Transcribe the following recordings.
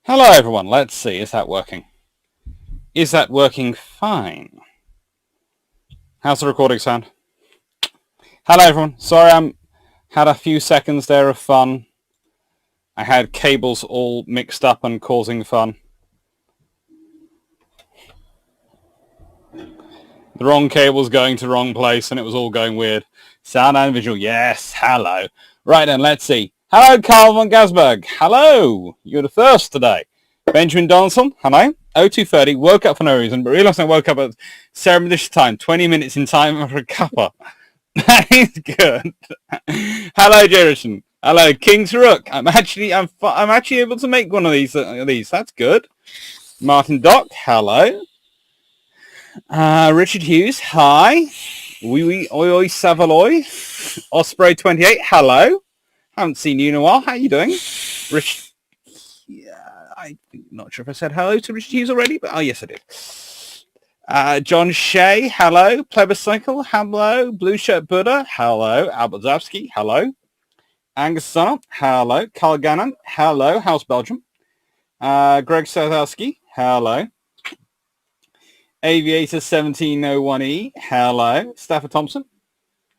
Hello everyone, let's see, is that working? Is that working fine? How's the recording sound? Hello everyone, sorry I had a few seconds there of fun. I had cables all mixed up and causing fun. The wrong cable's going to the wrong place and it was all going weird. Sound and visual, yes, hello. Right then, let's see. Hello, Carl von Gasberg. Hello. You're the first today. Benjamin Donaldson. Hello. 0230. Woke up for no reason, but realised I woke up at ceremonious time. 20 minutes in time for a cuppa. That is good. Hello, Jerison. Hello, King's Rook. I'm actually able to make one of these. That's good. Martin Dock. Hello. Richard Hughes. Hi. Oui, oi, oi, Savaloy. Osprey 28. Hello. Haven't seen you in a while. How are you doing? Rich... Yeah, I'm not sure if I said hello to Richard Hughes already, but oh, yes, I did. John Shea, hello. Plebiscycle, hello. Blue Shirt Buddha, hello. Albert Zavsky, hello. Angus Sonner, hello. Carl Gannon, hello. House Belgium. Greg Sothowski, hello. Aviator 1701E, hello. Stafford Thompson,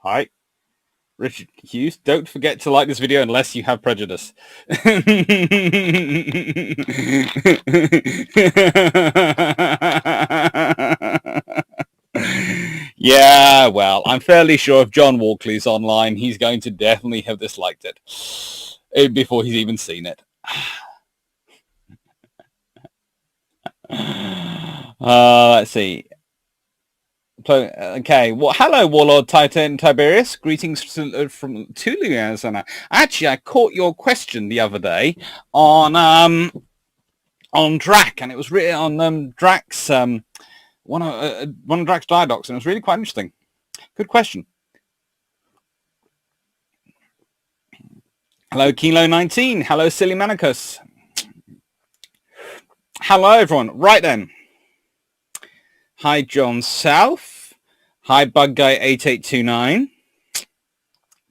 hi. Richard Hughes, don't forget to like this video unless you have prejudice. Yeah, well, I'm fairly sure if John Walkley's online, he's going to definitely have disliked it before he's even seen it. Let's see. Okay, well, hello, Warlord Titan Tiberius. Greetings from Tulu, Arizona. Actually, I caught your question the other day on Drac, and it was written on Drac's one of Drac's dialogues, and it was really quite interesting. Good question. Hello, Kilo 19. Hello, Silly Manicus. Hello, everyone. Right then. Hi, John South. Hi, Bug Guy 8829.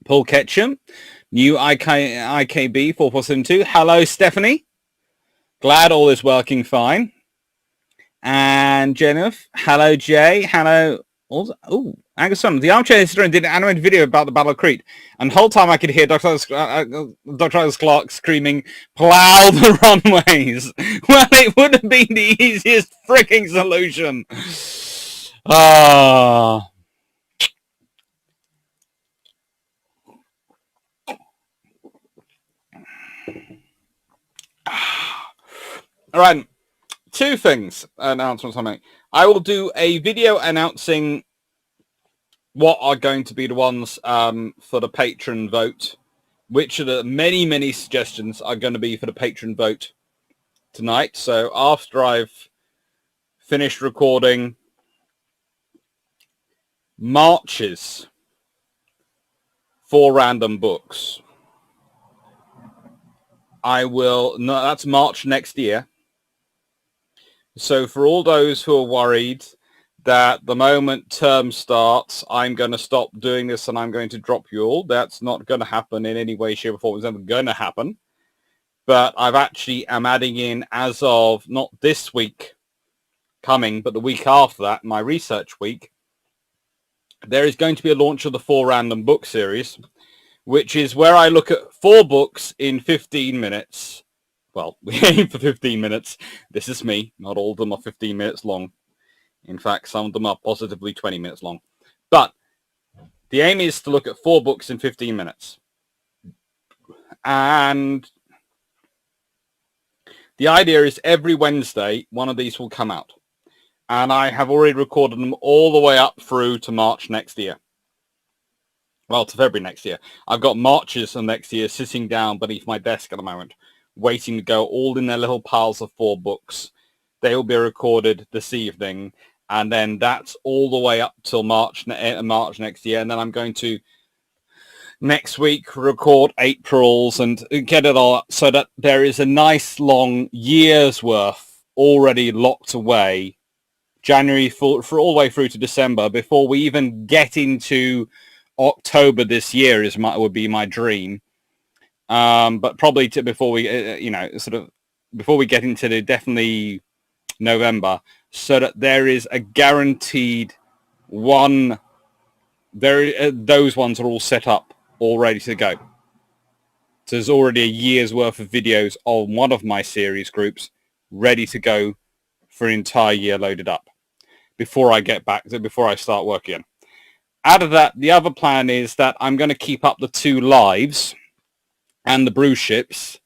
Paul Ketchum. New IKB 4472. Hello, Stephanie. Glad all is working fine. And Jennifer. Hello, Jay. Hello. Oh, Angus Son. The Armchair Historian did an animated video about the Battle of Crete. And the whole time I could hear Dr. Clark screaming, "Plow the runways." Well, it would have been the easiest freaking solution. All right. Two things. Announcements I make. I will do a video announcing what are going to be the ones for the patron vote. Which of the many suggestions are going to be for the patron vote tonight. So after I've finished recording Marches for random books, I will... No, that's March next year. So for all those who are worried that the moment term starts, I'm going to stop doing this and I'm going to drop you all, that's not going to happen in any way, shape or form. It's never going to happen. But I've actually am adding in, as of not this week coming, but the week after that, my research week, there is going to be a launch of the 4 Random Book series, which is where I look at 4 books in 15 minutes. Well, we aim for 15 minutes. This is me. Not all of them are 15 minutes long. In fact, some of them are positively 20 minutes long. But the aim is to look at 4 books in 15 minutes. And the idea is every Wednesday, one of these will come out. And I have already recorded them all the way up through to March next year. Well, to February next year. I've got Marches of next year sitting down beneath my desk at the moment, waiting to go, all in their little piles of 4 books. They will be recorded this evening, and then that's all the way up till March next year. And then I'm going to next week record April's and get it all up so that there is a nice long year's worth already locked away, January for all the way through to December, before we even get into October this year would be my dream. But probably before we, sort of before we get into the definitely November, so that there is a guaranteed one. Those ones are all set up, all ready to go. So there's already a year's worth of videos on one of my series groups ready to go for an entire year loaded up before I get back, before I start work again. Out of that, the other plan is that I'm going to keep up the 2 lives and the Bru Ships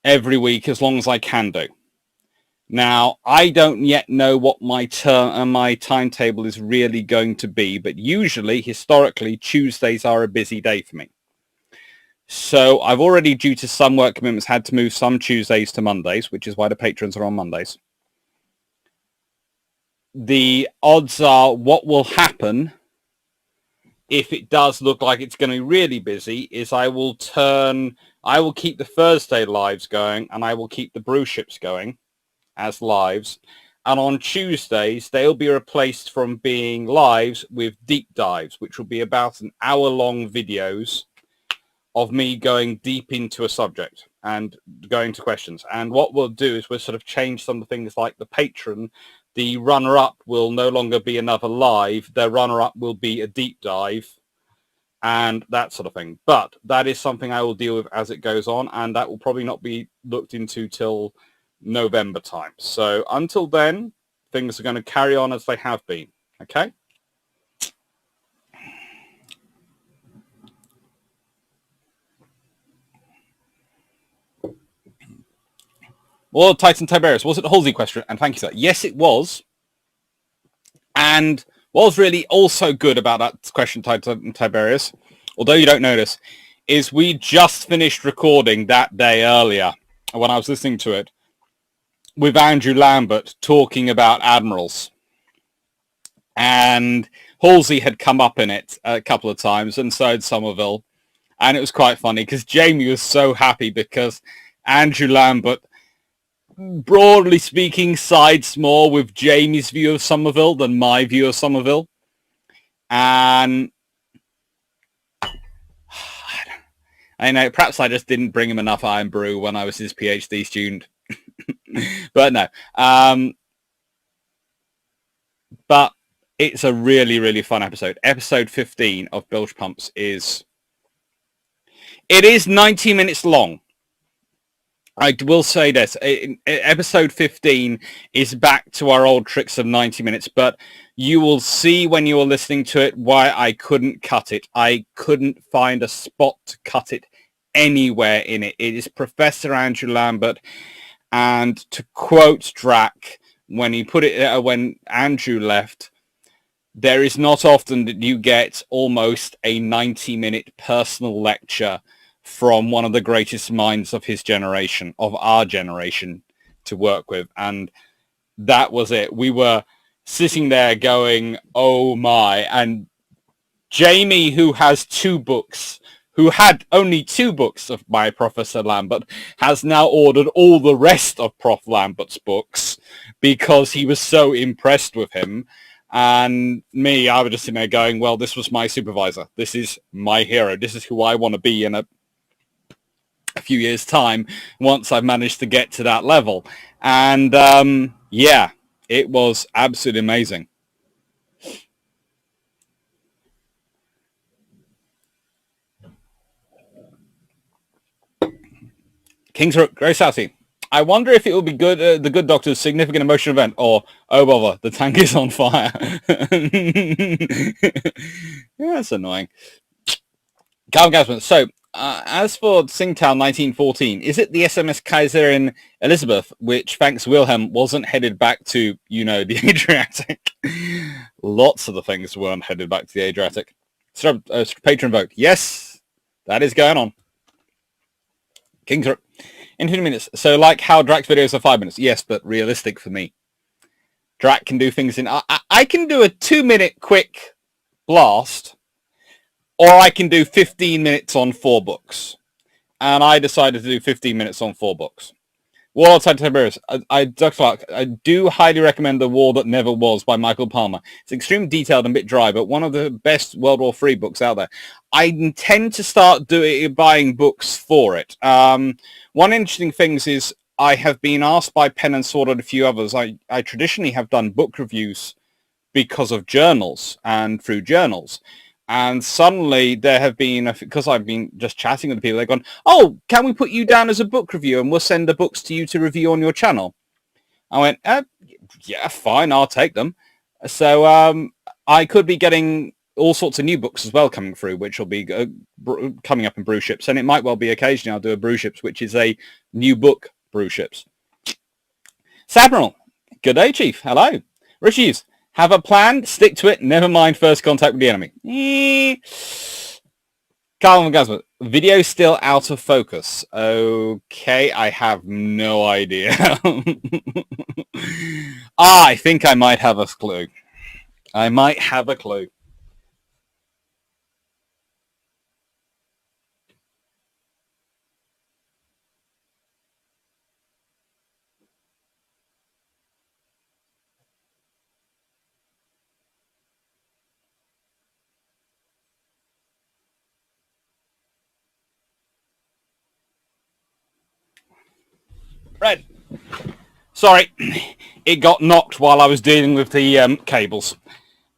every week as long as I can do. Now, I don't yet know what my timetable is really going to be, but usually, historically, Tuesdays are a busy day for me. So I've already, due to some work commitments, had to move some Tuesdays to Mondays, which is why the patrons are on Mondays. The odds are what will happen if it does look like it's going to be really busy is I will keep the Thursday lives going and I will keep the Bru Ships going as lives. And on Tuesdays, they'll be replaced from being lives with deep dives, which will be about an hour-long videos of me going deep into a subject and going to questions. And what we'll do is we'll sort of change some of the things like the patron. The runner-up will no longer be another live. Their runner-up will be a deep dive and that sort of thing. But that is something I will deal with as it goes on, and that will probably not be looked into till November time. So until then, things are going to carry on as they have been. Okay? Well, Titan Tiberius, was it a Halsey question? And thank you, sir. Yes, it was. And what was really also good about that question, Titan Tiberius, although you don't notice, is we just finished recording that day earlier when I was listening to it with Andrew Lambert talking about admirals. And Halsey had come up in it a couple of times, and so had Somerville. And it was quite funny because Jamie was so happy because Andrew Lambert, broadly speaking, sides more with Jamie's view of Somerville than my view of Somerville. And I know, perhaps I just didn't bring him enough Iron Brew when I was his PhD student. But no. But it's a really, really fun episode. Episode 15 of Bilge Pumps is 90 minutes long. I will say this, episode 15 is back to our old tricks of 90 minutes, but you will see when you are listening to it why I couldn't cut it. I couldn't find a spot to cut it anywhere in it. It is Professor Andrew Lambert, and to quote Drac, when Andrew left, there is not often that you get almost a 90-minute personal lecture from one of the greatest minds of his generation, of our generation, to work with. And that was it. We were sitting there going, oh my. And Jamie, who has 2 books, who had only 2 books of my Professor Lambert, has now ordered all the rest of Prof. Lambert's books because he was so impressed with him. And me, I was just sitting there going, well, this was my supervisor. This is my hero. This is who I want to be in a few years' time once I've managed to get to that level. And yeah, it was absolutely amazing. King's Rook, Grace Southie. I wonder if it will be good, the Good Doctor's significant emotional event, or, oh bother, the tank is on fire. Yeah, that's annoying. Calvin Gasman. So, as for Tsingtao 1914, is it the SMS Kaiserin Elizabeth, which, thanks Wilhelm, wasn't headed back to, the Adriatic? Lots of the things weren't headed back to the Adriatic. So, patron vote. Yes, that is going on. King's Rook. In 20 minutes. So, like how Drac's videos are 5 minutes. Yes, but realistic for me. Drac can do things in... I can do a 2-minute quick blast, or I can do 15 minutes on 4 books. And I decided to do 15 minutes on 4 books. War Outside Tiberius. Dr. Clark, I do highly recommend The War That Never Was by Michael Palmer. It's extremely detailed and a bit dry, but one of the best World War III books out there. I intend to start buying books for it. One interesting thing is I have been asked by Pen and Sword and a few others. I traditionally have done book reviews because of journals and through journals. And suddenly there have been, because I've been just chatting with people, they've gone, oh, can we put you down as a book reviewer and we'll send the books to you to review on your channel? I went, yeah, fine, I'll take them. So I could be getting all sorts of new books as well coming through, which will be coming up in Bru Ships. And it might well be occasionally I'll do a Bru Ships, which is a new book Bru Ships. Sabral, good day, Chief. Hello. Rishies, have a plan, stick to it, never mind first contact with the enemy. Carl Gasman, video still out of focus. Okay, I have no idea. I think I might have a clue. I might have a clue. Red. Sorry, it got knocked while I was dealing with the cables.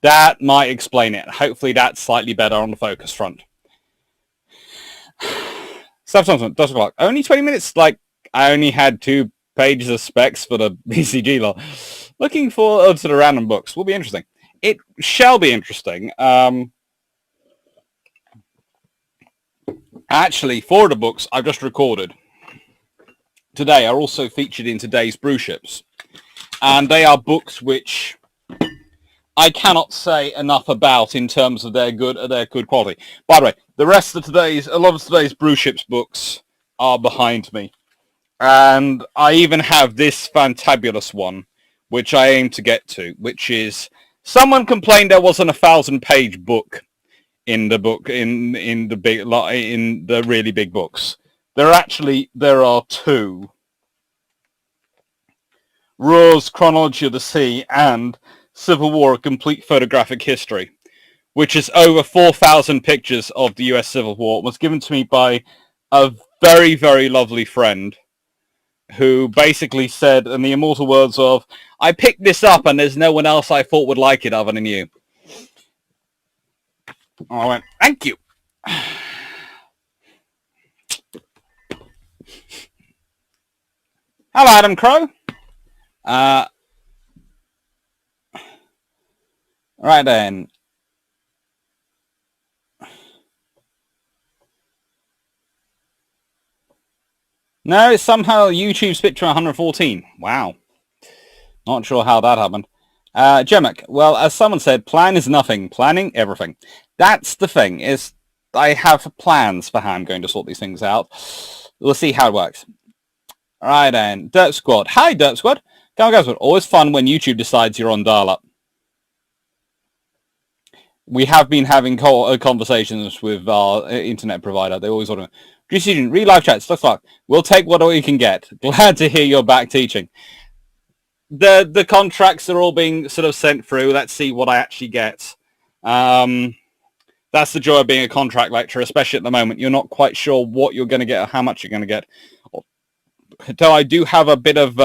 That might explain it. Hopefully that's slightly better on the focus front. Stuff Thompson, Dr. Clark. Only 20 minutes? Like, I only had 2 pages of specs for the BCG law. Looking forward to the random books. Will be interesting. It shall be interesting. Actually, 4 of the books I've just recorded today are also featured in today's Bru Ships. And they are books which I cannot say enough about in terms of their good quality. By the way, a lot of today's Bru Ships books are behind me. And I even have this fantabulous one, which I aim to get to, which is, someone complained there wasn't a 1,000-page book in the book, in the really big books. There are 2. Rohr's Chronology of the Sea and Civil War, A Complete Photographic History, which is over 4,000 pictures of the US Civil War. It was given to me by a very, very lovely friend who basically said, in the immortal words of, I picked this up and there's no one else I thought would like it other than you. I went, thank you. Hello, Adam Crow. Right then. No, somehow YouTube spit to 114. Wow. Not sure how that happened. Jemek, well, as someone said, plan is nothing. Planning, everything. That's the thing, is I have plans for how I'm going to sort these things out. We'll see how it works. Right then. Derp Squad. Hi, Derp Squad. Always fun when YouTube decides you're on dial-up. We have been having conversations with our internet provider. They always want to... Decision, read live chat, stuff like. We'll take what we can get. Glad to hear you're back teaching. The contracts are all being sort of sent through. Let's see what I actually get. That's the joy of being a contract lecturer, especially at the moment. You're not quite sure what you're going to get or how much you're going to get. Though I do have a bit of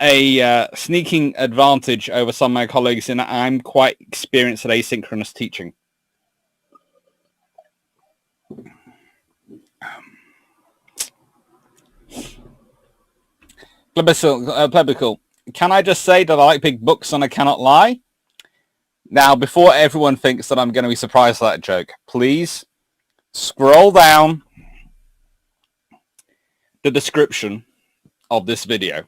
a sneaking advantage over some of my colleagues in that I'm quite experienced at asynchronous teaching. Plebical. Can I just say that I like big books and I cannot lie? Now, before everyone thinks that I'm going to be surprised at that joke, please scroll down the description of this video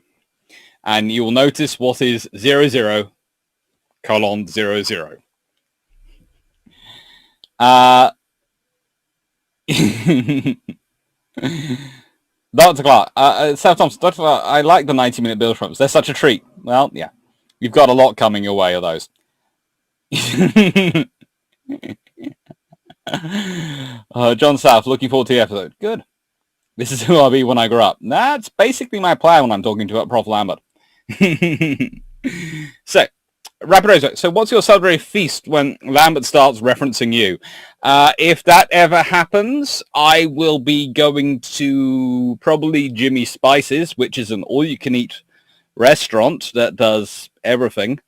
and you will notice what is 00:00. Dr. Clark, South Thompson, Dr. Clark, I like the 90-minute build prompts. They're such a treat. Well, yeah. You've got a lot coming your way of those. John South, looking forward to the episode. Good. This is who I'll be when I grow up. That's basically my plan when I'm talking to Prof. Lambert. So, Rapidoso, so what's your celebratory feast when Lambert starts referencing you? If that ever happens, I will be going to probably Jimmy Spice's, which is an all-you-can-eat restaurant that does everything,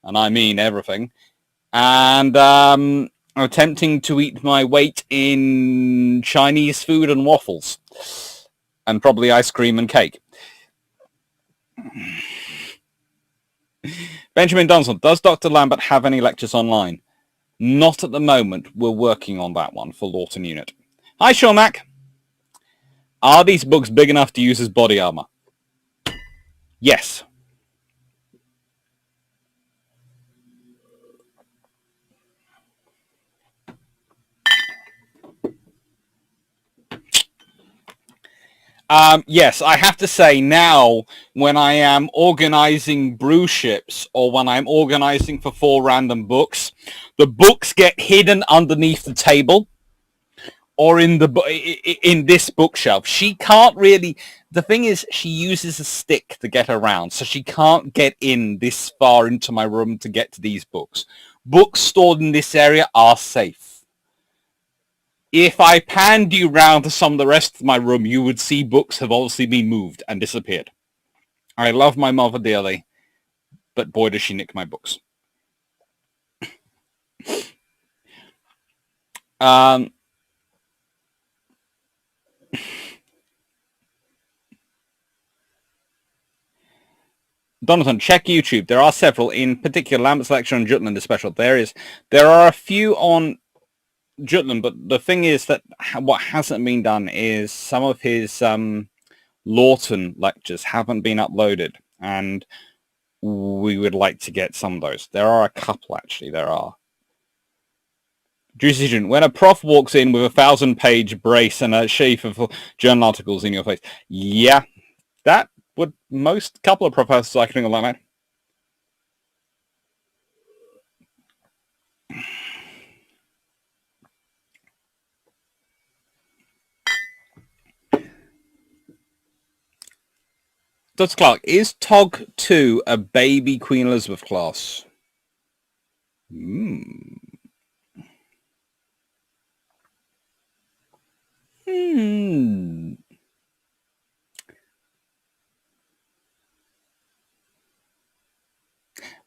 and I mean everything, and attempting to eat my weight in Chinese food and waffles, and probably ice cream and cake. Benjamin Donaldson, does Dr. Lambert have any lectures online? Not at the moment. We're working on that one for Lawton Unit. Hi, Shormac. Are these books big enough to use as body armor? Yes. Yes, I have to say now, when I am organizing Bru Ships or when I'm organizing for 4 random books, the books get hidden underneath the table or in this bookshelf. She can't really... The thing is, she uses a stick to get around, so she can't get in this far into my room to get to these books. Books stored in this area are safe. If I panned you round to some of the rest of my room, you would see books have obviously been moved and disappeared. I love my mother dearly, but boy does she nick my books. Donovan, check YouTube. There are several, in particular Lambert's lecture on Jutland is special. There are a few on Jutland, but the thing is that what hasn't been done is some of his Lawton lectures haven't been uploaded, and we would like to get some of those. There are a couple, actually. There are. Decision. When a prof walks in with a 1,000-page brace and a sheaf of journal articles in your face, yeah, that would most couple of professors I can think of like that. Dr. Clark, is TOG 2 a baby Queen Elizabeth class?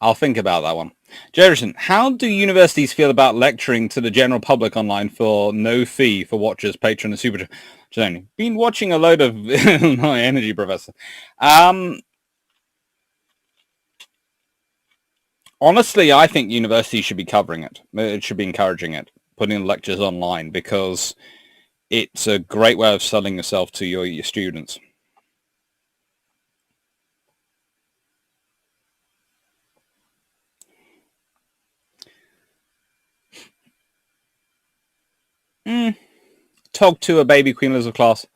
I'll think about that one. Jefferson, how do universities feel about lecturing to the general public online for no fee for watchers, patron, and super? Been watching a load of my energy professor. Honestly, I think universities should be covering it. It should be encouraging it, putting lectures online, because it's a great way of selling yourself to your students. TOG 2 a baby Queen Elizabeth class.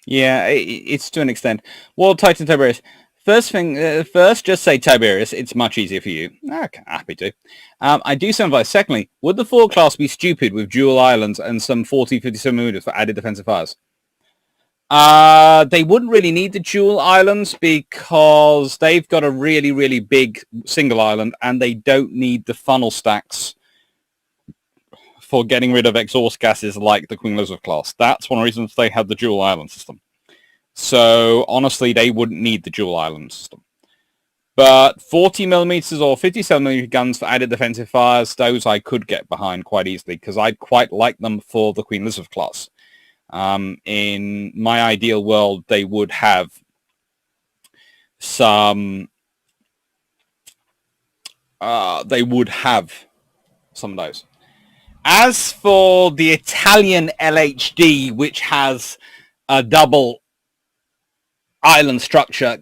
Yeah, it's to an extent. World Titan Tiberius. First, just say Tiberius. It's much easier for you. Okay, happy to. I do some advice. Secondly, would the 4 class be stupid with dual islands and some 40-57 millimeters for added defensive fires? They wouldn't really need the dual islands because they've got a really, really big single island, and they don't need the funnel stacks for getting rid of exhaust gases like the Queen Elizabeth class. That's one of the reasons they have the dual island system. So honestly, they wouldn't need the dual island system. But 40 millimeters or 57 millimeter guns for added defensive fires, those I could get behind quite easily because I'd quite like them for the Queen Elizabeth class. In my ideal world, they would have some. They would have some of those. As for the Italian LHD, which has a double island structure,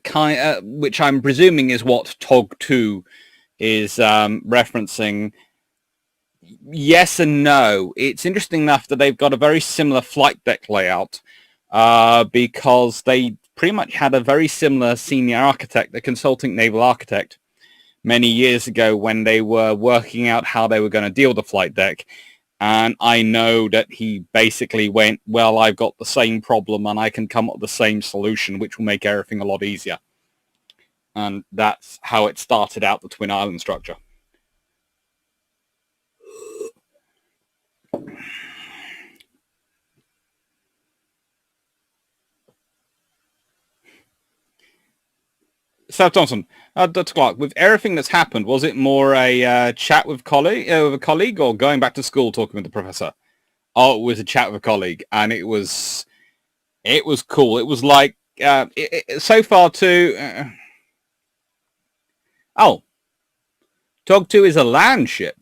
which I'm presuming is what TOG 2 is referencing, yes and no. It's interesting enough that they've got a very similar flight deck layout because they pretty much had a very similar senior architect, the consulting naval architect, many years ago when they were working out how they were going to deal with the flight deck. And I know that he basically went, well, I've got the same problem and I can come up with the same solution, which will make everything a lot easier. And that's how it started out, the Twin Island structure. Seth Johnson, Dr. Clark, with everything that's happened, was it more a chat with a colleague or going back to school talking with the professor? Oh, it was a chat with a colleague, and it was cool. It was like, so far too... oh, Tog 2 is a land ship.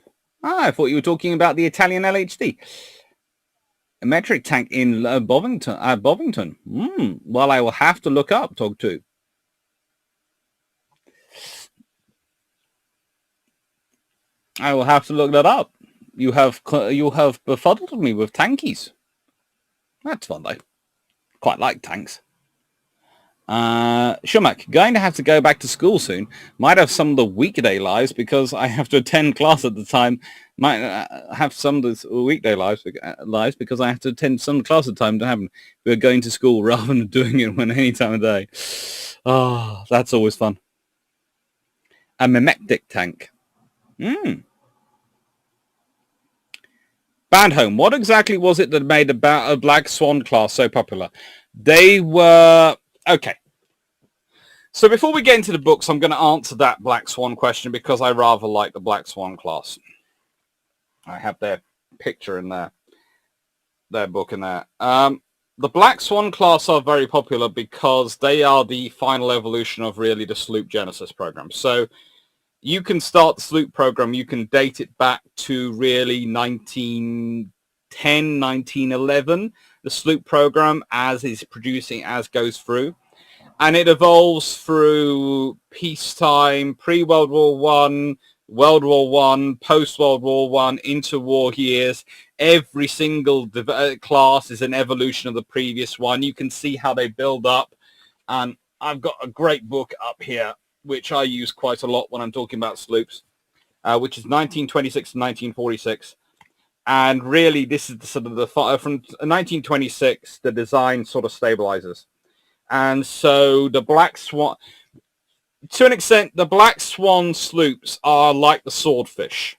I thought you were talking about the Italian LHD. A metric tank in Bovington. Well, I will have to look up Tog 2. I will have to look that up. You have befuddled me with tankies. That's fun, though. Quite like tanks. Shumak, going to have to go back to school soon. Might have some of the weekday lives because I have to attend class at the time. Might have some of the weekday lives because I have to attend some class at the time to happen. We're going to school rather than doing it when any time of day. Oh, that's always fun. A mimetic tank. Bandholm, what exactly was it that made a Black Swan class so popular? They were... okay. So before we get into the books, I'm going to answer that Black Swan question because I rather like the Black Swan class. I have their picture in there, their book in there. The Black Swan class are very popular because they are the final evolution of really the Sloop Genesis program. So you can start the Sloop program, you can date it back to really 1910, 1911, the Sloop program as goes through. And it evolves through peacetime, pre-World War One, World War One, post-World War One, interwar years. Every single class is an evolution of the previous one. You can see how they build up. And I've got a great book up here, which I use quite a lot when I'm talking about sloops, which is 1926 to 1946. And really, this is from 1926, the design sort of stabilizes. And so the Black Swan, to an extent, the Black Swan sloops are like the Swordfish.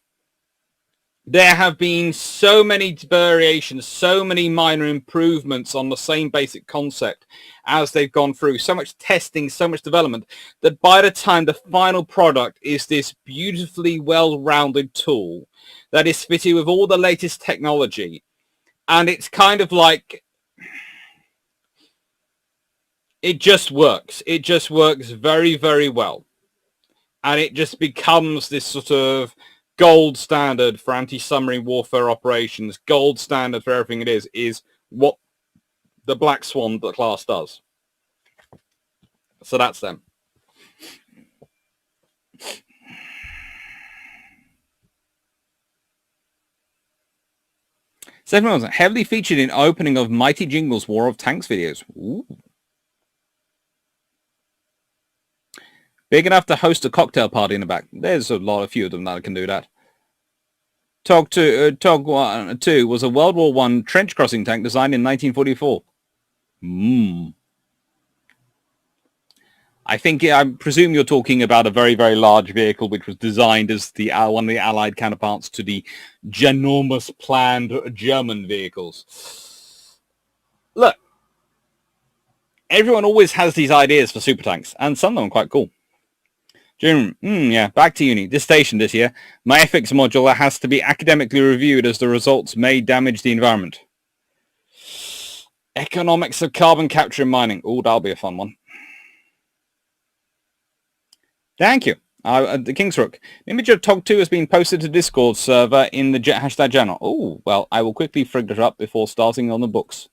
There have been so many variations, so many minor improvements on the same basic concept as they've gone through, so much testing, so much development, that by the time the final product is this beautifully well-rounded tool that is fitted with all the latest technology. And it's kind of like... it just works. It just works very, very well. And it just becomes this sort of gold standard for anti-submarine warfare operations, gold standard for everything it is what the Black Swan class does. So that's them. Second one was heavily featured in opening of Mighty Jingle's War of Tanks videos. Ooh. Big enough to host a cocktail party in the back. There's a few of them that can do that. Tog 2 was a World War I trench crossing tank designed in 1944. I presume you're talking about a very, very large vehicle which was designed as one of the Allied counterparts to the ginormous planned German vehicles. Look, everyone always has these ideas for super tanks, and some of them are quite cool. June, yeah, back to uni. This station this year, my ethics module has to be academically reviewed as the results may damage the environment. Economics of carbon capture and mining. Oh, that'll be a fun one. Thank you. The King's Rook. The image of Tog 2 has been posted to Discord server in the hashtag channel. Oh, well, I will quickly frig it up before starting on the books.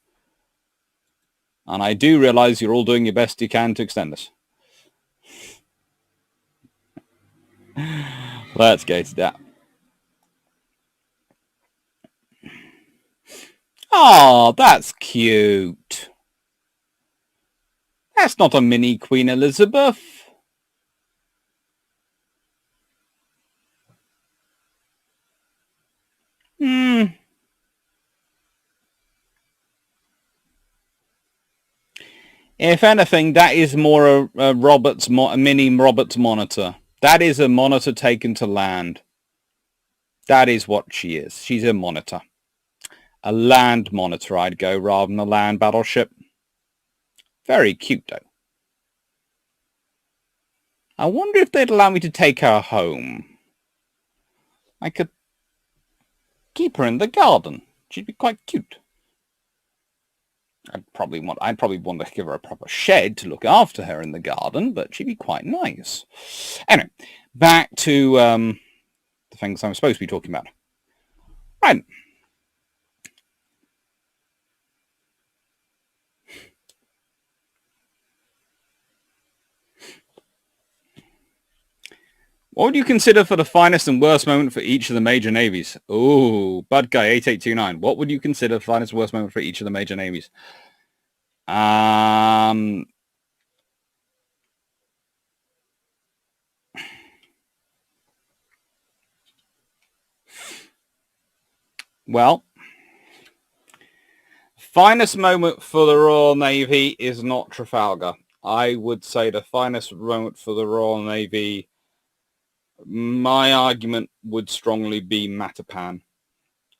And I do realize you're all doing your best you can to extend this. Let's get to that. Oh, that's cute. That's not a mini Queen Elizabeth. If anything, that is more a mini Roberts monitor. That is a monitor taken to land. That is what she is. She's a monitor. A land monitor, I'd go, rather than a land battleship. Very cute, though. I wonder if they'd allow me to take her home. I could keep her in the garden. She'd be quite cute. I'd probably want to give her a proper shed to look after her in the garden, but she'd be quite nice. Anyway, back to the things I'm supposed to be talking about. Right. What would you consider for the finest and worst moment for each of the major navies? Ooh, Bud Guy 8829. What would you consider the finest and worst moment for each of the major navies? Well, finest moment for the Royal Navy is not Trafalgar. I would say the finest moment for the Royal Navy, my argument would strongly be Matapan.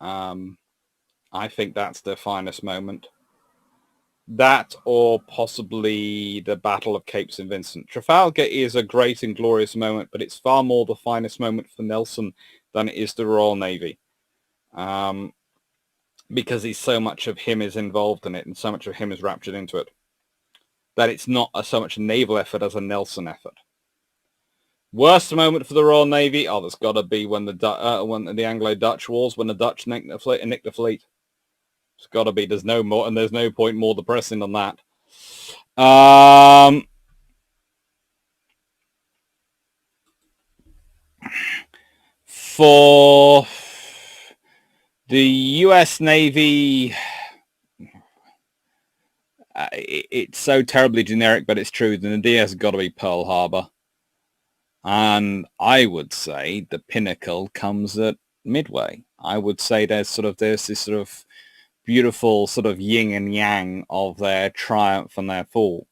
I think that's the finest moment. That or possibly the Battle of Cape St. Vincent. Trafalgar is a great and glorious moment, but it's far more the finest moment for Nelson than it is the Royal Navy. Because so much of him is involved in it and so much of him is raptured into it, that it's not so much a naval effort as a Nelson effort. Worst moment for the Royal Navy? Oh, that's got to be when the Anglo-Dutch Wars, when the Dutch nicked the fleet. It's got to be. There's no more, and there's no point more depressing than that. For the U.S. Navy, it's so terribly generic, but it's true. The Nadir has got to be Pearl Harbor. And I would say the pinnacle comes at Midway. I would say there's this sort of beautiful sort of yin and yang of their triumph and their fall.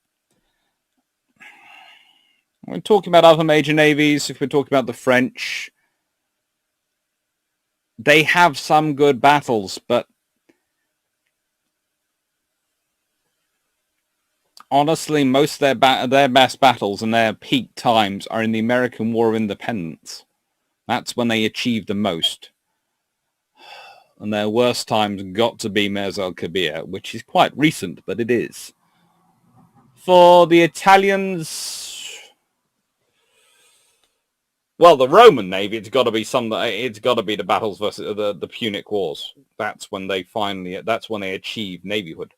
We're talking about other major navies. If we're talking about the French, they have some good battles, but honestly, most of their best battles and their peak times are in the American War of Independence. That's when they achieved the most. And their worst times got to be Mers Kabir, which is quite recent, but it is. For the Italians, well, the Roman Navy, it's got to be the battles versus the Punic Wars. That's when they achieved navyhood.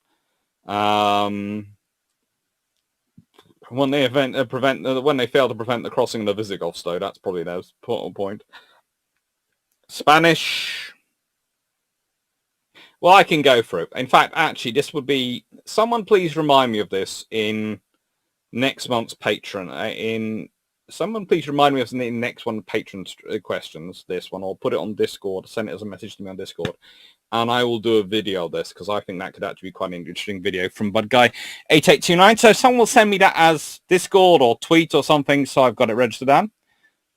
When they fail to prevent the crossing of the Visigoths, though, that's probably their point. Spanish. Well, I can go through. In fact, actually, this would be... Someone please remind me of this in next month's Patreon. Someone please remind me of the next one Patreon questions, this one, or put it on Discord, send it as a message to me on Discord, and I will do a video of this, because I think that could actually be quite an interesting video from Bud Guy 8829. So someone will send me that as Discord or tweet or something, so I've got it registered down,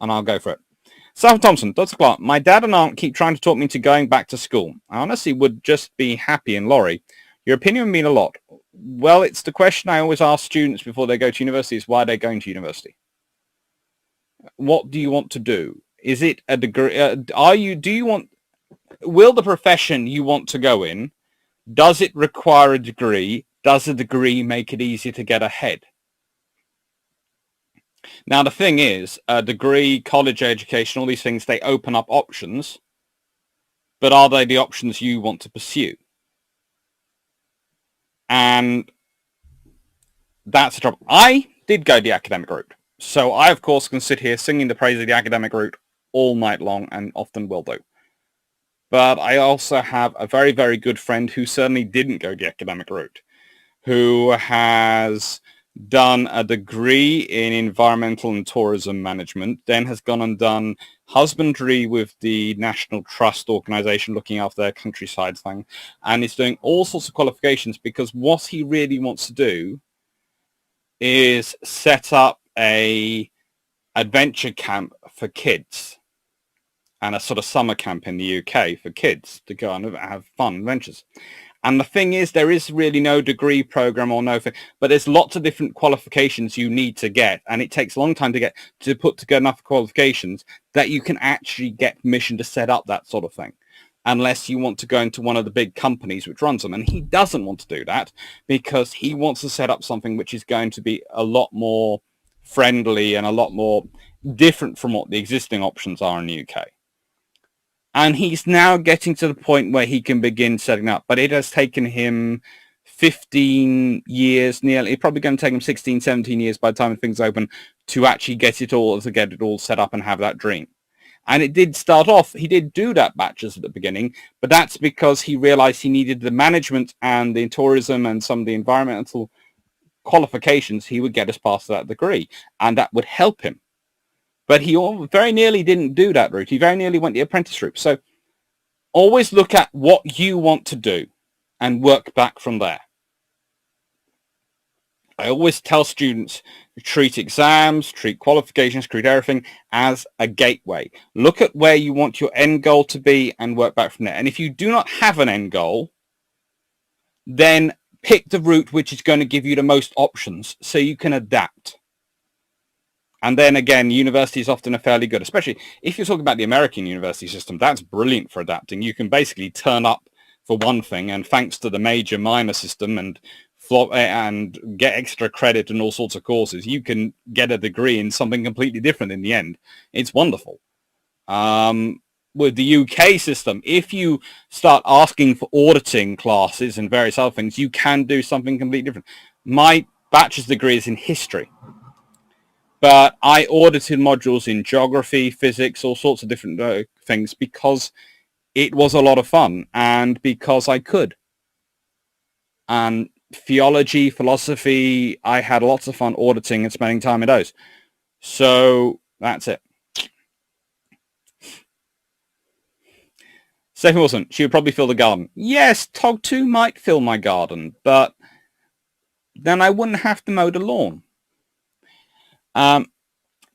and I'll go for it. Sam Thompson, Dr. Clark, my dad and aunt keep trying to talk me into going back to school. I honestly would just be happy in Laurie. Your opinion would mean a lot. Well, it's the question I always ask students before they go to university is why they're going to university. What do you want to do? Is it a degree? Will the profession you want to go in, does it require a degree? Does a degree make it easier to get ahead? Now, the thing is, a degree, college education, all these things, they open up options, but are they the options you want to pursue? And that's the trouble. I did go the academic route. So I, of course, can sit here singing the praise of the academic route all night long and often will do. But I also have a very, very good friend who certainly didn't go the academic route, who has done a degree in environmental and tourism management, then has gone and done husbandry with the National Trust organization looking after their countryside thing, and is doing all sorts of qualifications because what he really wants to do is set up a adventure camp for kids and a sort of summer camp in the UK for kids to go and have fun adventures. And the thing is, there is really no degree program or no thing, but there's lots of different qualifications you need to get, and it takes a long time to put together enough qualifications that you can actually get permission to set up that sort of thing, unless you want to go into one of the big companies which runs them. And he doesn't want to do that because he wants to set up something which is going to be a lot more friendly and a lot more different from what the existing options are in the UK. And he's now getting to the point where he can begin setting up. But it has taken him 15 years, nearly. It's probably going to take him 16, 17 years by the time things open to actually get it all set up and have that dream. And it did start off, he did do that batches at the beginning, but that's because he realized he needed the management and the tourism and some of the environmental qualifications he would get as part of that degree. And that would help him. But he very nearly didn't do that route. He very nearly went the apprentice route. So always look at what you want to do and work back from there. I always tell students, treat exams, treat qualifications, treat everything as a gateway. Look at where you want your end goal to be and work back from there. And if you do not have an end goal, then pick the route which is going to give you the most options so you can adapt. And then again, universities often are fairly good, especially if you're talking about the American university system. That's brilliant for adapting. You can basically turn up for one thing, and thanks to the major-minor system and get extra credit and all sorts of courses, you can get a degree in something completely different in the end. It's wonderful. With the UK system, if you start asking for auditing classes and various other things, you can do something completely different. My bachelor's degree is in history. But I audited modules in geography, physics, all sorts of different things because it was a lot of fun and because I could. And theology, philosophy, I had lots of fun auditing and spending time in those. So that's it. Stephen Wilson, she would probably fill the garden. Yes, Tog 2 might fill my garden, but then I wouldn't have to mow the lawn.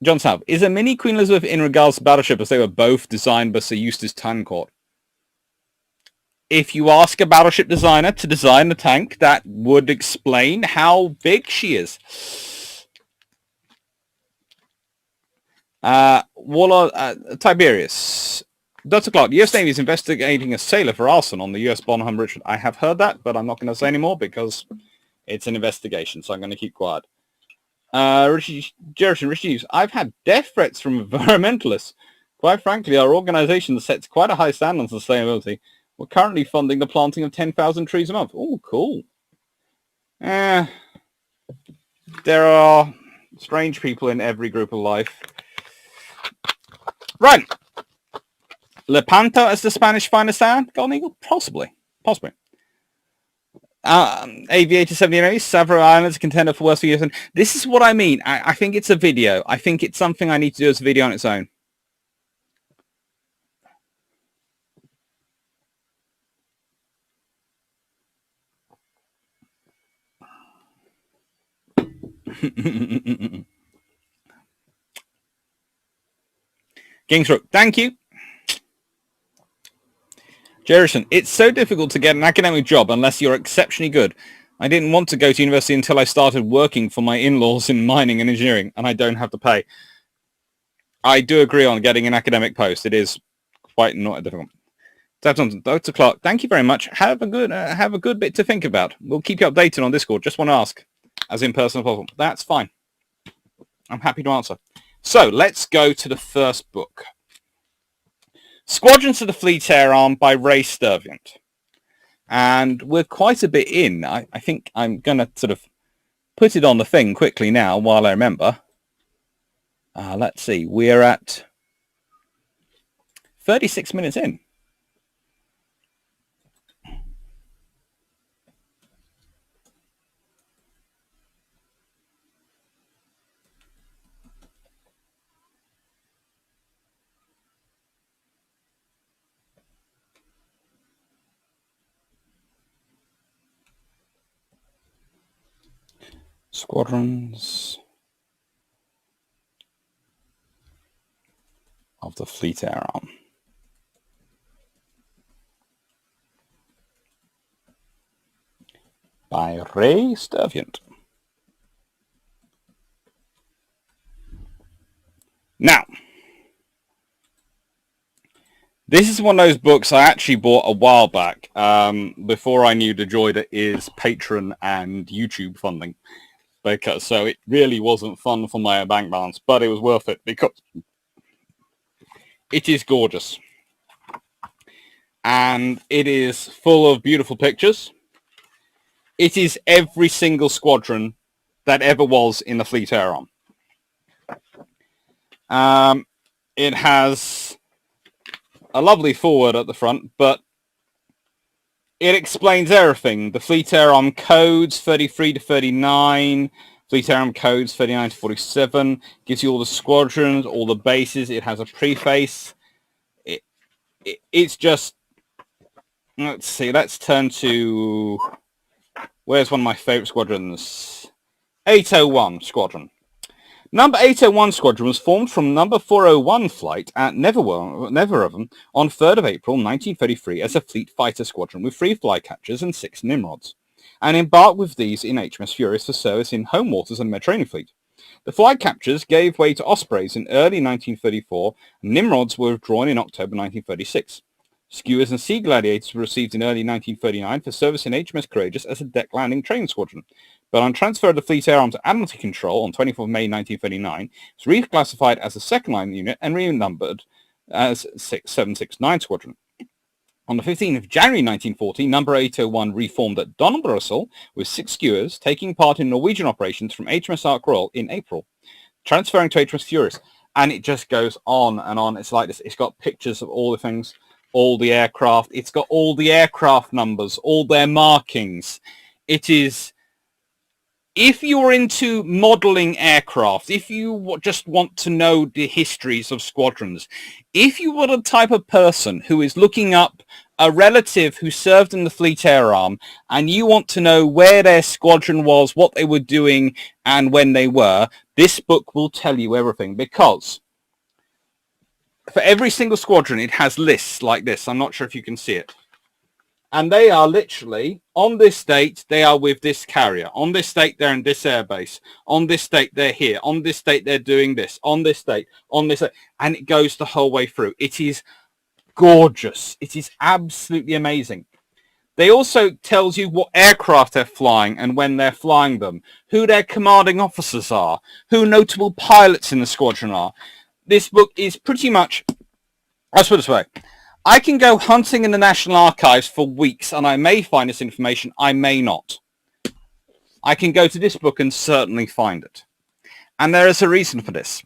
John South, is a mini Queen Elizabeth in regards to battleship as they were both designed by Sir Eustace Tancourt? If you ask a battleship designer to design a tank, that would explain how big she is. Tiberius. Dr. Clark, the US Navy is investigating a sailor for arson on the US Bonhomme Richmond. I have heard that, but I'm not going to say anymore because it's an investigation, so I'm going to keep quiet. Jurgen, Richie, I've had death threats from environmentalists. Quite frankly, our organization sets quite a high standard on sustainability. We're currently funding the planting of 10,000 trees a month. Oh, cool. There are strange people in every group of life. Right. Lepanto as the Spanish finest sound? Golden Eagle? Possibly. Aviator 78, Savro Islands, contender for worst videos. This is what I mean. I think it's a video. I think it's something I need to do as a video on its own. Kingsbrook, thank you. Jerison, it's so difficult to get an academic job unless you're exceptionally good. I didn't want to go to university until I started working for my in-laws in mining and engineering, and I don't have to pay. I do agree on getting an academic post. It is quite not difficult. Dr. Clark, thank you very much. Have a good bit to think about. We'll keep you updated on Discord. Just want to ask, as in person as possible. That's fine. I'm happy to answer. So let's go to the first book. Squadrons of the Fleet Air Arm by Ray Sturviant. And we're quite a bit in. I think I'm going to sort of put it on the thing quickly now while I remember. Let's see. We're at 36 minutes in. Squadrons of the Fleet Air Arm. By Ray Sturviant. Now, this is one of those books I actually bought a while back, before I knew the joy that is Patreon and YouTube funding. Because, so it really wasn't fun for my bank balance, but it was worth it because it is gorgeous. And it is full of beautiful pictures. It is every single squadron that ever was in the Fleet Air Arm. It has a lovely foreword at the front, but it explains everything. The Fleet Air Arm codes 33 to 39, Fleet Air Arm codes 39 to 47, gives you all the squadrons, all the bases. It has a preface. It's just, let's see, let's turn to, where's one of my favorite squadrons? 801 Squadron. Number 801 Squadron was formed from number 401 flight at Neverhaven on 3rd of April 1933 as a fleet fighter squadron with 3 flycatchers and 6 Nimrods, and embarked with these in HMS Furious for service in home waters and Mediterranean fleet. The flycatchers gave way to Ospreys in early 1934, and Nimrods were withdrawn in October 1936. Skuas and Sea Gladiators were received in early 1939 for service in HMS Courageous as a deck landing training squadron, but on transfer of the Fleet Air Arm to Admiralty Control on 24th May 1939, it was reclassified as a second-line unit and renumbered as 769 Squadron. On the 15th of January 1940, number 801 reformed at Donbrussel with 6 skuas, taking part in Norwegian operations from HMS Ark Royal in April, transferring to HMS Furious. And it just goes on and on. It's like this. It's got pictures of all the things, all the aircraft. It's got all the aircraft numbers, all their markings. It is, if you're into modeling aircraft, if you just want to know the histories of squadrons, if you are the type of person who is looking up a relative who served in the Fleet Air Arm and you want to know where their squadron was, what they were doing, and when they were, this book will tell you everything, because for every single squadron it has lists like this. I'm not sure if you can see it. And they are literally, on this date, they are with this carrier. On this date, they're in this airbase. On this date, they're here. On this date, they're doing this. On this date, on this date. And it goes the whole way through. It is gorgeous. It is absolutely amazing. They also tells you what aircraft they're flying and when they're flying them, who their commanding officers are, who notable pilots in the squadron are. This book is pretty much, let's put it this way, I can go hunting in the National Archives for weeks and I may find this information, I may not. I can go to this book and certainly find it. And there is a reason for this.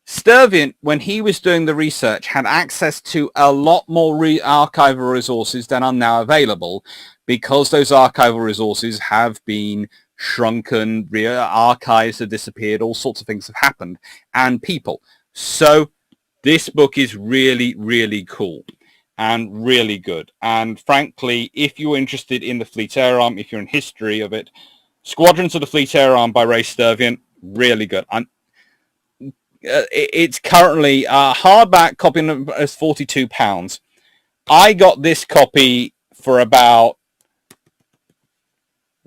Sturviant, when he was doing the research, had access to a lot more archival resources than are now available, because those archival resources have been shrunken, archives have disappeared, all sorts of things have happened, and people. So this book is really, really cool and really good. And frankly, if you're interested in the Fleet Air Arm, if you're in history of it, Squadrons of the Fleet Air Arm by Ray Sturviant, really good. It's currently a hardback copy is £42. I got this copy for about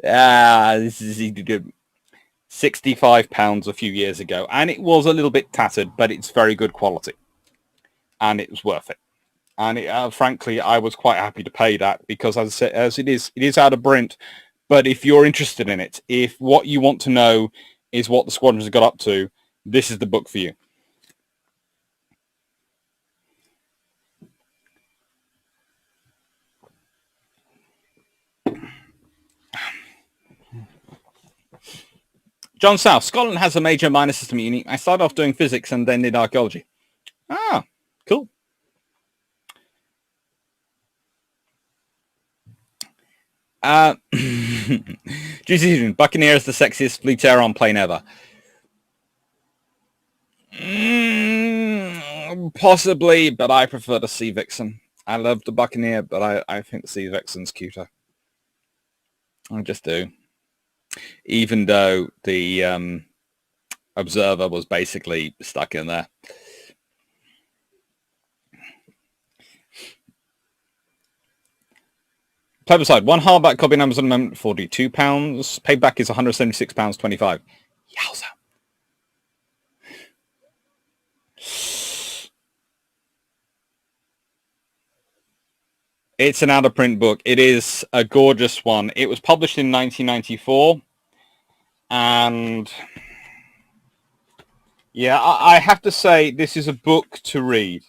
£65 a few years ago, and it was a little bit tattered, but it's very good quality, and it was worth it. And frankly, I was quite happy to pay that, because as I said, as it is out of print. But if you're interested in it, if what you want to know is what the squadrons have got up to, this is the book for you. John South, Scotland has a major minor system uni. I started off doing physics and then did archaeology. Ah, cool. Juicy Buccaneer is the sexiest Fleet Air Arm plane ever. Possibly, but I prefer the Sea Vixen. I love the Buccaneer, but I think the Sea Vixen's cuter. I just do. even though the observer was basically stuck in there. Plebiscite, one hardback copy on Amazon at the moment, £42. Payback is £176.25. Yowza. It's an out-of-print book. It is a gorgeous one. It was published in 1994. And yeah, I have to say this is a book to read.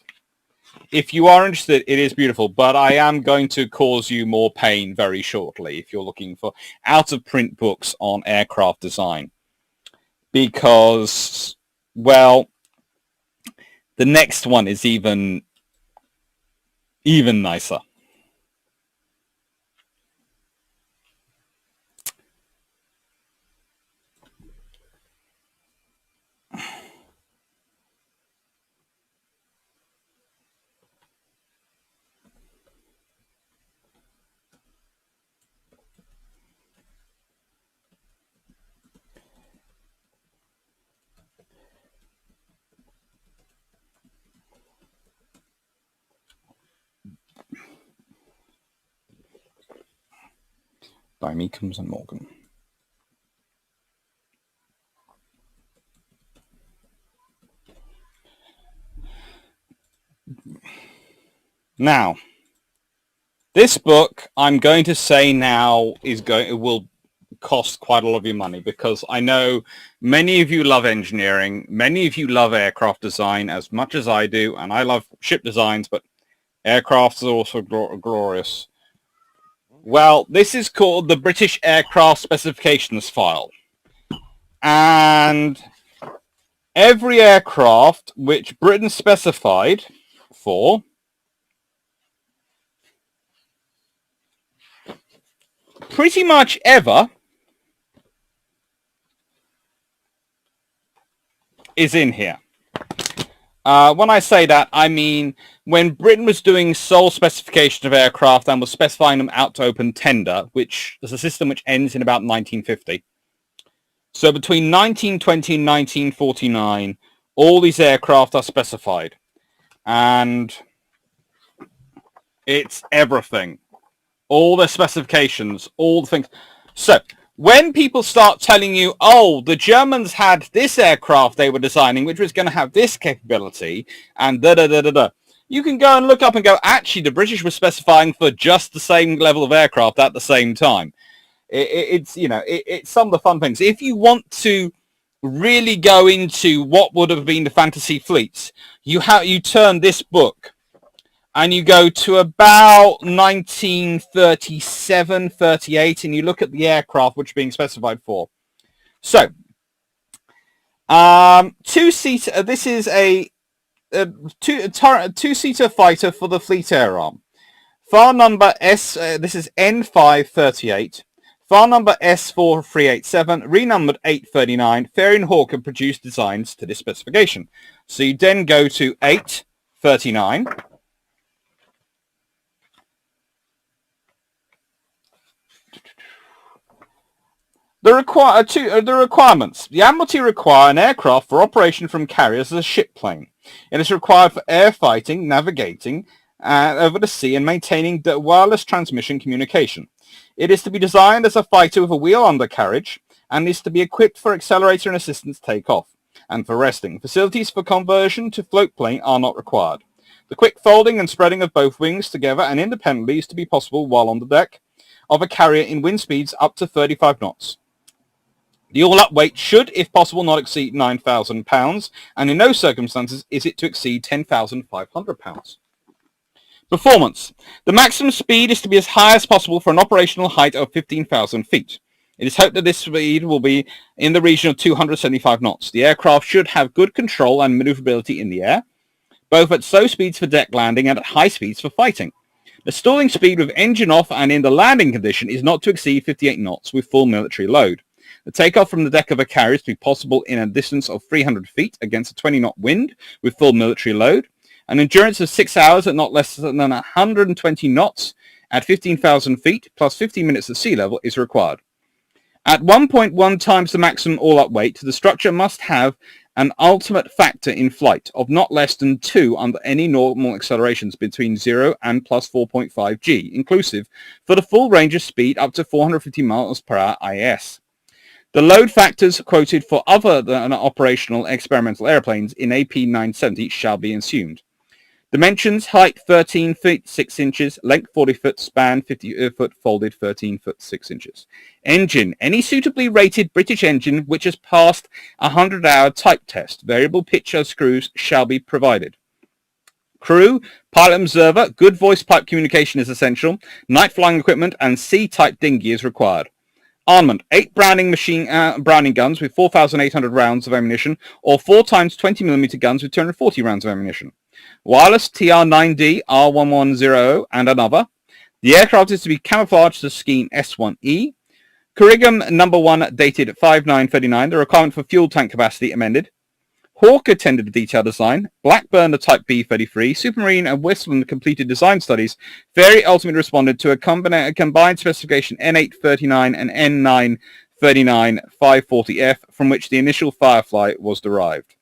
If you are interested, it is beautiful, but I am going to cause you more pain very shortly if you're looking for out-of-print books on aircraft design. Because, well, the next one is even nicer. By Meekoms and Morgan. Now, this book, I'm going to say now, it will cost quite a lot of your money, because I know many of you love engineering, many of you love aircraft design as much as I do, and I love ship designs, but aircraft is also glorious. Well, this is called the British Aircraft Specifications File. And every aircraft which Britain specified for pretty much ever is in here. When I say that, I mean when Britain was doing sole specification of aircraft and was specifying them out to open tender, which is a system which ends in about 1950. So between 1920 and 1949, all these aircraft are specified. And it's everything. All the specifications, all the things. So when people start telling you, oh, the Germans had this aircraft they were designing, which was going to have this capability, and da-da-da-da-da, you can go and look up and go, actually, the British were specifying for just the same level of aircraft at the same time. It's some of the fun things. If you want to really go into what would have been the fantasy fleets, you turn this book and you go to about 1937, 38, and you look at the aircraft which are being specified for. So, two-seater. This is a two-seater fighter for the Fleet Air Arm. File number S. This is N538. File number S4387, renumbered 839. Fairmile and Hawker produced designs to this specification. So you then go to 839. The requirements. The Admiralty require an aircraft for operation from carriers as a ship plane. It is required for air fighting, navigating over the sea, and maintaining the wireless transmission communication. It is to be designed as a fighter with a wheel undercarriage, and is to be equipped for accelerator and assistance takeoff, and for resting. Facilities for conversion to float plane are not required. The quick folding and spreading of both wings together and independently is to be possible while on the deck of a carrier in wind speeds up to 35 knots. The all-up weight should, if possible, not exceed 9,000 pounds, and in no circumstances is it to exceed 10,500 pounds. Performance. The maximum speed is to be as high as possible for an operational height of 15,000 feet. It is hoped that this speed will be in the region of 275 knots. The aircraft should have good control and maneuverability in the air, both at slow speeds for deck landing and at high speeds for fighting. The stalling speed with engine off and in the landing condition is not to exceed 58 knots with full military load. The takeoff from the deck of a carrier is to be possible in a distance of 300 feet against a 20-knot wind with full military load. An endurance of 6 hours at not less than 120 knots at 15,000 feet plus 15 minutes at sea level is required. At 1.1 times the maximum all-up weight, the structure must have an ultimate factor in flight of not less than 2 under any normal accelerations between 0 and plus 4.5 g, inclusive, for the full range of speed up to 450 miles per hour IS. The load factors quoted for other than operational experimental airplanes in AP 970 shall be assumed. Dimensions: height 13 feet 6 inches, length 40 foot, span 50 foot, folded 13 foot 6 inches. Engine: any suitably rated British engine which has passed a 100-hour type test. Variable pitch screws shall be provided. Crew: pilot observer, good voice pipe communication is essential. Night flying equipment and C-type dinghy is required. Armament: 8 Browning guns with 4,800 rounds of ammunition, or 4 times 20mm guns with 240 rounds of ammunition. Wireless: TR-9D, R1100 and another. The aircraft is to be camouflaged to scheme S1E. Curriculum number 1 dated 5/9/39. The requirement for fuel tank capacity amended. Hawk attended the detailed design. Blackburn the Type B-33. Submarine and Whistland completed design studies. Fairey ultimately responded to a combined specification N839 and N939 540F, from which the initial Firefly was derived.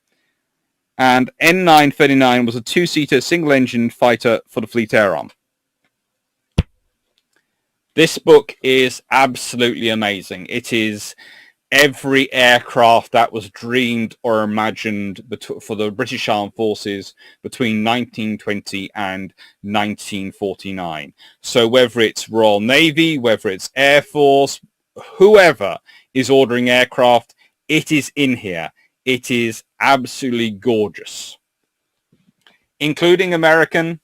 And N939 was a 2-seater single-engine fighter for the Fleet Air Arm. This book is absolutely amazing. It is every aircraft that was dreamed or imagined for the British Armed Forces between 1920 and 1949. So whether it's Royal Navy, whether it's Air Force, whoever is ordering aircraft, it is in here. It is absolutely gorgeous, including American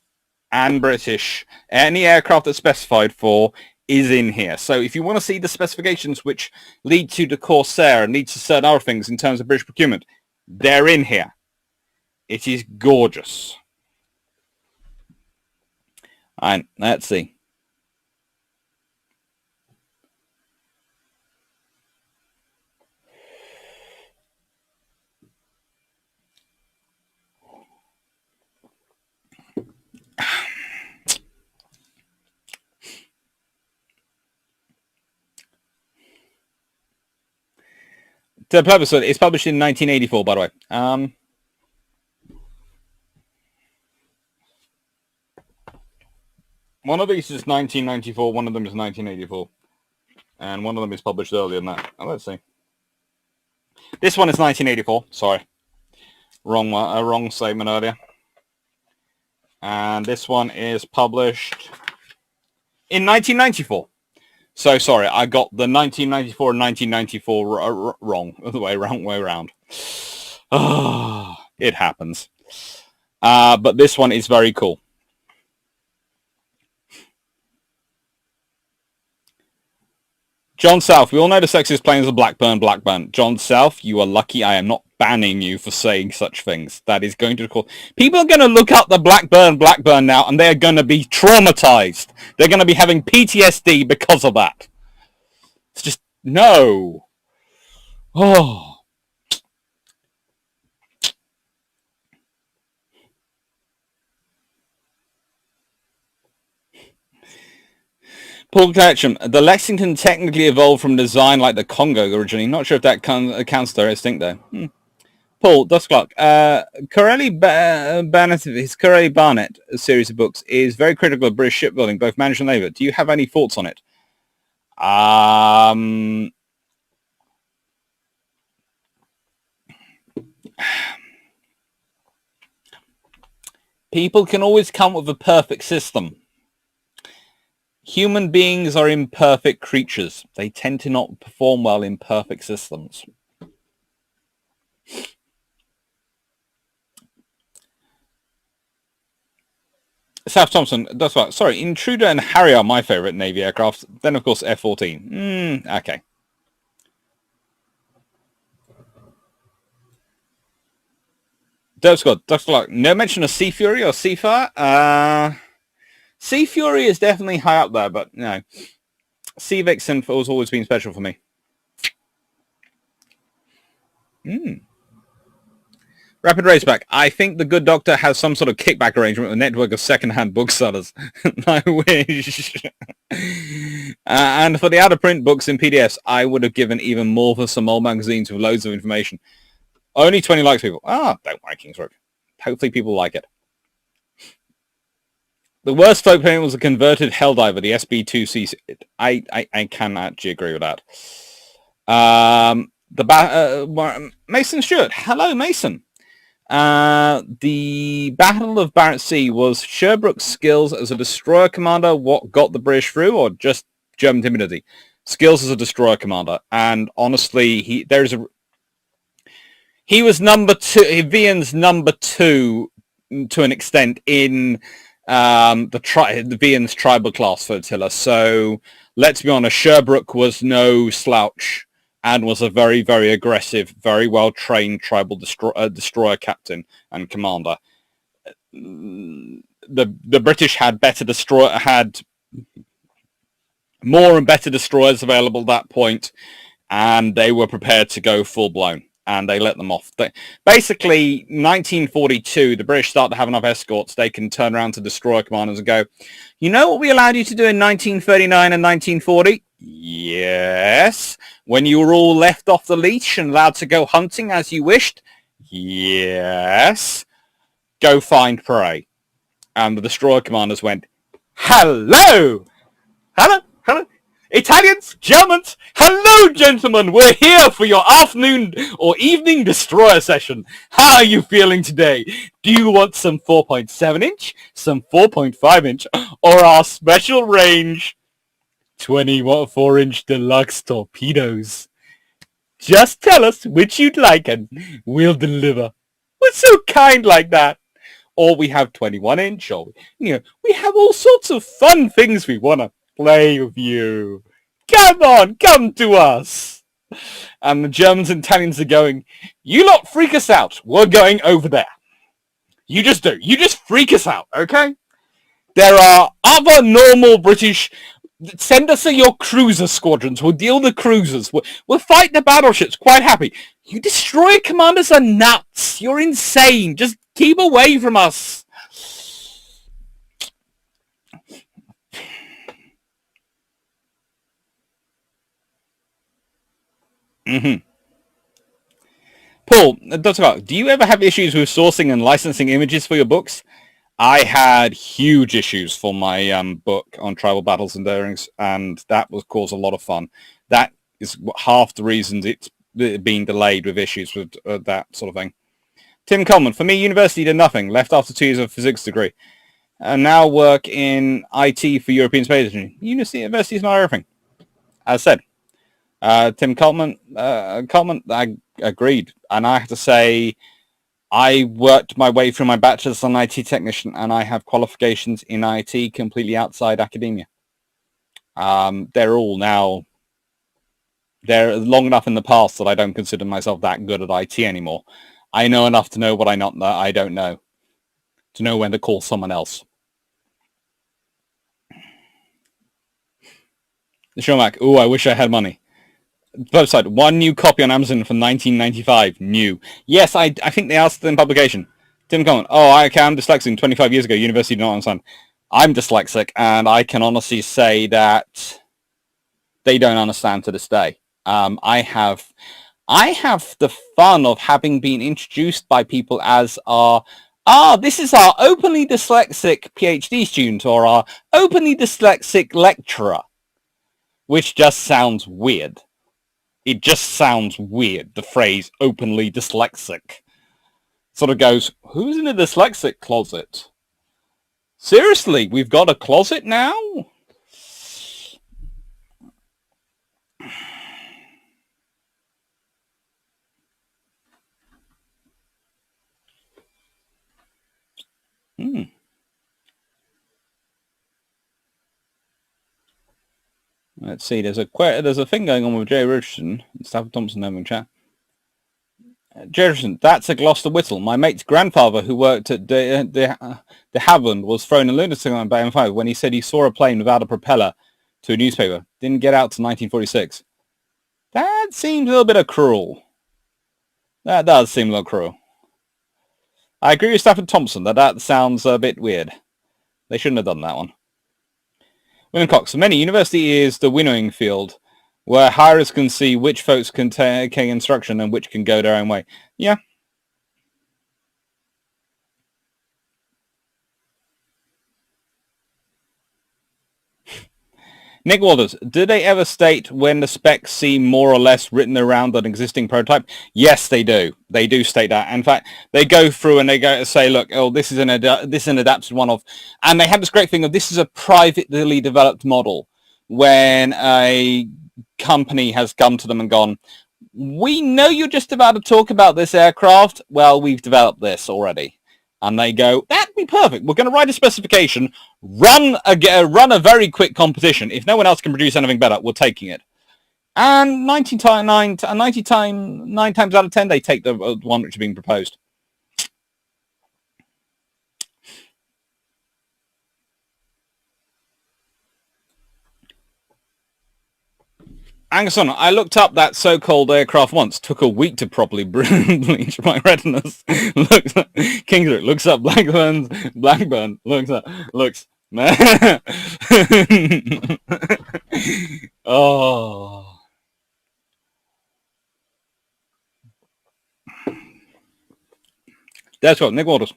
and British. Any aircraft that's specified for is in here. So if you want to see the specifications which lead to the Corsair and lead to certain other things in terms of British procurement, they're in here. It is gorgeous. And let's see. The purpose of it, it's published in 1984, by the way. One of these is 1994, one of them is 1984. And one of them is published earlier than that. Oh, let's see. This one is 1984, sorry. Wrong statement earlier. And this one is published in 1994. So sorry, I got the 1994 and 1994 wrong. The way around. Oh, it happens. But this one is very cool. John South, we all know the sexiest plane is a Blackburn. John South, you are lucky. I am not banning you for saying such things. That is going to cause... People are going to look up the Blackburn now, and they're going to be traumatized. They're going to be having PTSD because of that. It's just... No. Oh. Paul Catcham, the Lexington technically evolved from design like the Congo originally. Not sure if that counts their instinct though. Paul, Dusklock, Corelli Barnett series of books is very critical of British shipbuilding, both management and labour. Do you have any thoughts on it? People can always come up with a perfect system. Human beings are imperfect creatures. They tend to not perform well in perfect systems. South Thompson, that's right. Sorry, Intruder and Harrier are my favourite Navy aircraft. Then, of course, F-14. Okay. Dusklock, no mention of Sea Fury or Seafire? Sea Fury is definitely high up there, but no. Sea Vixen has always been special for me. Rapid Raceback. I think the Good Doctor has some sort of kickback arrangement with a network of second-hand booksellers. I wish. And for the out-of-print books in PDFs, I would have given even more for some old magazines with loads of information. Only 20 likes, people. Don't worry, Kingsroad. Hopefully people like it. The worst float plane was a converted Helldiver, the SB-2C. I can actually agree with that. Mason Stewart. Hello, Mason. The Battle of Barents Sea, was Sherbrooke's skills as a destroyer commander what got the British through, or just German timidity? Skills as a destroyer commander, and honestly, he was number two. Vian's number two to an extent in the Vian's tribal class flotilla. So let's be honest, Sherbrooke was no slouch and was a very, very aggressive, very well-trained tribal destroyer captain and commander. The British had more and better destroyers available at that point, and they were prepared to go full-blown, and they let them off. Basically, 1942, the British start to have enough escorts, they can turn around to destroyer commanders and go, you know what we allowed you to do in 1939 and 1940? Yes. When you were all left off the leash and allowed to go hunting as you wished? Yes. Go find prey. And the destroyer commanders went, hello! Hello? Hello? Italians, Germans, hello, gentlemen! We're here for your afternoon or evening destroyer session. How are you feeling today? Do you want some 4.7 inch, some 4.5 inch, or our special range 24-inch deluxe torpedoes? Just tell us which you'd like and we'll deliver. We're so kind like that. Or we have 21-inch, or, we have all sorts of fun things we want to play with you. Come on, come to us. And the Germans and Italians are going, you lot freak us out. We're going over there. You just do. You just freak us out, okay? There are other normal British... Send us your cruiser squadrons. We'll deal the cruisers. We'll fight the battleships. Quite happy. You destroyer commanders are nuts. You're insane. Just keep away from us. Paul, Dr. Clark, do you ever have issues with sourcing and licensing images for your books? I had huge issues for my book on tribal battles and darings, and that was caused a lot of fun. That is half the reasons it's been delayed with issues with that sort of thing. Tim Coleman, for me, university did nothing. Left after 2 years of physics degree. And now work in IT for European Space Engineering. University is not everything. As said. Tim Coleman, I agreed. And I have to say, I worked my way through my bachelor's as an IT technician, and I have qualifications in IT completely outside academia. They're long enough in the past that I don't consider myself that good at IT anymore. I know enough to know what I don't know. To know when to call someone else. Shomack, ooh, I wish I had money. Website, one new copy on Amazon from 1995. New. Yes, I think they asked in publication. Tim Coleman, I'm dyslexic. 25 years ago, university did not understand. I'm dyslexic, and I can honestly say that they don't understand to this day. I have the fun of having been introduced by people as this is our openly dyslexic PhD student, or our openly dyslexic lecturer, which just sounds weird. It just sounds weird, the phrase openly dyslexic. Sort of goes, who's in a dyslexic closet? Seriously, we've got a closet now? Let's see, there's a thing going on with Jay Richardson and Stafford Thompson over in chat. Jay Richardson, that's a Gloucester Whittle. My mate's grandfather, who worked at de Havilland, was thrown in lunatic on by M5 when he said he saw a plane without a propeller to a newspaper. Didn't get out to 1946. That seems a little bit cruel. That does seem a little cruel. I agree with Stafford Thompson that sounds a bit weird. They shouldn't have done that one. William Cox, for many, university is the winnowing field where hirers can see which folks can take instruction and which can go their own way. Yeah. Nick Walters, do they ever state when the specs seem more or less written around an existing prototype? Yes, they do. They do state that. In fact, they go through and they go say, look, oh, this is an adapted one of, and they have this great thing of this is a privately developed model. When a company has come to them and gone, we know you're just about to talk about this aircraft. Well, we've developed this already. And they go, that'd be perfect. We're going to write a specification, run a very quick competition. If no one else can produce anything better, we're taking it. And 9 times out of 10, they take the one which is being proposed. Angerson, I looked up that so-called aircraft once. Took a week to properly bleach my retinas. Kingsbury looks up Blackburn, looks. Oh. That's what, Nick Waters.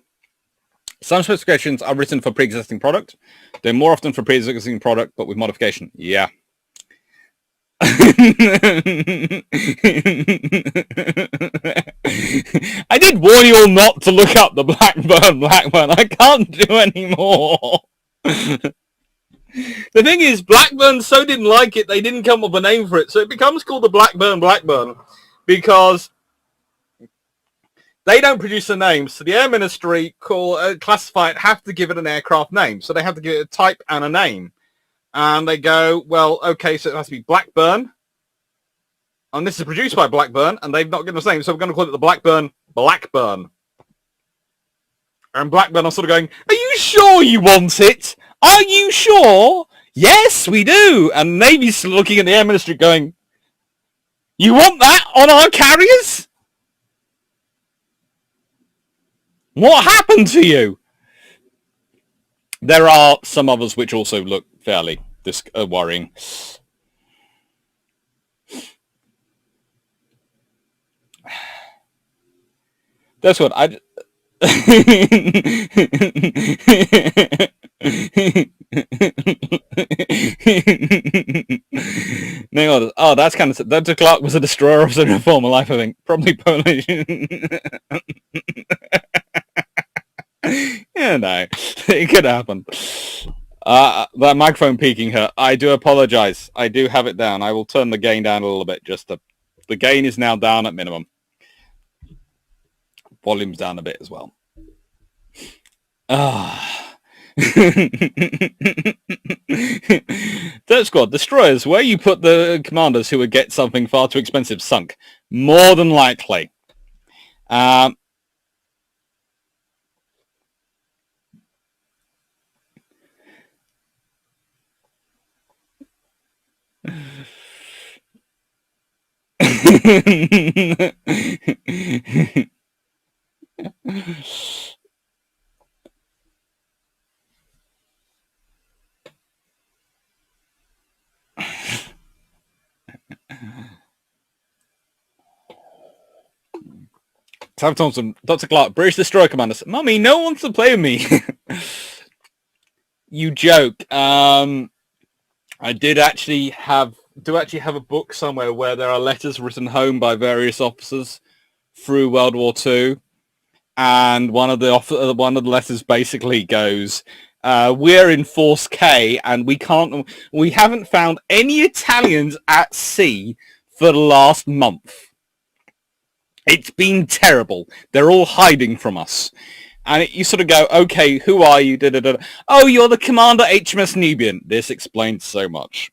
Some specifications are written for pre-existing product. They're more often for pre-existing product, but with modification. Yeah. I did warn you all not to look up the Blackburn. I can't do any more. The thing is, Blackburn so didn't like it, they didn't come up with a name for it. So it becomes called the Blackburn because they don't produce a name. So the Air Ministry classify it, have to give it an aircraft name. So they have to give it a type and a name. And they go, well, okay, so it has to be Blackburn. And this is produced by Blackburn, and they've not given us a name, so we're going to call it the Blackburn. And Blackburn are sort of going, are you sure you want it? Are you sure? Yes, we do. And Navy's looking at the Air Ministry going, you want that on our carriers? What happened to you? There are some others which also look fairly worrying. That's what I... Oh, that's kind of... Dr. Clark was a destroyer of a former life, I think. Probably Polish. Yeah, no. It could happen. That microphone peaking her. I do apologize. I do have it down. I will turn the gain down a little bit. The gain is now down at minimum. Volume's down a bit as well. Dirt Squad, destroyers, where you put the commanders who would get something far too expensive sunk? More than likely. Sam Thompson, Dr. Clark, British Destroyer Commanders. Mummy, no one wants to play with me. You joke. I do actually have a book somewhere where there are letters written home by various officers through World War II, and one of the letters basically goes, "We're in Force K, and we haven't found any Italians at sea for the last month. It's been terrible. They're all hiding from us." And you sort of go, okay, who are you? Oh, you're the Commander HMS Nubian. This explains so much.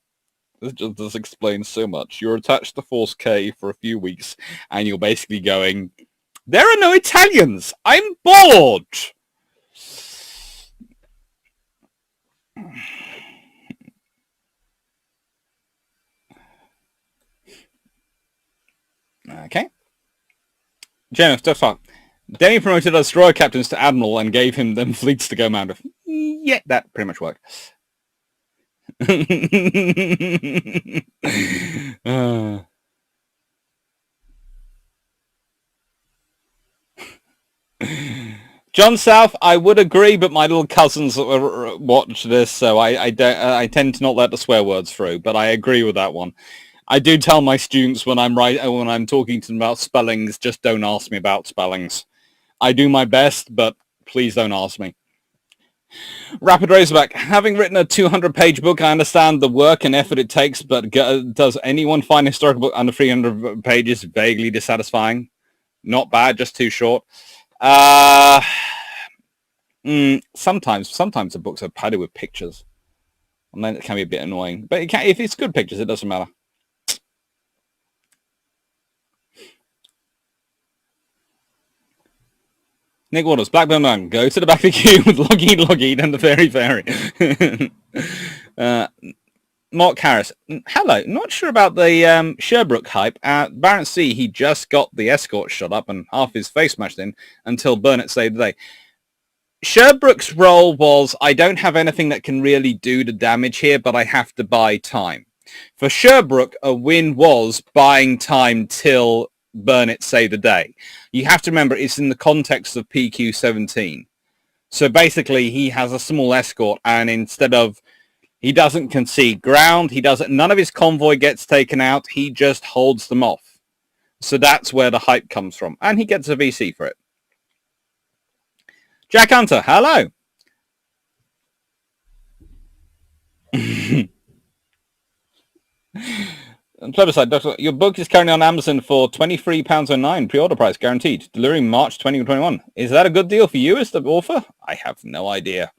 This explains so much. You're attached to Force K for a few weeks, and you're basically going, there are no Italians. I'm bored. Okay. Jennifer, that's fine. Denny promoted our destroyer captains to admiral and gave them fleets to go mad with. Yeah, that pretty much worked. John South, I would agree, but my little cousins watch this, so I tend to not let the swear words through. But I agree with that one. I do tell my students when I'm talking to them about spellings, just don't ask me about spellings. I do my best, but please don't ask me. Rapid Razorback, having written a 200-page book, I understand the work and effort it takes, but does anyone find a historical book under 300 pages vaguely dissatisfying? Not bad, just too short. Sometimes the books are padded with pictures, and then it can be a bit annoying. But if it's good pictures, it doesn't matter. Nick Waters, Blackburn Man, go to the back of the queue with Lockheed and the Fairy. Mark Harris, hello. Not sure about the Sherbrooke hype. At Barents Sea, he just got the escort shot up and half his face smashed in until Burnett saved the day. Sherbrooke's role was, I don't have anything that can really do the damage here, but I have to buy time. For Sherbrooke, a win was buying time till Burnett saved the day. You have to remember it's in the context of PQ-17. So basically, he has a small escort, and instead of, he doesn't concede ground, none of his convoy gets taken out, he just holds them off. So that's where the hype comes from, and he gets a VC for it. Jack Hunter, hello. Plebiscite, Doctor, your book is currently on Amazon for £23.09 pre-order price, guaranteed, delivering March 2021. Is that a good deal for you as the author? I have no idea.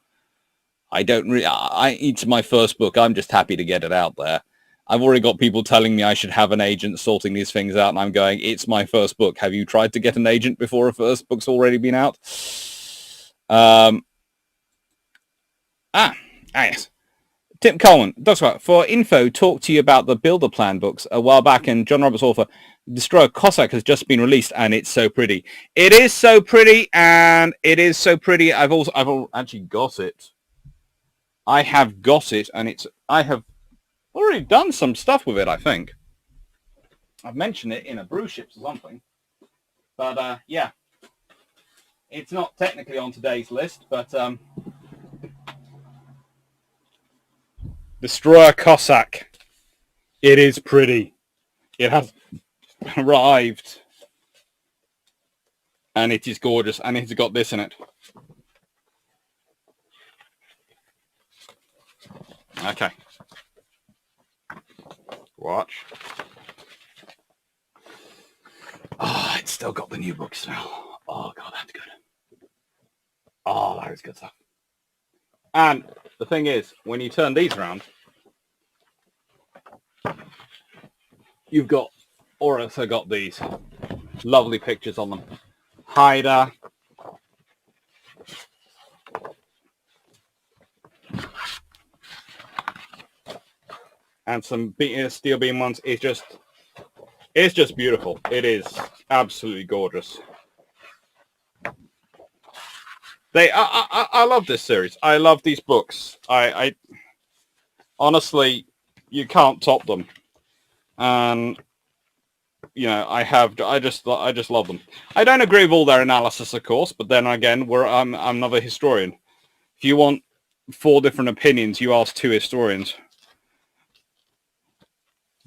It's my first book. I'm just happy to get it out there. I've already got people telling me I should have an agent sorting these things out, and I'm going, it's my first book. Have you tried to get an agent before a first book's already been out? Yes. Tim Coleman, Dr. For info, talked to you about the Builder Plan books a while back, and John Roberts' author, Destroyer Cossack, has just been released, and it's so pretty. It is so pretty, and it is so pretty. I've actually got it. I have got it, and I have already done some stuff with it, I think. I've mentioned it in a Bru Ships or something. But, yeah. It's not technically on today's list, but... Destroyer Cossack. It is pretty. It has arrived. And it is gorgeous. And it's got this in it. Okay. Watch. Oh, it's still got the new book smell. Oh, God, that's good. Oh, that is good stuff. And the thing is, when you turn these around, you've also got these lovely pictures on them. Haida. And some steel beam ones. It's just beautiful. It is absolutely gorgeous. I love this series. I love these books. I honestly, you can't top them. And you know, I just love them. I don't agree with all their analysis, of course, but then again, I'm another historian. If you want 4 different opinions, you ask 2 historians.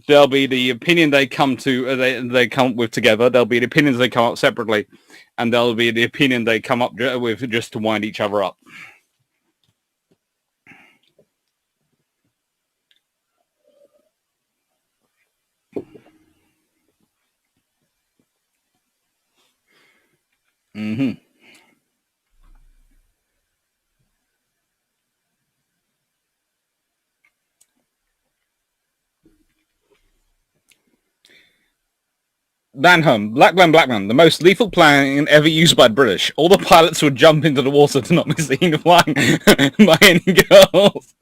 There'll be the opinion they come to, they come up with together. There'll be the opinions they come up separately, and there'll be the opinion they come up with just to wind each other up. Mm-hmm. Banham, Blackman, the most lethal plan ever used by the British. All the pilots would jump into the water to not be seen flying by any girls.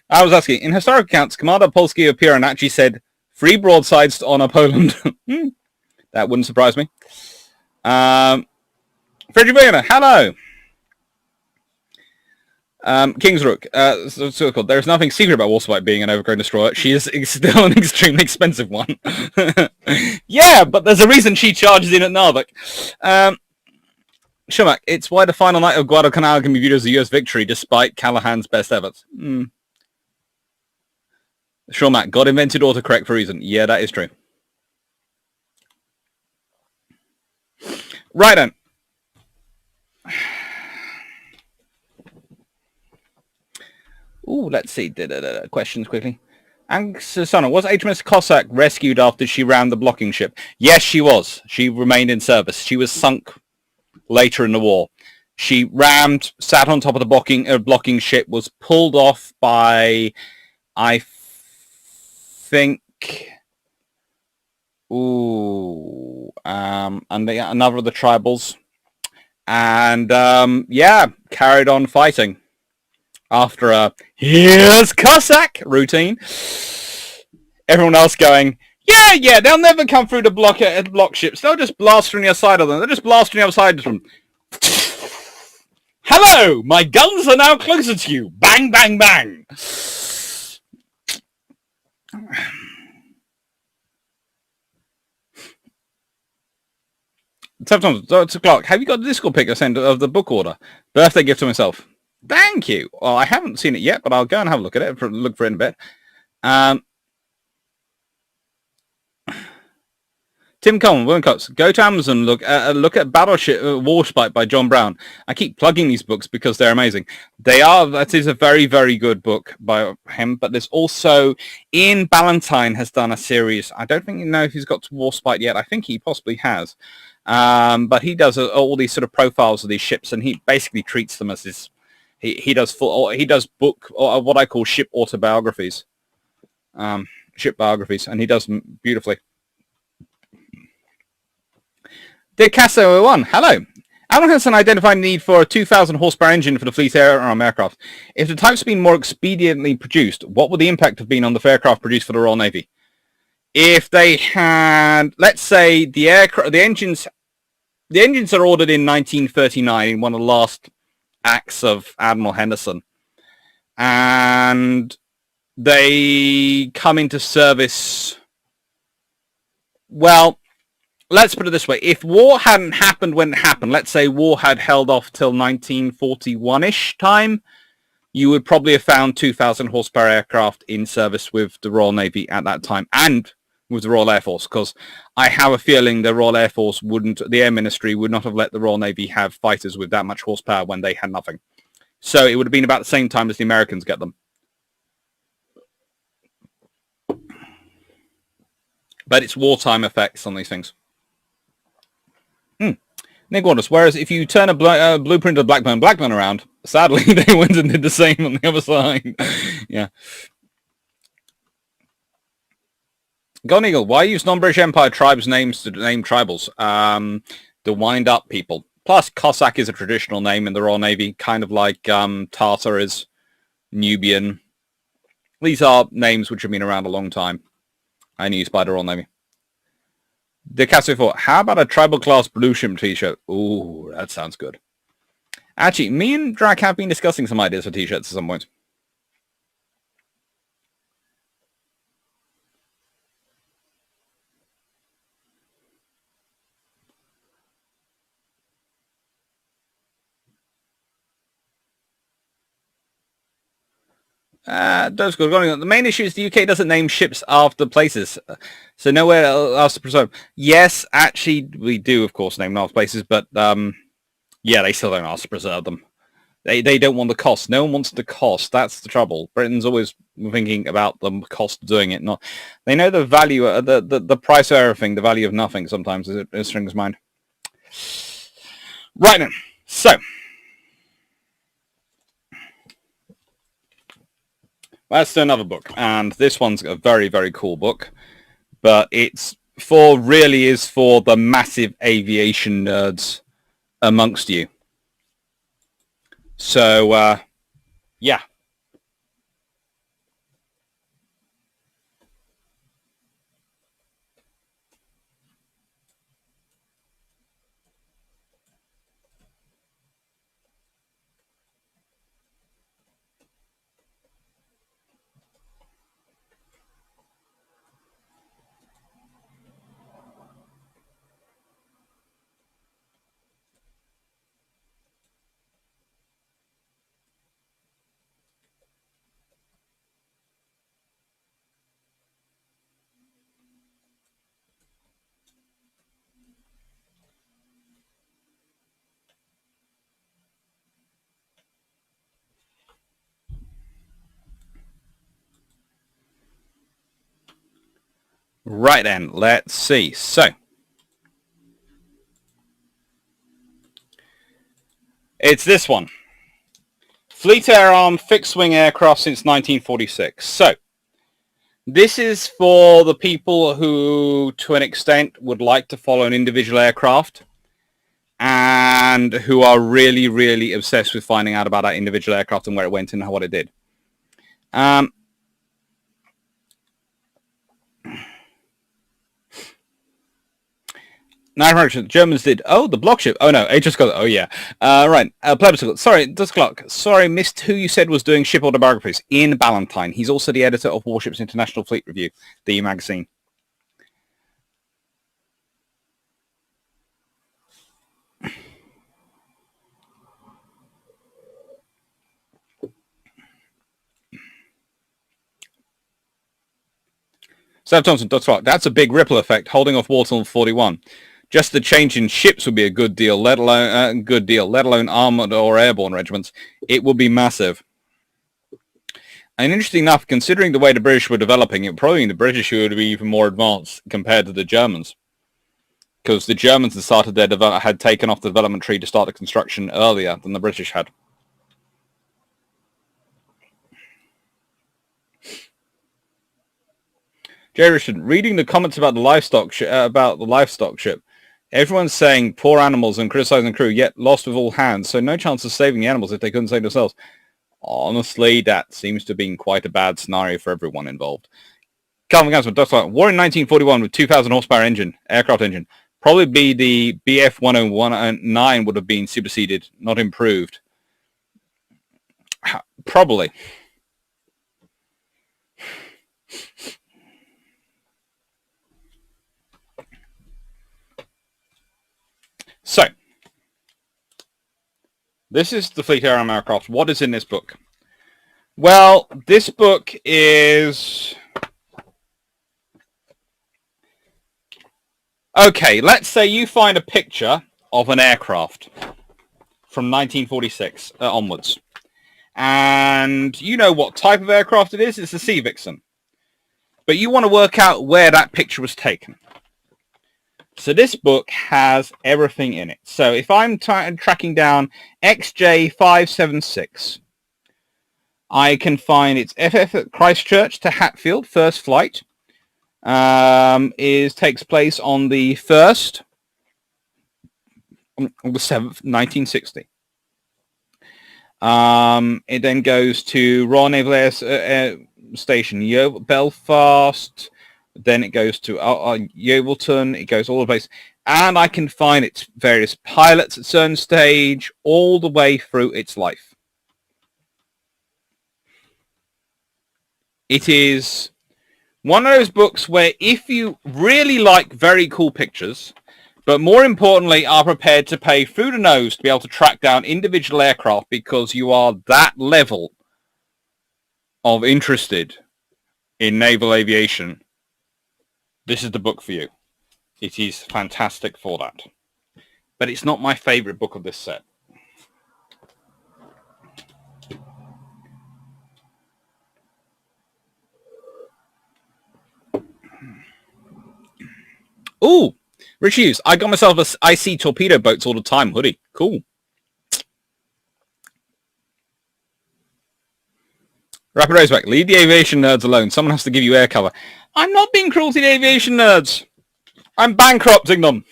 I was asking, in historical accounts, Commander Polski of Piran actually said, 3 broadsides to honor Poland. That wouldn't surprise me. Frederick Wegener, hello. King's Rook. So there's nothing secret about Warspite being an overgrown destroyer. She is still an extremely expensive one. Yeah, but there's a reason she charges in at Narvik. Shumack, it's why the final night of Guadalcanal can be viewed as a US victory despite Callahan's best efforts. Shumack, God invented autocorrect for a reason. Yeah, that is true. Right then. Ooh, let's see. Questions quickly. Susana, was HMS Cossack rescued after she rammed the blocking ship? Yes, she was. She remained in service. She was sunk later in the war. She rammed, sat on top of the blocking ship, was pulled off by, I think, another of the tribals, and yeah, carried on fighting after a "Here's Cossack" routine. Everyone else going, yeah, they'll never come through the block ships. They'll just blast from the other side of them. They'll just blast from the other side of them. Hello, my guns are now closer to you. Bang, bang, bang. Sometimes, Dr. Clark, have you got the Discord pic I sent of the book order? Birthday gift to myself. Thank you. Well, I haven't seen it yet, but I'll go and have a look at it. Look for it in a bit. Tim Coleman, William go to Amazon, look at Battleship Warspite by John Brown. I keep plugging these books because they're amazing. That is a very, very good book by him, but there's also, Ian Ballantyne has done a series. I don't think you know if he's got to Warspite yet. I think he possibly has. But he does all these sort of profiles of these ships, and he basically treats them as his, he does book, or what I call ship autobiographies, ship biographies, and he does them beautifully. Dear Casso 01, hello. Alan Hansen identified a need for a 2,000 horsepower engine for the fleet aircraft. If the types had been more expediently produced, what would the impact have been on the aircraft produced for the Royal Navy? If they had, let's say, the engines are ordered in 1939 in one of the last acts of Admiral Henderson, and they come into service, well, let's put it this way. If war hadn't happened when it happened, let's say war had held off till 1941-ish time, you would probably have found 2,000 horsepower aircraft in service with the Royal Navy at that time, and with the Royal Air Force, because I have a feeling the Royal Air Force the Air Ministry would not have let the Royal Navy have fighters with that much horsepower when they had nothing. So it would have been about the same time as the Americans get them. But it's wartime effects on these things. Nick Waters, whereas if you turn a blueprint of Blackburn around, sadly, they went and did the same on the other side. Yeah. Gone Eagle, why use non-British Empire tribes' names to name tribals? The wind-up people. Plus, Cossack is a traditional name in the Royal Navy, kind of like Tartar is, Nubian. These are names which have been around a long time and used by the Royal Navy. The Castle thought, how about a tribal class Bru Ships t-shirt? Ooh, that sounds good. Actually, me and Drac have been discussing some ideas for t-shirts at some point. That's good. The main issue is the UK doesn't name ships after places, so nowhere else to preserve. Yes, actually, we do, of course, name them after places, but yeah, they still don't ask to preserve them. They don't want the cost. No one wants the cost. That's the trouble. Britain's always thinking about the cost of doing it. Not they know the value, the price of everything, the value of nothing. Sometimes it strings mind. Right then, so. Let's do another book, and this one's a very, very cool book, but it's really is for the massive aviation nerds amongst you. So, yeah. Right then, let's see. So, it's this one. Fleet Air Arm fixed-wing aircraft since 1946. So, this is for the people who, to an extent, would like to follow an individual aircraft and who are really, really obsessed with finding out about that individual aircraft and where it went and what it did. Now, the Germans did. Oh, the block ship. Oh, no. Just got. Oh, yeah. Right. Plebiscite. Sorry, Dusk Clock. Sorry, missed who you said was doing ship autobiographies. Ian Ballantyne. He's also the editor of Warships International Fleet Review, the magazine. Seth Thompson. Dusk Clock. That's a big ripple effect, holding off war till 41. Just the change in ships would be a good deal, let alone armoured or airborne regiments. It would be massive. And interesting enough, considering the way the British were developing, it probably the British would be even more advanced compared to the Germans, because the Germans had started had taken off the development tree to start the construction earlier than the British had. Jay Richard, reading the comments about the livestock ship. Everyone's saying poor animals and criticizing the crew, yet lost with all hands, so no chance of saving the animals if they couldn't save themselves. Honestly, that seems to have been quite a bad scenario for everyone involved. Calvin Gansman, war in 1941 with 2,000 horsepower aircraft engine. Probably be the BF 1019 would have been superseded, not improved. Probably. So, this is the Fleet Air Arm aircraft. What is in this book? Well, this book is... Okay, let's say you find a picture of an aircraft from 1946 onwards. And you know what type of aircraft it is. It's a Sea Vixen. But you want to work out where that picture was taken. So this book has everything in it. So if I'm tracking down XJ576, I can find its FF at Christchurch to Hatfield, first flight, takes place on the 1st, on the 7th, 1960. It then goes to Royal Naval Air Station, Belfast. Then it goes to Yeovilton. It goes all the place. And I can find its various pilots at certain stage all the way through its life. It is one of those books where if you really like very cool pictures, but more importantly are prepared to pay through the nose to be able to track down individual aircraft because you are that level of interested in naval aviation, this is the book for you. It is fantastic for that. But it's not my favorite book of this set. Ooh, Rich Hughes. I got myself a I see torpedo boats all the time hoodie. Cool. Rapid Raceback. Leave the aviation nerds alone. Someone has to give you air cover. I'm not being cruel to the aviation nerds. I'm bankrupting them.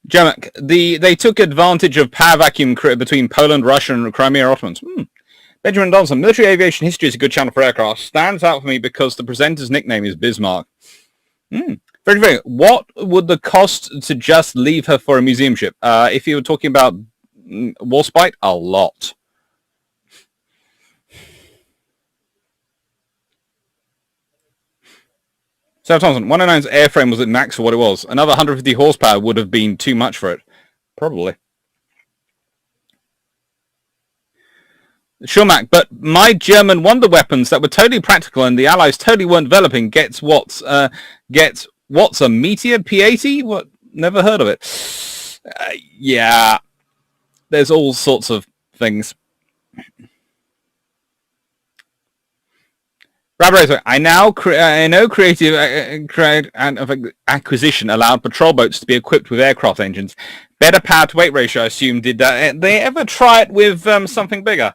Jermak, they took advantage of power vacuum between Poland, Russia, and Crimea Ottomans. Benjamin Donaldson, military aviation history is a good channel for aircraft. Stands out for me because the presenter's nickname is Bismarck. Very, very. What would the cost to just leave her for a museum ship? If you were talking about Warspite, a lot. Sarah Thompson, 109's airframe was at max for what it was. Another 150 horsepower would have been too much for it. Probably. Sure, Mac, but my German wonder weapons that were totally practical and the Allies totally weren't developing gets what's a Meteor P-80? What? Never heard of it. Yeah. There's all sorts of things. I know creative acquisition allowed patrol boats to be equipped with aircraft engines. Better power to weight ratio, I assume. Did they ever try it with something bigger?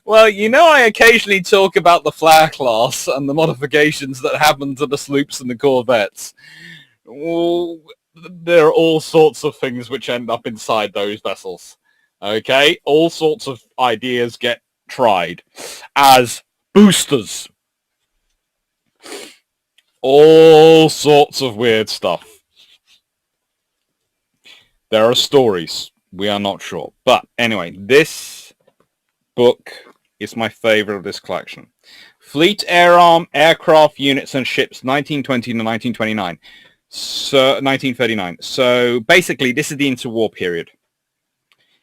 Well, you know, I occasionally talk about the flare class and the modifications that happen to the sloops and the corvettes. Well, there are all sorts of things which end up inside those vessels. Okay? All sorts of ideas get tried as boosters. All sorts of weird stuff. There are stories. We are not sure. But anyway, this book is my favorite of this collection. Fleet Air Arm, Aircraft, Units and Ships, 1920 to 1929. So 1939. So basically, this is the interwar period.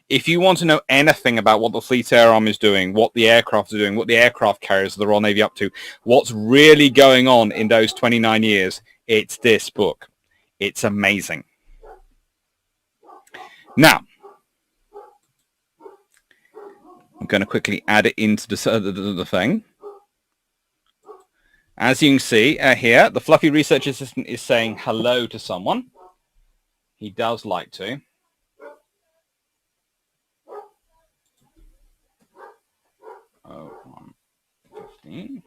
If you want to know anything about what the Fleet Air Arm is doing, what the aircraft are doing, what the aircraft carriers of the Royal Navy are up to, what's really going on in those 29 years, it's this book. It's amazing. Now, I'm going to quickly add it into the thing. As you can see here, the fluffy research assistant is saying hello to someone. He does like to. Oh, 115.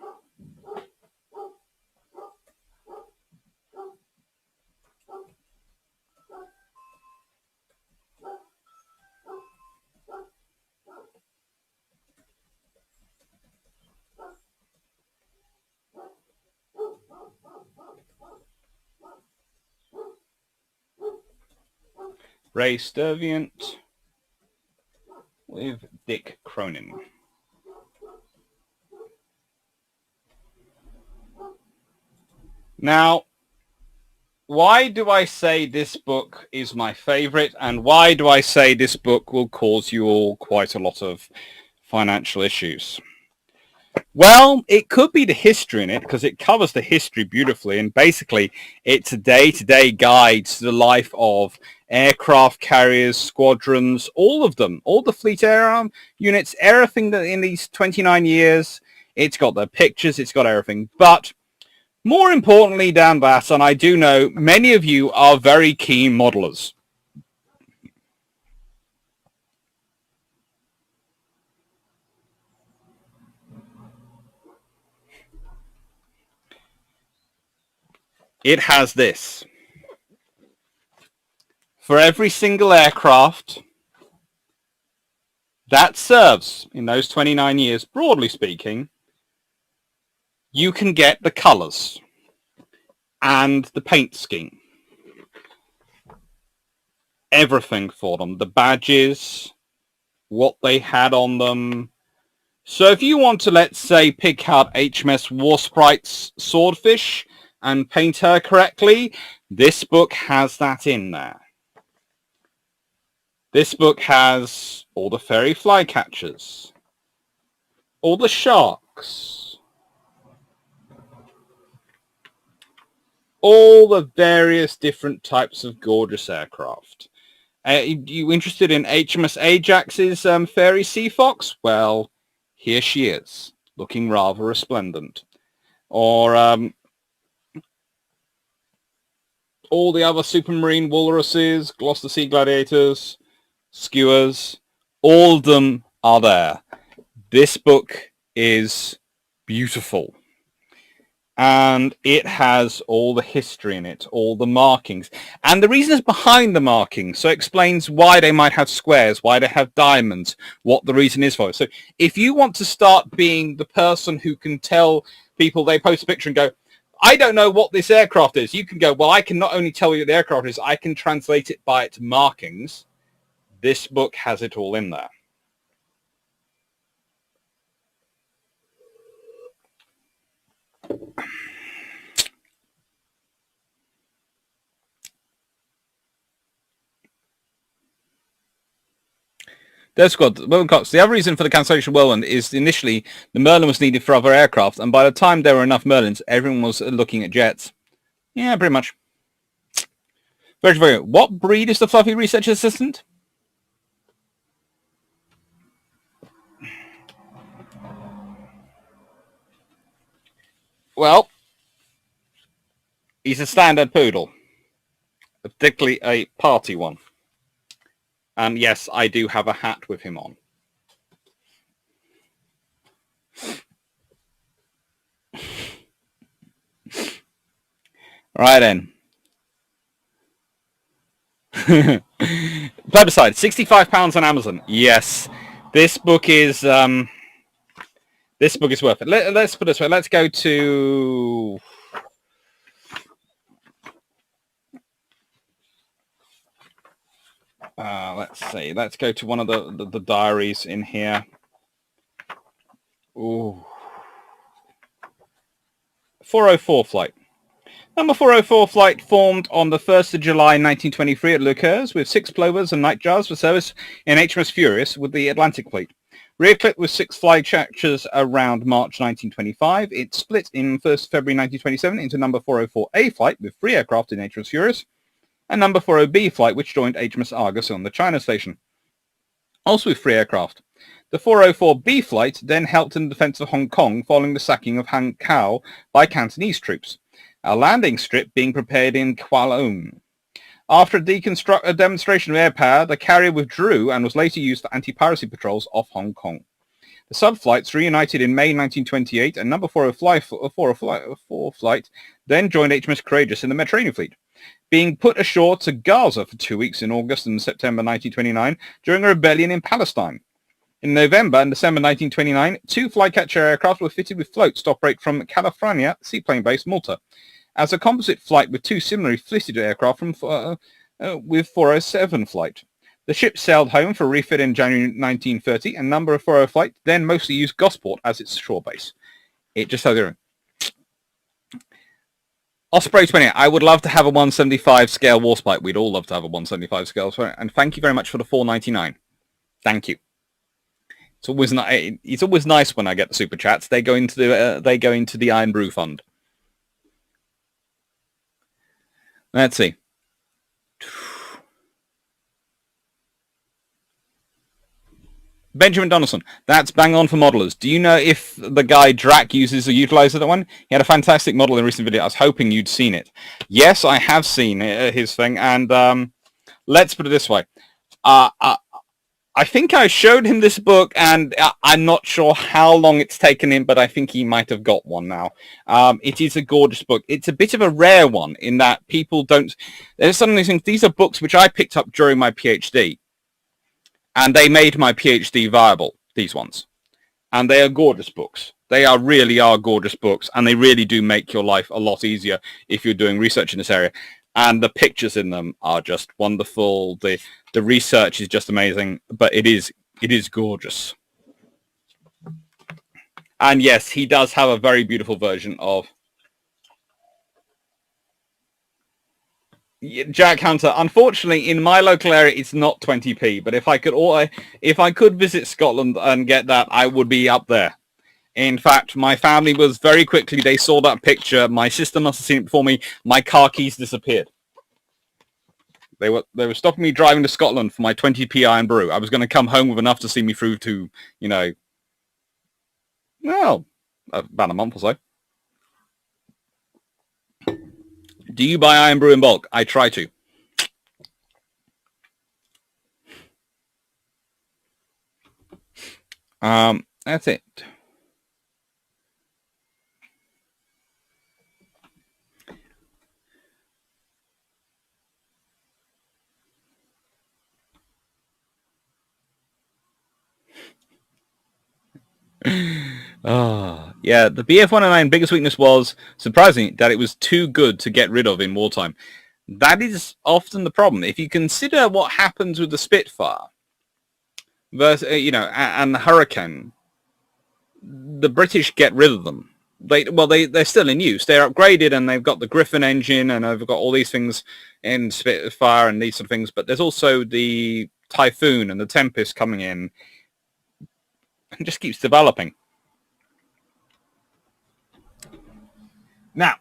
Ray Sturviant with Dick Cronin. Now, why do I say this book is my favorite, and why do I say this book will cause you all quite a lot of financial issues? Well, it could be the history in it, because it covers the history beautifully, and basically it's a day-to-day guide to the life of aircraft carriers, squadrons, all of them, all the Fleet Air Arm units, everything that in these 29 years. It's got the pictures, it's got everything. But more importantly than that, and I do know many of you are very keen modelers. It has this. For every single aircraft that serves in those 29 years, broadly speaking, you can get the colours and the paint scheme. Everything for them. The badges, what they had on them. So if you want to, let's say, pick out HMS Warsprite's Swordfish and paint her correctly, this book has that in there. This book has all the ferry flycatchers, all the sharks, all the various different types of gorgeous aircraft. You interested in HMS Ajax's Fairy Sea Fox? Well, here she is, looking rather resplendent. Or all the other Supermarine Walruses, Gloucester Sea Gladiators, Skewers, all of them are there. This book is beautiful. And it has all the history in it, all the markings. And the reasons behind the markings. So it explains why they might have squares, why they have diamonds, what the reason is for it. So if you want to start being the person who can tell people, they post a picture and go, I don't know what this aircraft is. You can go, well, I can not only tell you what the aircraft is, I can translate it by its markings. This book has it all in there. There's Whirlwind Cox. The other reason for the cancellation of Whirlwind is initially the Merlin was needed for other aircraft, and by the time there were enough Merlins, everyone was looking at jets. Yeah, pretty much. Very, very. What breed is the fluffy research assistant? Well, he's a standard poodle, particularly a party one. And yes, I do have a hat with him on. Right then. Plebiscite, £65 on Amazon. Yes, this book is worth it. Let's put it this way. Let's go to let's see. Let's go to one of the diaries in here. Ooh, 404 flight. Number 404 flight formed on the 1st of July 1923 at Elcos with 6 plovers and nightjars for service in HMS Furious with the Atlantic Fleet. Re-equipped with 6 flag catchers around March 1925, it split in 1st February 1927 into number 404A flight with 3 aircraft in HMS Furious and number 40B flight which joined HMS Argus on the China station, also with 3 aircraft. The 404B flight then helped in the defense of Hong Kong following the sacking of Hankow by Cantonese troops, a landing strip being prepared in Kowloon. After a demonstration of air power, the carrier withdrew and was later used for anti-piracy patrols off Hong Kong. The sub-flights reunited in May 1928 and number 404 flight then joined HMS Courageous in the Mediterranean Fleet, being put ashore to Gaza for 2 weeks in August and September 1929 during a rebellion in Palestine. In November and December 1929, 2 flycatcher aircraft were fitted with floats to operate from California Seaplane Base, Malta, as a composite flight with 2 similarly fitted aircraft with 407 flight. The ship sailed home for refit in January 1930, and number of 40 flight then mostly used Gosport as its shore base. It just tells you. Osprey 20, I would love to have a 175 scale Warspite. We'd all love to have a 175 scale, and thank you very much for the $4.99. Thank you. It's always nice when I get the super chats. They go into the Iron Brew Fund. Let's see. Benjamin Donaldson, that's bang on for modelers. Do you know if the guy Drac uses or utilizes that one? He had a fantastic model in a recent video. I was hoping you'd seen it. Yes, I have seen his thing, and let's put it this way. I think I showed him this book, and I'm not sure how long it's taken him, but I think he might have got one now. It is a gorgeous book. It's a bit of a rare one in that people don't... There's some of these things. These are books which I picked up during my PhD, and they made my PhD viable, these ones. And they are gorgeous books. They really are gorgeous books, and they really do make your life a lot easier if you're doing research in this area. And the pictures in them are just wonderful. The research is just amazing, but it is gorgeous. And yes, he does have a very beautiful version of Jack Hunter. Unfortunately, in my local area, it's not 20p. But if I could visit Scotland and get that, I would be up there. In fact, my family was very quickly, they saw that picture. My sister must have seen it before me. My car keys disappeared. They were stopping me driving to Scotland for my 20p Iron Brew. I was going to come home with enough to see me through to, well, about a month or so. Do you buy Iron Brew in bulk? I try to. That's it. Oh, yeah, the BF-109 biggest weakness was, surprisingly, that it was too good to get rid of in wartime. That is often the problem. If you consider what happens with the Spitfire, versus, and the Hurricane, the British get rid of them. They're still in use. They're upgraded, and they've got the Griffin engine, and they've got all these things in Spitfire and these sort of things. But there's also the Typhoon and the Tempest coming in. It just keeps developing. Now,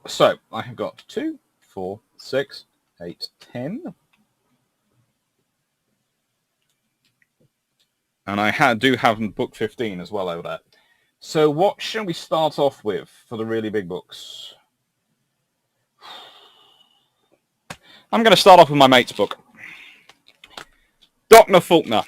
So I have got 2, 4, 6, 8, 10. And I do have book 15 as well over there. So what shall we start off with for the really big books? I'm going to start off with my mate's book. Dr. Faulkner.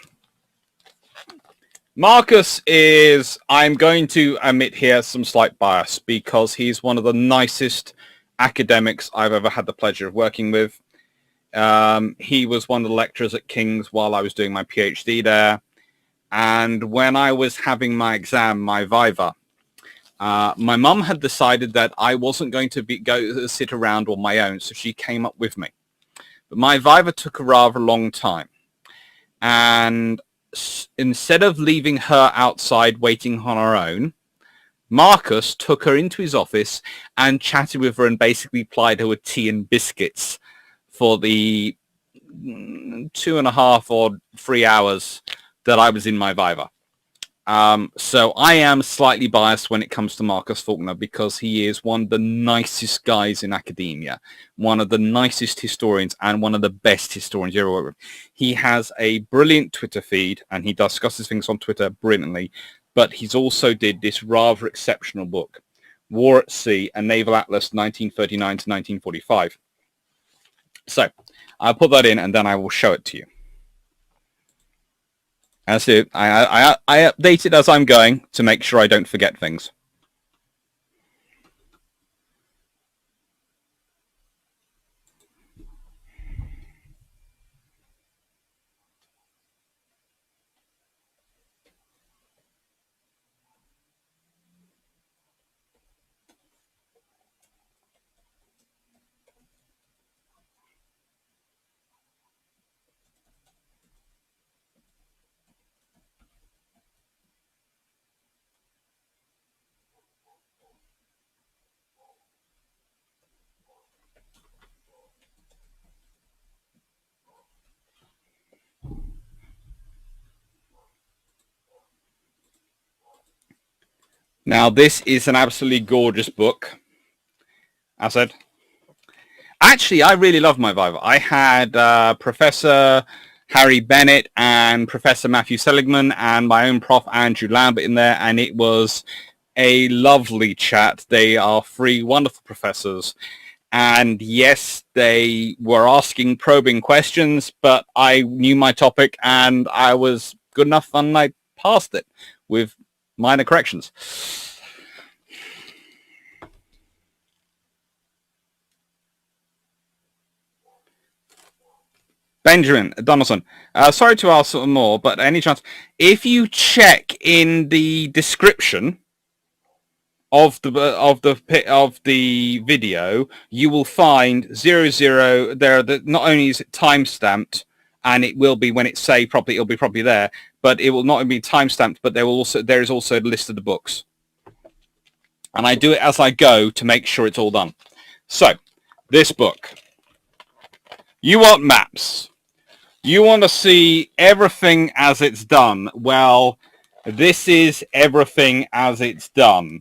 Marcus is, I'm going to admit here, some slight bias because he's one of the nicest academics I've ever had the pleasure of working with. He was one of the lecturers at King's while I was doing my PhD there. And when I was having my exam, my Viva, my mum had decided that I wasn't going to go sit around on my own, so she came up with me. But my Viva took a rather long time. And instead of leaving her outside waiting on her own, Marcus took her into his office and chatted with her and basically plied her with tea and biscuits for the 2.5 or 3 hours that I was in my Viva. So I am slightly biased when it comes to Marcus Faulkner because he is one of the nicest guys in academia, one of the nicest historians and one of the best historians you ever worked with. He has a brilliant Twitter feed and he discusses things on Twitter brilliantly, but he's also did this rather exceptional book, War at Sea, a Naval Atlas 1939 to 1945. So I'll put that in and then I will show it to you. As I update it as I'm going to make sure I don't forget things. Now, this is an absolutely gorgeous book. As I said, actually, I really loved my Viva. I had Professor Harry Bennett and Professor Matthew Seligman and my own Prof. Andrew Lambert in there, and it was a lovely chat. They are 3 wonderful professors. And yes, they were asking probing questions, but I knew my topic and I was good enough and I passed it with minor corrections. Benjamin Donaldson, sorry to ask more, but any chance, if you check in the description of the video, you will find 00 there. Not only is it time stamped, and it will be when it's saved properly, it'll be probably there, but it will not only be time stamped, but there is also a list of the books, and I do it as I go to make sure it's all done. So this book, you want maps, you want to see everything as it's done. Well, this is everything as it's done.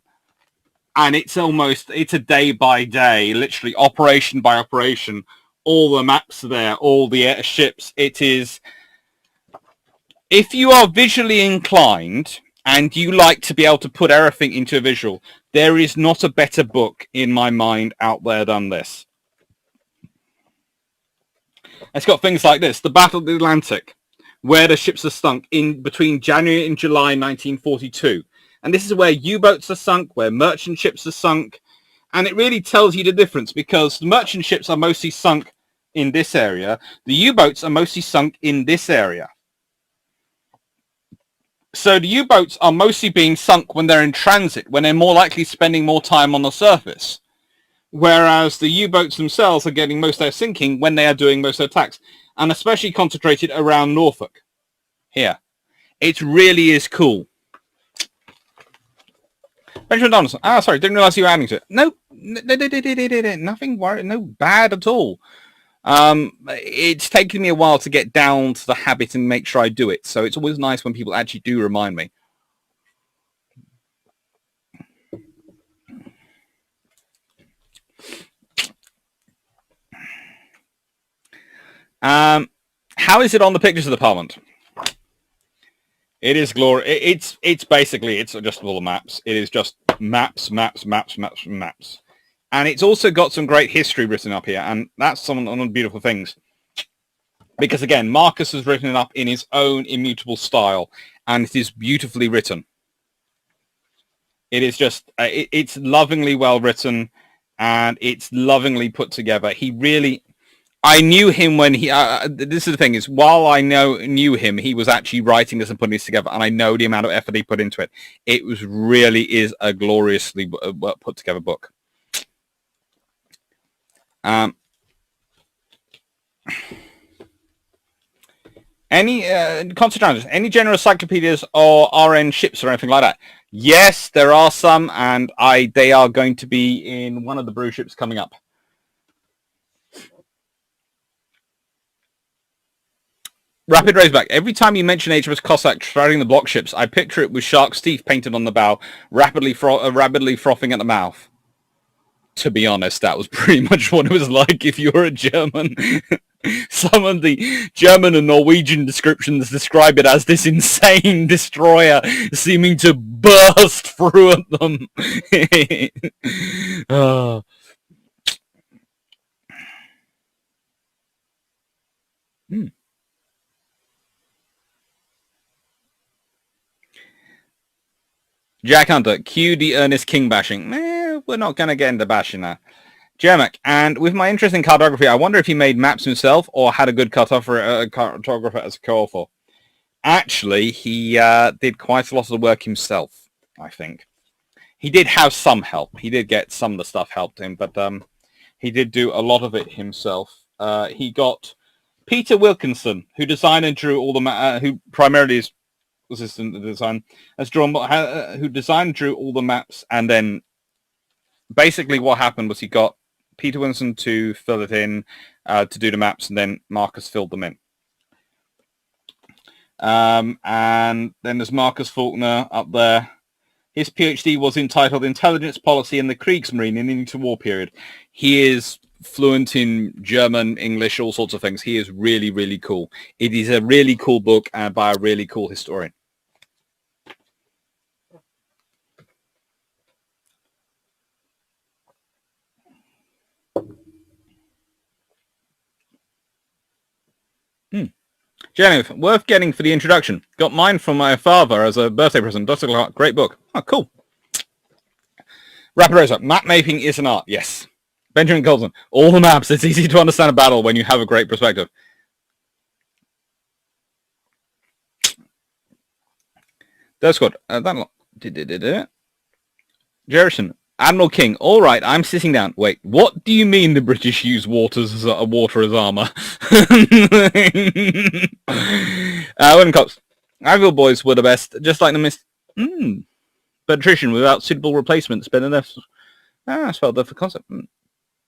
And it's a day by day, literally operation by operation. All the maps are there, all the ships. It is, if you are visually inclined and you like to be able to put everything into a visual, there is not a better book in my mind out there than this. It's got things like this: the Battle of the Atlantic, where the ships are sunk in between January and July 1942. And this is where U-boats are sunk, where merchant ships are sunk. And it really tells you the difference because the merchant ships are mostly sunk in this area. The U-boats are mostly sunk in this area. So the U-boats are mostly being sunk when they're in transit, when they're more likely spending more time on the surface. Whereas the U-boats themselves are getting most of their sinking when they are doing most of their attacks. And especially concentrated around Norfolk. Here. It really is cool. Benjamin Donaldson. Sorry, didn't realize you were adding to it. No, nothing worried, no bad at all. It's taken me a while to get down to the habit and make sure I do it. So it's always nice when people actually do remind me. How is it on the pictures department? It is glorious. It's basically, it's just all the maps. It is just maps, maps, maps, maps, maps. And it's also got some great history written up here, and that's one of the beautiful things. Because again, Marcus has written it up in his own immutable style, and it is beautifully written. It is just, it's lovingly well written, and it's lovingly put together. He really, I knew him when he, this is the thing, is while I knew him, he was actually writing this and putting this together, and I know the amount of effort he put into it. It was really is a gloriously put together book. Any Concentrations, any general encyclopedias or RN ships or anything like that? Yes, there are some, and they are going to be in one of the Bru ships coming up. Rapid Raceback. Every time you mention HMS Cossack striding the block ships, I picture it with shark's teeth painted on the bow, rapidly frothing at the mouth. To be honest, that was pretty much what it was like if you were a German. Some of the German and Norwegian descriptions describe it as this insane destroyer seeming to burst through at them. Oh. Jack Hunter, cue the Ernest King bashing. We're not going to get into bashing now. Jermac, and with my interest in cartography, I wonder if he made maps himself or had a good cartographer as a co-author. Actually, he did quite a lot of the work himself, I think. He did have some help. He did get some of the stuff helped him, but he did do a lot of it himself. He got Peter Wilkinson, who designed and drew all the who primarily is assistant to design, who designed and drew all the maps, and then basically what happened was he got Peter Wilkinson to fill it in, to do the maps, and then Marcus filled them in. And then there's Marcus Faulkner up there. His PhD was entitled Intelligence Policy in the Kriegsmarine in the Interwar Period. He is fluent in German, English, all sorts of things. He is really, really cool. It is a really cool book by a really cool historian. Jennifer, worth getting for the introduction. Got mine from my father as a birthday present. Dr. Clark, great book. Oh, cool. Rapid Racer, map making is an art. Yes. Benjamin Colson, all the maps. It's easy to understand a battle when you have a great perspective. Death Squad, Jerison, Admiral King, all right, I'm sitting down. Wait, what do you mean the British use water as armor? William Cox, Agile boys were the best, just like the mist. But attrition without suitable replacements, but enough. I felt that for concept.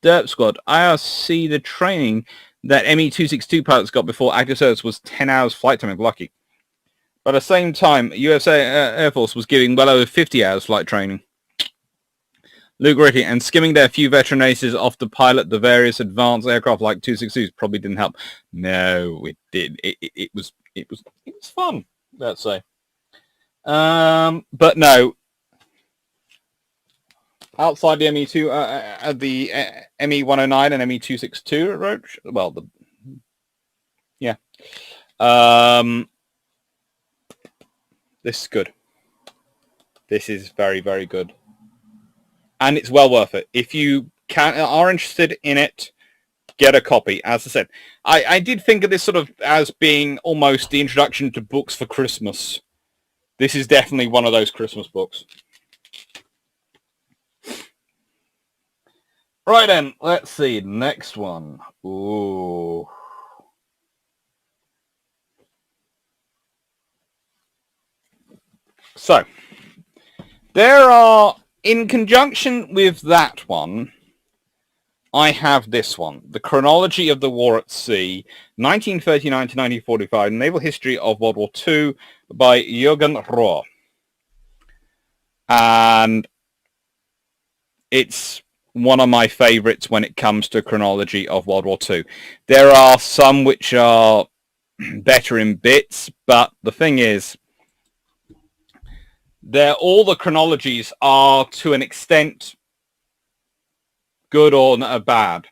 Derp Squad, I see the training that ME-262 pilots got before active service was 10 hours flight time if lucky. But at the same time, US Air Force was giving well over 50 hours flight training. Luke Ritty, and skimming their few veteran aces off to pilot the various advanced aircraft like 262s probably didn't help. No, it did. It was fun, let's say. But no. Outside the ME2, the ME109 and ME262 Roach. Well, yeah. This is good. This is very, very good. And it's well worth it. If you are interested in it, get a copy. As I said, I did think of this sort of as being almost the introduction to books for Christmas. This is definitely one of those Christmas books. Right then, let's see. Next one. Ooh. So, there are, in conjunction with that one, I have this one, The Chronology of the War at Sea, 1939 to 1945, Naval History of World War II by Jurgen Rohwer. And it's one of my favorites when it comes to chronology of World War II. There are some which are better in bits, but the thing is, all the chronologies are to an extent good or bad.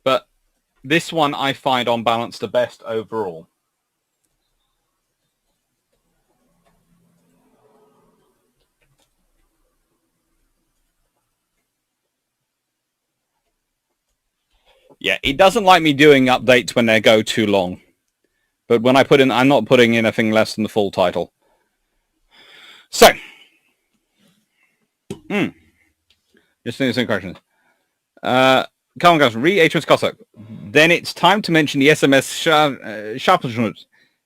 But this one I find on balance the best overall. Yeah, it doesn't like me doing updates when they go too long. But when I put in, I'm not putting in anything less than the full title. So, just some questions. Come on, guys, read HMS Cossack. Then it's time to mention the SMS Sharpshooter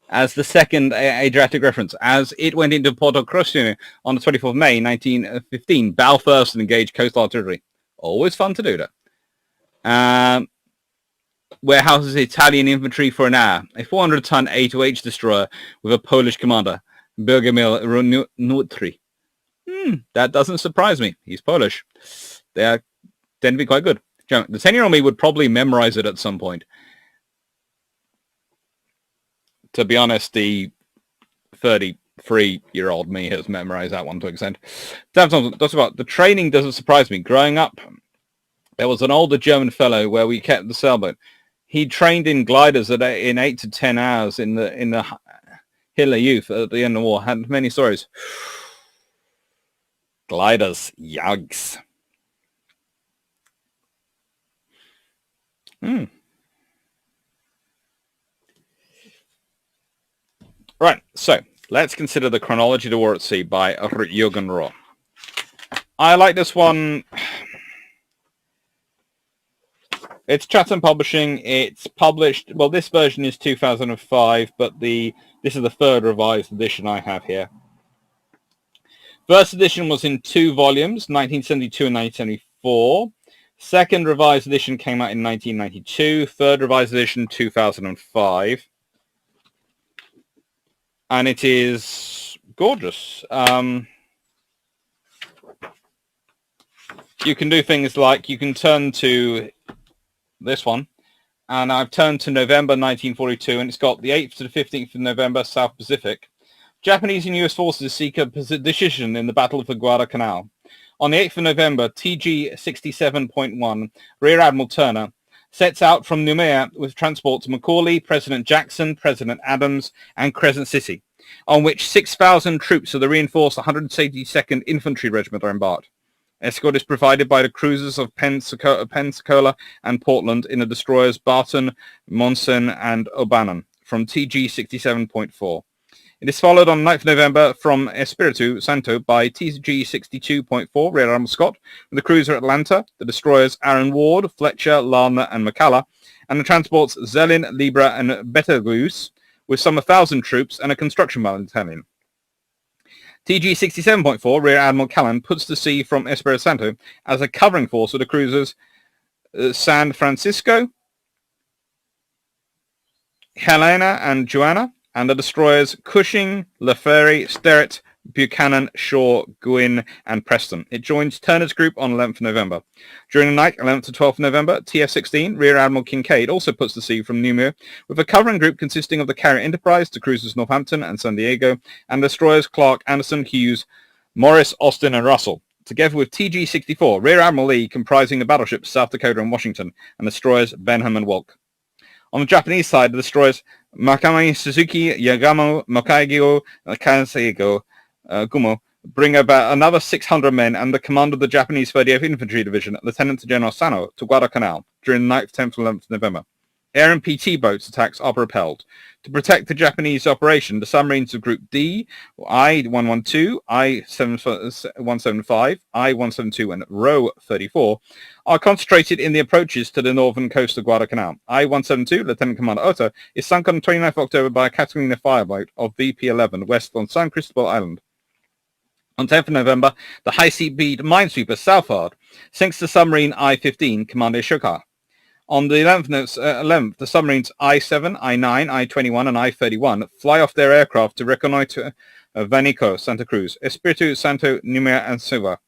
as the second Adriatic reference, as it went into Porto Croce on the 24th of May, 1915. Bow first and engage coastal artillery. Always fun to do that. Warehouses Italian infantry for an hour. A 400-ton A2H destroyer with a Polish commander, Bürgermeister Nutri. That doesn't surprise me. He's Polish. They tend to be quite good. The 10-year-old me would probably memorize it at some point. To be honest, the 33-year-old me has memorized that one to an extent. That's about the training doesn't surprise me. Growing up, there was an older German fellow where we kept the sailboat. He trained in gliders in 8 to 10 hours in the Hitler Youth at the end of the war. Had many stories. Gliders, yikes. Right, so let's consider the Chronology of the War at Sea by Jurgen Rohr. I like this one. It's Chatham Publishing. It's published, well, this version is 2005, but this is the third revised edition I have here. First edition was in 2 volumes, 1972 and 1974. Second revised edition came out in 1992. Third revised edition, 2005. And it is gorgeous. You can do things like, you can turn to this one, and I've turned to November 1942, and it's got the 8th to the 15th of November, South Pacific. Japanese and US forces seek a decision in the Battle of the Guadalcanal. On the 8th of November, TG 67.1, Rear Admiral Turner, sets out from Noumea with transport to Macaulay, President Jackson, President Adams, and Crescent City, on which 6,000 troops of the reinforced 182nd Infantry Regiment are embarked. Escort is provided by the cruisers of Pensacola and Portland in the destroyers Barton, Monson, and O'Bannon from TG 67.4. It is followed on 9th November from Espiritu Santo by TG 62.4, Rear Admiral Scott, with the cruiser Atlanta, the destroyers Aaron Ward, Fletcher, Lardner, and McCullough, and the transports Zelin, Libra, and Betelgeuse, with some 1,000 troops and a construction battalion. TG 67.4, Rear Admiral Callan, puts to sea from Espiritu Santo as a covering force of the cruisers San Francisco, Helena, and Joanna, and the destroyers Cushing, LaFerry, Sterrett, Buchanan, Shaw, Gwynn, and Preston. It joins Turner's group on 11th November. During the night, 11th to 12th November, TF-16, Rear Admiral Kincaid, also puts to sea from Noumea, with a covering group consisting of the carrier Enterprise, the cruisers Northampton and San Diego, and destroyers Clark, Anderson, Hughes, Morris, Austin, and Russell, together with TG-64, Rear Admiral Lee, comprising the battleships South Dakota and Washington, and destroyers Benham and Wolk. On the Japanese side, the destroyers Makami, Suzuki, Yagamo, Mokaigyo, Kanseigo, Gumo, bring about another 600 men and the command of the Japanese 38th Infantry Division, Lieutenant General Sano, to Guadalcanal during the 9th, 10th, and 11th November. Air and PT boats attacks are propelled. To protect the Japanese operation, the submarines of Group D, I-112, I-175, I-172, and Row 34 are concentrated in the approaches to the northern coast of Guadalcanal. I-172, Lieutenant Commander Otto, is sunk on the 29th of October by a Catalina fireboat of VP-11 west on San Cristobal Island. On 10th of November, the high-speed minesweeper Southard sinks the submarine I-15, Commander Ishokar. On the 11th, the submarines I-7, I-9, I-21, and I-31 fly off their aircraft to reconnoiter Vanico, Santa Cruz, Espiritu Santo, Numea, and Suva,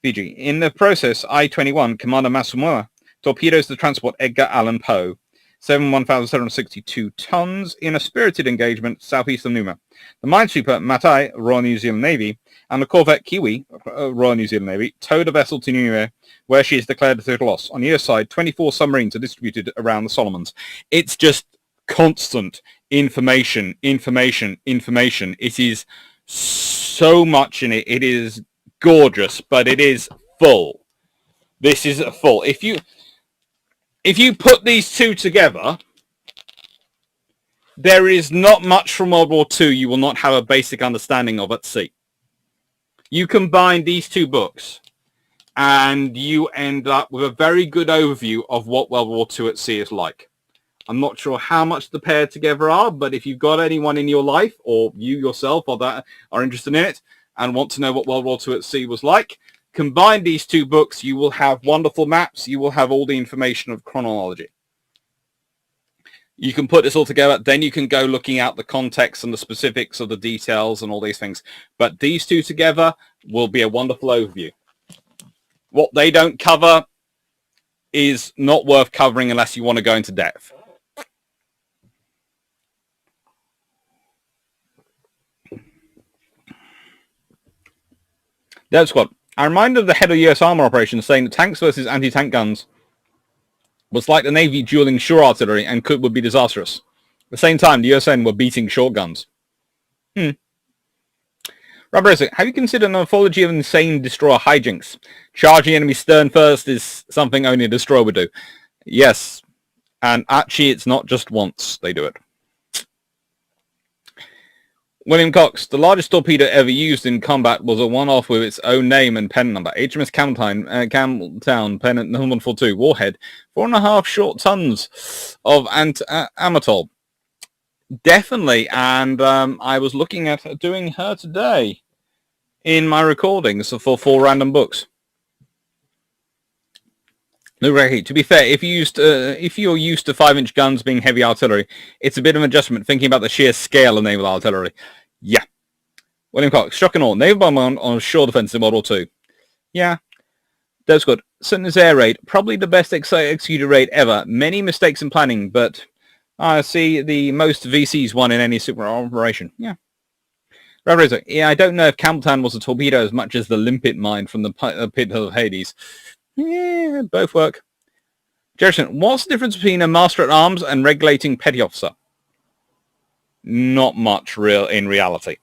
Fiji. In the process, I-21, Commander Masumura, torpedoes the transport Edgar Allan Poe, 1,762 tons, in a spirited engagement southeast of Numa. The minesweeper Matai, Royal New Zealand Navy, and the corvette Kiwi, Royal New Zealand Navy, towed the vessel to Niue, where she is declared a total loss. On the US side, 24 submarines are distributed around the Solomons. It's just constant information. It is so much in it. It is gorgeous, but it is full. This is full. If you put these two together, there is not much from World War II you will not have a basic understanding of at sea. You combine these two books, and you end up with a very good overview of what World War II at sea is like. I'm not sure how much the pair together are, but if you've got anyone in your life, or you yourself, or that are interested in it, and want to know what World War II at sea was like, combine these two books, you will have wonderful maps, you will have all the information of chronology. You can put this all together, then you can go looking at the context and the specifics of the details and all these things. But these two together will be a wonderful overview. What they don't cover is not worth covering unless you want to go into depth. Dev Squad. I reminded the head of US armor operations saying that tanks versus anti-tank guns was like the Navy dueling shore artillery and would be disastrous. At the same time, the USN were beating short guns. Robert, have you considered an morphology of insane destroyer hijinks? Charging enemy stern first is something only a destroyer would do. Yes, and actually it's not just once they do it. William Cox, the largest torpedo ever used in combat was a one-off with its own name and pen number. HMS Campbelltown, pennant 142, warhead, 4.5 short tons of amatol. Definitely, and I was looking at doing her today in my recordings for 4 random books. To be fair, if you're used to 5-inch guns being heavy artillery, it's a bit of an adjustment thinking about the sheer scale of naval artillery. Yeah. William Cox, shock and awe. Naval bomb on shore defense in World War II. Yeah. That's good. Sutton's air raid, probably the best executed raid ever. Many mistakes in planning, but I see the most VCs won in any super operation. Yeah. Yeah, I don't know if Campbelltown was a torpedo as much as the limpet mine from the pit of Hades. Yeah, both work. Jurgen, what's the difference between a master-at-arms and regulating petty officer? Not much in reality.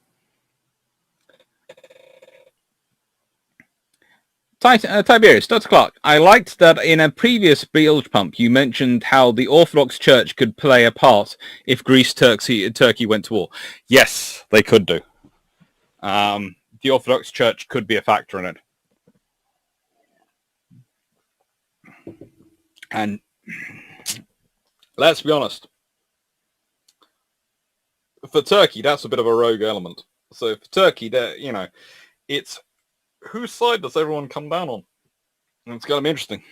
Tiberius, Dr. Clark, I liked that in a previous bilge pump you mentioned how the Orthodox Church could play a part if Greece Turkey went to war. Yes, they could do. The Orthodox Church could be a factor in it. And let's be honest, for Turkey, that's a bit of a rogue element. So for Turkey, it's whose side does everyone come down on? And it's going to be interesting.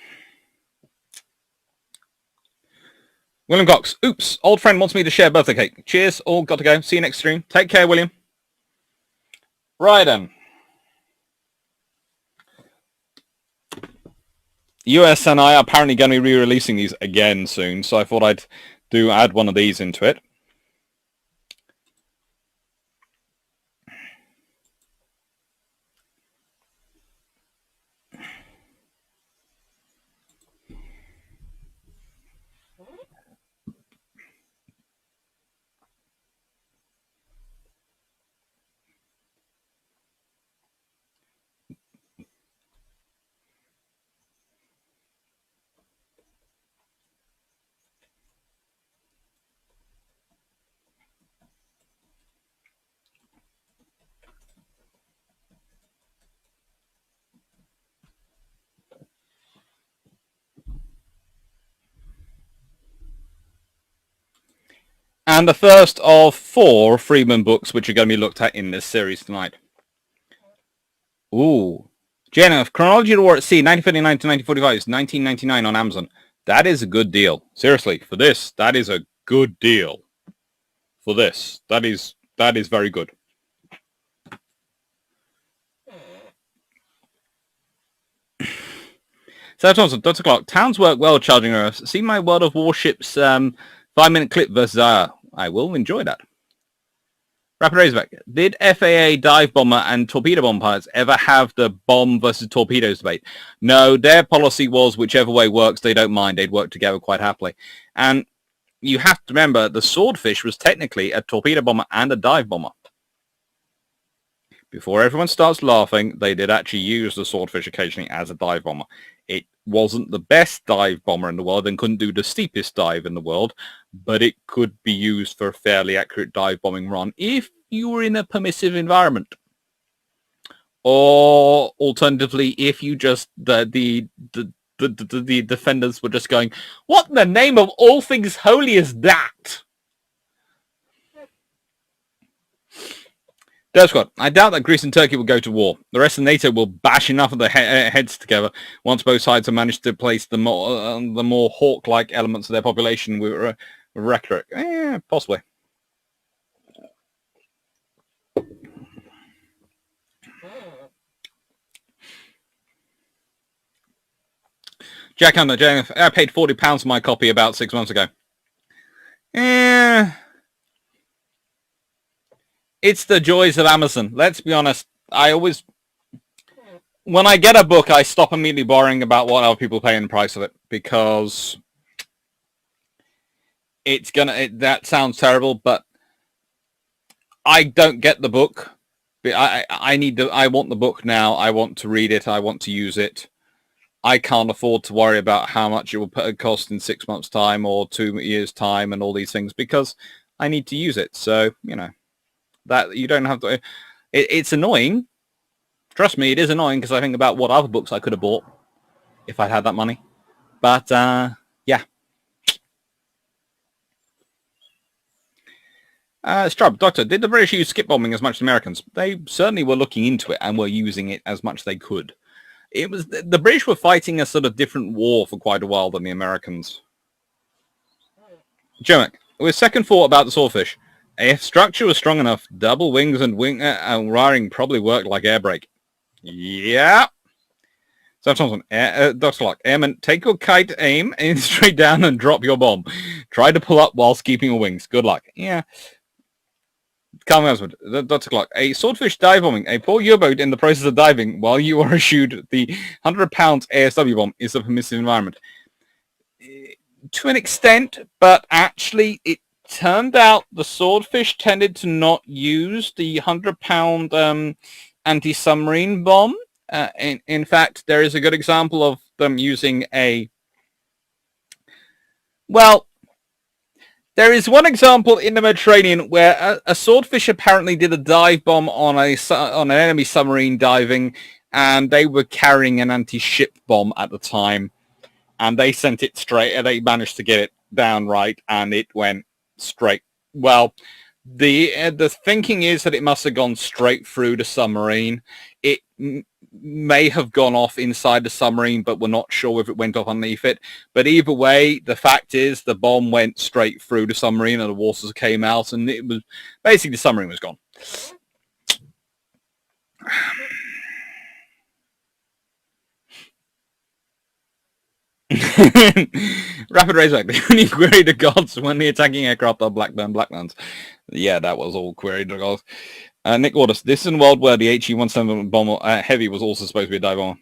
William Cox, oops, old friend wants me to share birthday cake. Cheers, all got to go. See you next stream. Take care, William. Right then. US and I are apparently going to be re-releasing these again soon, so I thought I'd add one of these into it. and the first of 4 Friedman books which are going to be looked at in this series tonight. Ooh. Jenna, Chronology of the War at Sea, 1959 to 1945, is $19.99 on Amazon. That is a good deal. Seriously, for this, that is a good deal. For this, that is very good. So Thompson, Dr. Clark, towns work well charging us. See my World of Warships 5-minute clip versus I will enjoy that. Rapid Razorback, did FAA dive bomber and torpedo bomb pilots ever have the bomb versus torpedoes debate? No, their policy was whichever way works, they don't mind. They'd work together quite happily. And you have to remember, the Swordfish was technically a torpedo bomber and a dive bomber. Before everyone starts laughing, they did actually use the Swordfish occasionally as a dive bomber. It wasn't the best dive bomber in the world and couldn't do the steepest dive in the world, but it could be used for a fairly accurate dive bombing run if you were in a permissive environment. Or alternatively, if you just the defenders were just going, what in the name of all things holy is that? Death Squad, I doubt that Greece and Turkey will go to war. The rest of NATO will bash enough of their heads together once both sides have managed to place the more hawk-like elements of their population with rhetoric. Possibly. Jack Hunter, I paid £40 for my copy about 6 months ago. It's the joys of Amazon. Let's be honest. When I get a book, I stop immediately worrying about what other people pay in the price of it, because that sounds terrible, but I don't get the book. I want the book now. I want to read it. I want to use it. I can't afford to worry about how much it will cost in 6 months' time or 2 years' time and all these things, because I need to use it. So, that you don't have to. It's annoying. Trust me, it is annoying, because I think about what other books I could have bought if I had that money. But yeah. Strub, Doctor, did the British use skip bombing as much as the Americans? They certainly were looking into it and were using it as much as they could. It was the British were fighting a sort of different war for quite a while than the Americans. Jermick, with second thought about the Swordfish. If structure was strong enough, double wings and wiring probably worked like air brake. Yeah. So Thompson, Dr. Clark, Airman, take your kite aim in straight down and drop your bomb. Try to pull up whilst keeping your wings. Good luck. Yeah. Calm husband, Dr. Clark, a Swordfish dive bombing a poor U-boat in the process of diving while you are issued the 100-pound ASW bomb is a permissive environment. To an extent, but actually it turned out the Swordfish tended to not use the 100-pound anti-submarine bomb. In fact, there is a good example of them using there is one example in the Mediterranean where a Swordfish apparently did a dive bomb on an enemy submarine diving, and they were carrying an anti-ship bomb at the time, and they sent it straight, and they managed to get it down right, and it went straight. Well, the thinking is that it must have gone straight through the submarine. It may have gone off inside the submarine, but we're not sure if it went off underneath it. But either way, the fact is the bomb went straight through the submarine and the waters came out, and it was basically the submarine was gone. Rapid Razorback, they only queried the gods when the attacking aircraft are Blackburns. Yeah, that was all queried the gods. Nick Waters, this is in a world where the HE-17 bomber heavy was also supposed to be a dive bomber.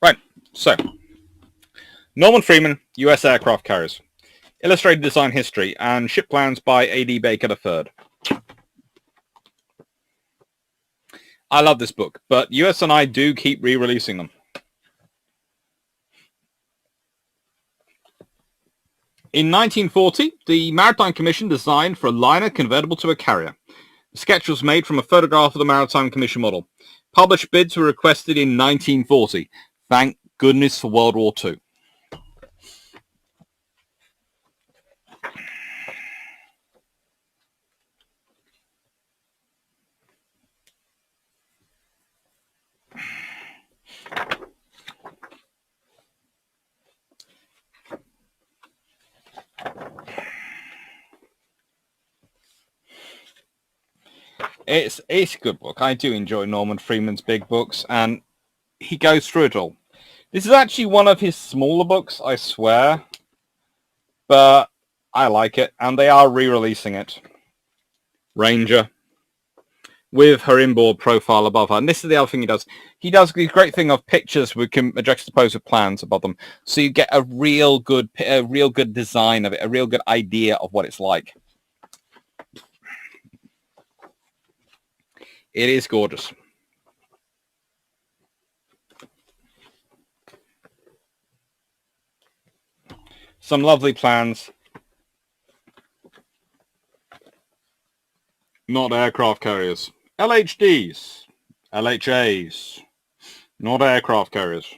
Right, so Norman Freeman, U.S. aircraft carriers. Illustrated design history and ship plans by A.D. Baker III. I love this book, but US and I do keep re-releasing them. In 1940, the Maritime Commission designed for a liner convertible to a carrier. The sketch was made from a photograph of the Maritime Commission model. Published bids were requested in 1940. Thank goodness for World War II. It's a good book. I do enjoy Norman Freeman's big books, and he goes through it all. This is actually one of his smaller books, I swear, but I like it, and they are re-releasing it. Ranger, with her inboard profile above her. And this is the other thing he does. He does the great thing of pictures we can juxtapose with plans above them, so you get a real good design of it, a real good idea of what it's like. It is gorgeous. Some lovely plans. Not aircraft carriers. LHDs. LHAs. Not aircraft carriers.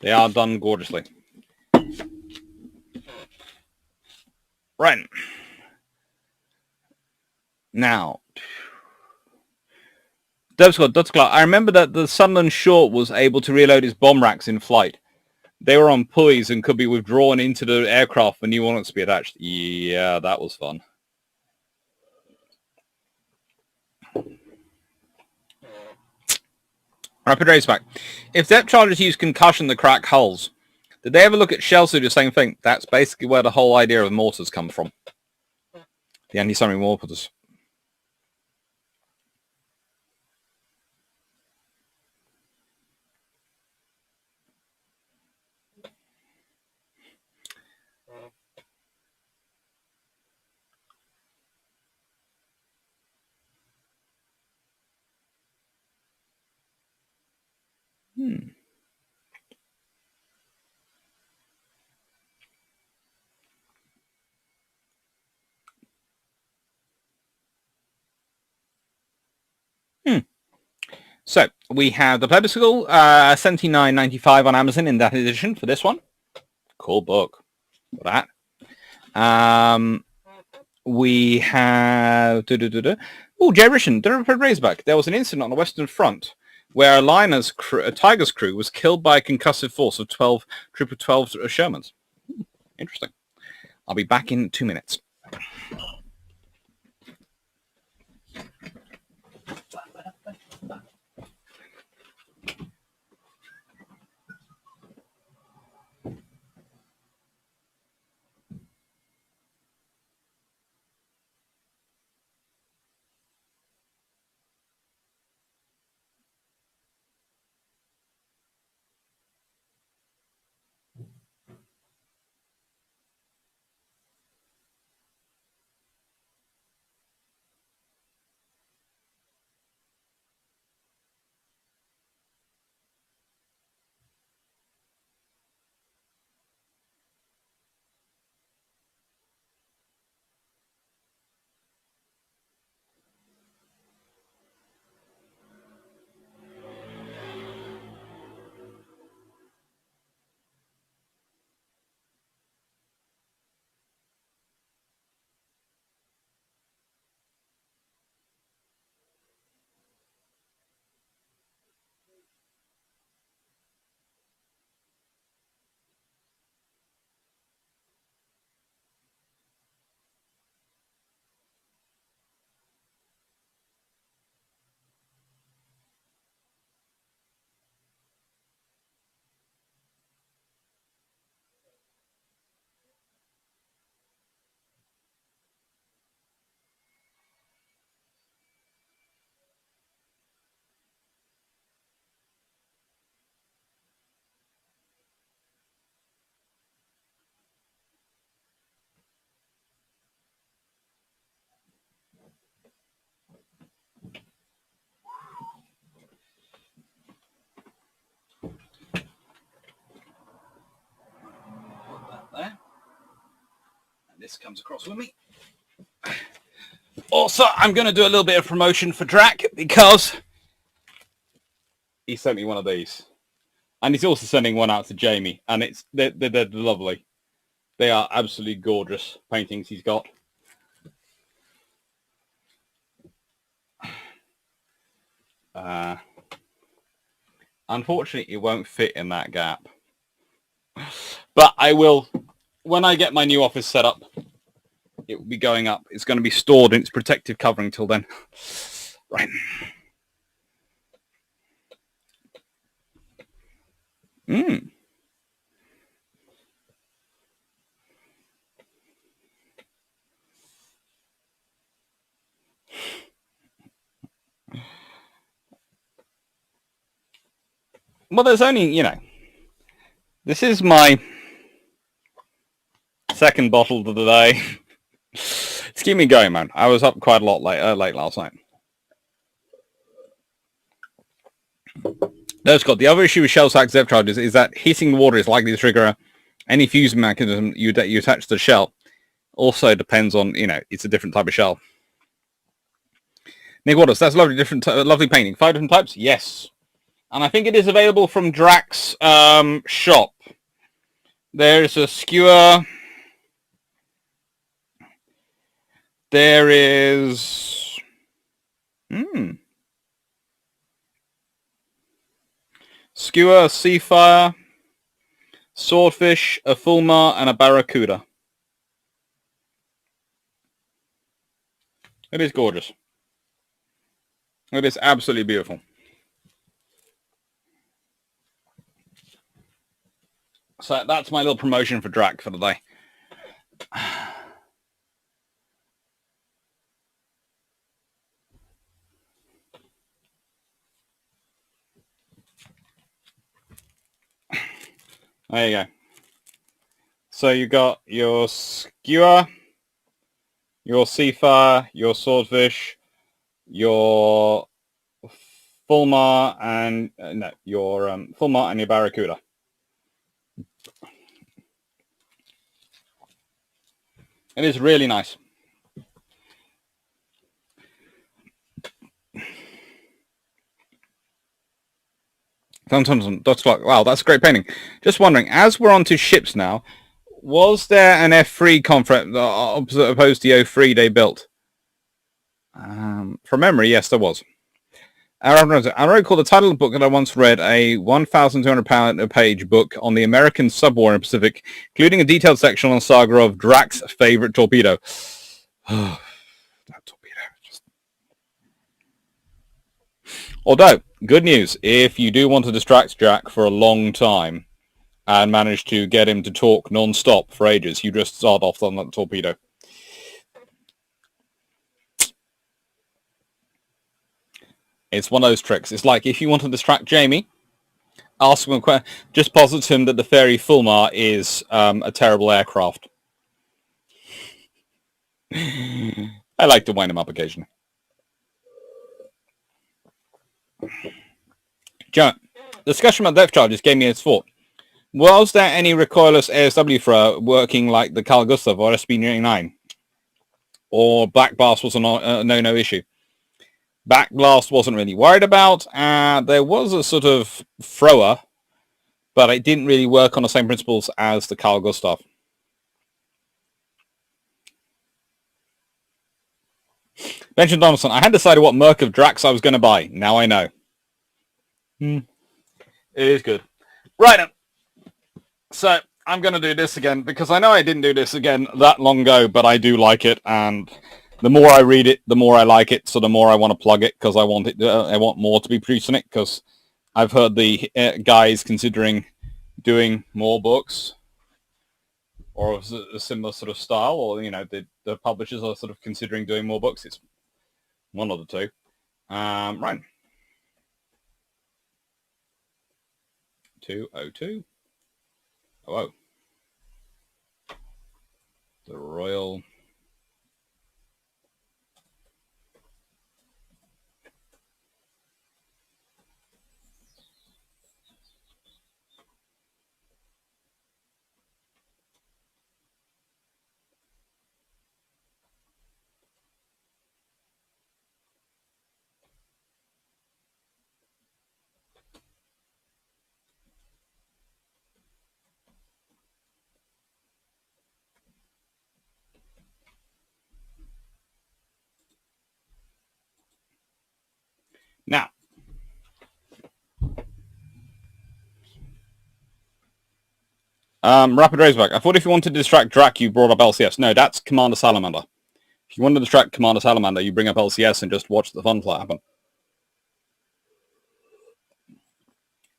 They are done gorgeously. Right. Now, I remember that the Sunderland Short was able to reload its bomb racks in flight. They were on pulleys and could be withdrawn into the aircraft when new ordnance to be attached. Yeah, that was fun. Rapid raceback. If depth charges use concussion to crack hulls, did they ever look at shell suit? The same thing. That's basically where the whole idea of mortars comes from. The anti-submarine mortars. So we have the Plebiscite, $79.95 on Amazon in that edition for this one. Cool book for that. We have Jay Rishan, the Rapid Raceback. There was an incident on the Western Front where a Tiger's crew was killed by a concussive force of 12 Shermans. Interesting. I'll be back in 2 minutes. this comes across with me. Also, I'm going to do a little bit of promotion for Drac because he sent me one of these. And he's also sending one out to Jamie. And they're lovely. They are absolutely gorgeous paintings he's got. Unfortunately, it won't fit in that gap. But I will, when I get my new office set up, it will be going up. It's going to be stored in its protective covering till then. Right. Well, there's only, this is my second bottle of the day. It's keeping me going, man. I was up quite a lot late last night. No, Scott, the other issue with shell sack depth charges is that heating the water is likely to trigger any fusing mechanism you attach to the shell. Also depends on, it's a different type of shell. Nick Waters, that's a lovely painting. 5 different types? Yes. And I think it is available from Drac's shop. There's a skewer. There is... Skewer, Seafire, Swordfish, a Fulmar, and a Barracuda. It is gorgeous. It is absolutely beautiful. So that's my little promotion for Drac for the day. There you go. So you got your Skewer, your Seafire, your Swordfish, your Fulmar, and your Fulmar and your Barracuda. It is really nice. Wow, that's a great painting. Just wondering, as we're on to ships now, was there an F3 conference opposed to the O3 they built? From memory, yes, there was. I recall the title of the book that I once read, a 1,200 page book on the American subwar in the Pacific, including a detailed section on the saga of Drac's favorite torpedo. That torpedo. Although, good news, if you do want to distract Jack for a long time and manage to get him to talk non-stop for ages, you just start off on that torpedo. It's one of those tricks. It's like if you want to distract Jamie, ask him a question. Just posit him that the Fairy Fulmar is a terrible aircraft. I like to wind him up occasionally. John, discussion about depth charges gave me its thought. Was there any recoilless ASW thrower working like the Carl Gustav or SB-99? Or Black Blast was a no issue? Back Blast wasn't really worried about. There was a sort of thrower, but it didn't really work on the same principles as the Carl Gustav. Benjamin Donaldson, I had decided what Marke of Drax I was going to buy. Now I know. It is good. Right. So I'm going to do this again because I know I didn't do this again that long ago, but I do like it. And the more I read it, the more I like it. So the more I want to plug it because I want it. I want more to be produced in it because I've heard the guys considering doing more books or a similar sort of style, or the publishers are sort of considering doing more books. It's one of the two. Right. 202. Oh. The Royal. Rapid Razorback. I thought if you wanted to distract Drac, you brought up LCS. No, that's Commander Salamander. If you want to distract Commander Salamander, you bring up LCS and just watch the fun happen.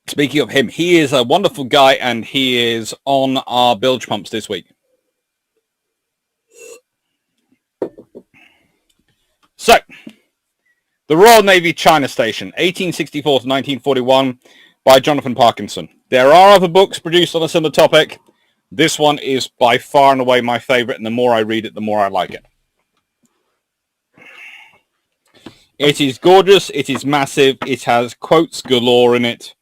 Speaking of him, he is a wonderful guy, and he is on our bilge pumps this week. So, the Royal Navy China Station, 1864 to 1941, by Jonathan Parkinson. There are other books produced on a similar topic. This one is by far and away my favorite, and the more I read it, the more I like it. It is gorgeous, it is massive, it has quotes galore in it.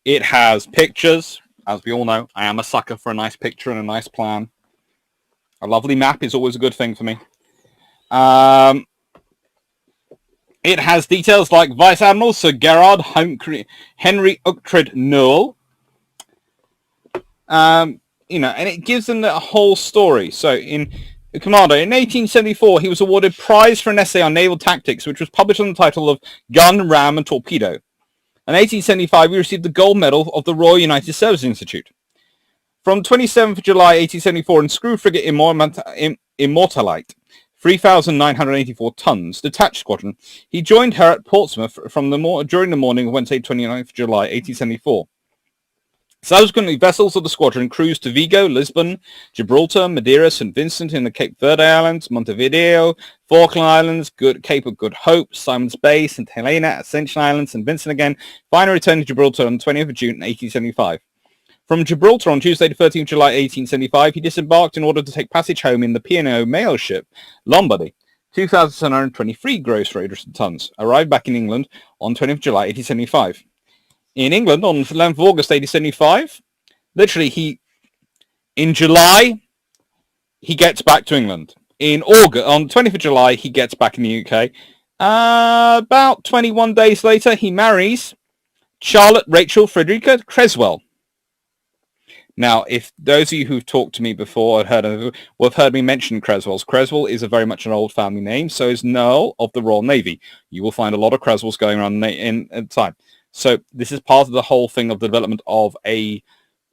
It has pictures. As we all know, I am a sucker for a nice picture and a nice plan. A lovely map is always a good thing for me. It has details like Vice Admiral Sir Gerard Henry Uchtred Newell. And it gives them the whole story. So in Commander, in 1874, he was awarded prize for an essay on naval tactics, which was published on the title of Gun, Ram and Torpedo. In 1875, he received the Gold Medal of the Royal United Service Institute. From 27th July 1874, in screw frigate Immortalite, 3,984 tons, detached squadron, he joined her at Portsmouth during the morning of Wednesday, 29th July 1874. Subsequently, vessels of the squadron cruised to Vigo, Lisbon, Gibraltar, Madeira, St. Vincent in the Cape Verde Islands, Montevideo, Falkland Islands, Cape of Good Hope, Simon's Bay, St. Helena, Ascension Islands, St. Vincent again, finally returned to Gibraltar on the 20th of June 1875. From Gibraltar on Tuesday, the 13th July 1875, he disembarked in order to take passage home in the P&O mail ship, Lombardy, 2,723 gross tons, arrived back in England on 20th July 1875. In England, on the 11th of August 1875, literally in July, he gets back to England. In August, on the 20th of July, he gets back in the UK. About 21 days later, he marries Charlotte Rachel Frederica Creswell. Now, if those of you who've talked to me before will have heard me mention Creswells. Creswell is very much an old family name, so is Noel of the Royal Navy. You will find a lot of Creswells going around in at the time. So this is part of the whole thing of the development of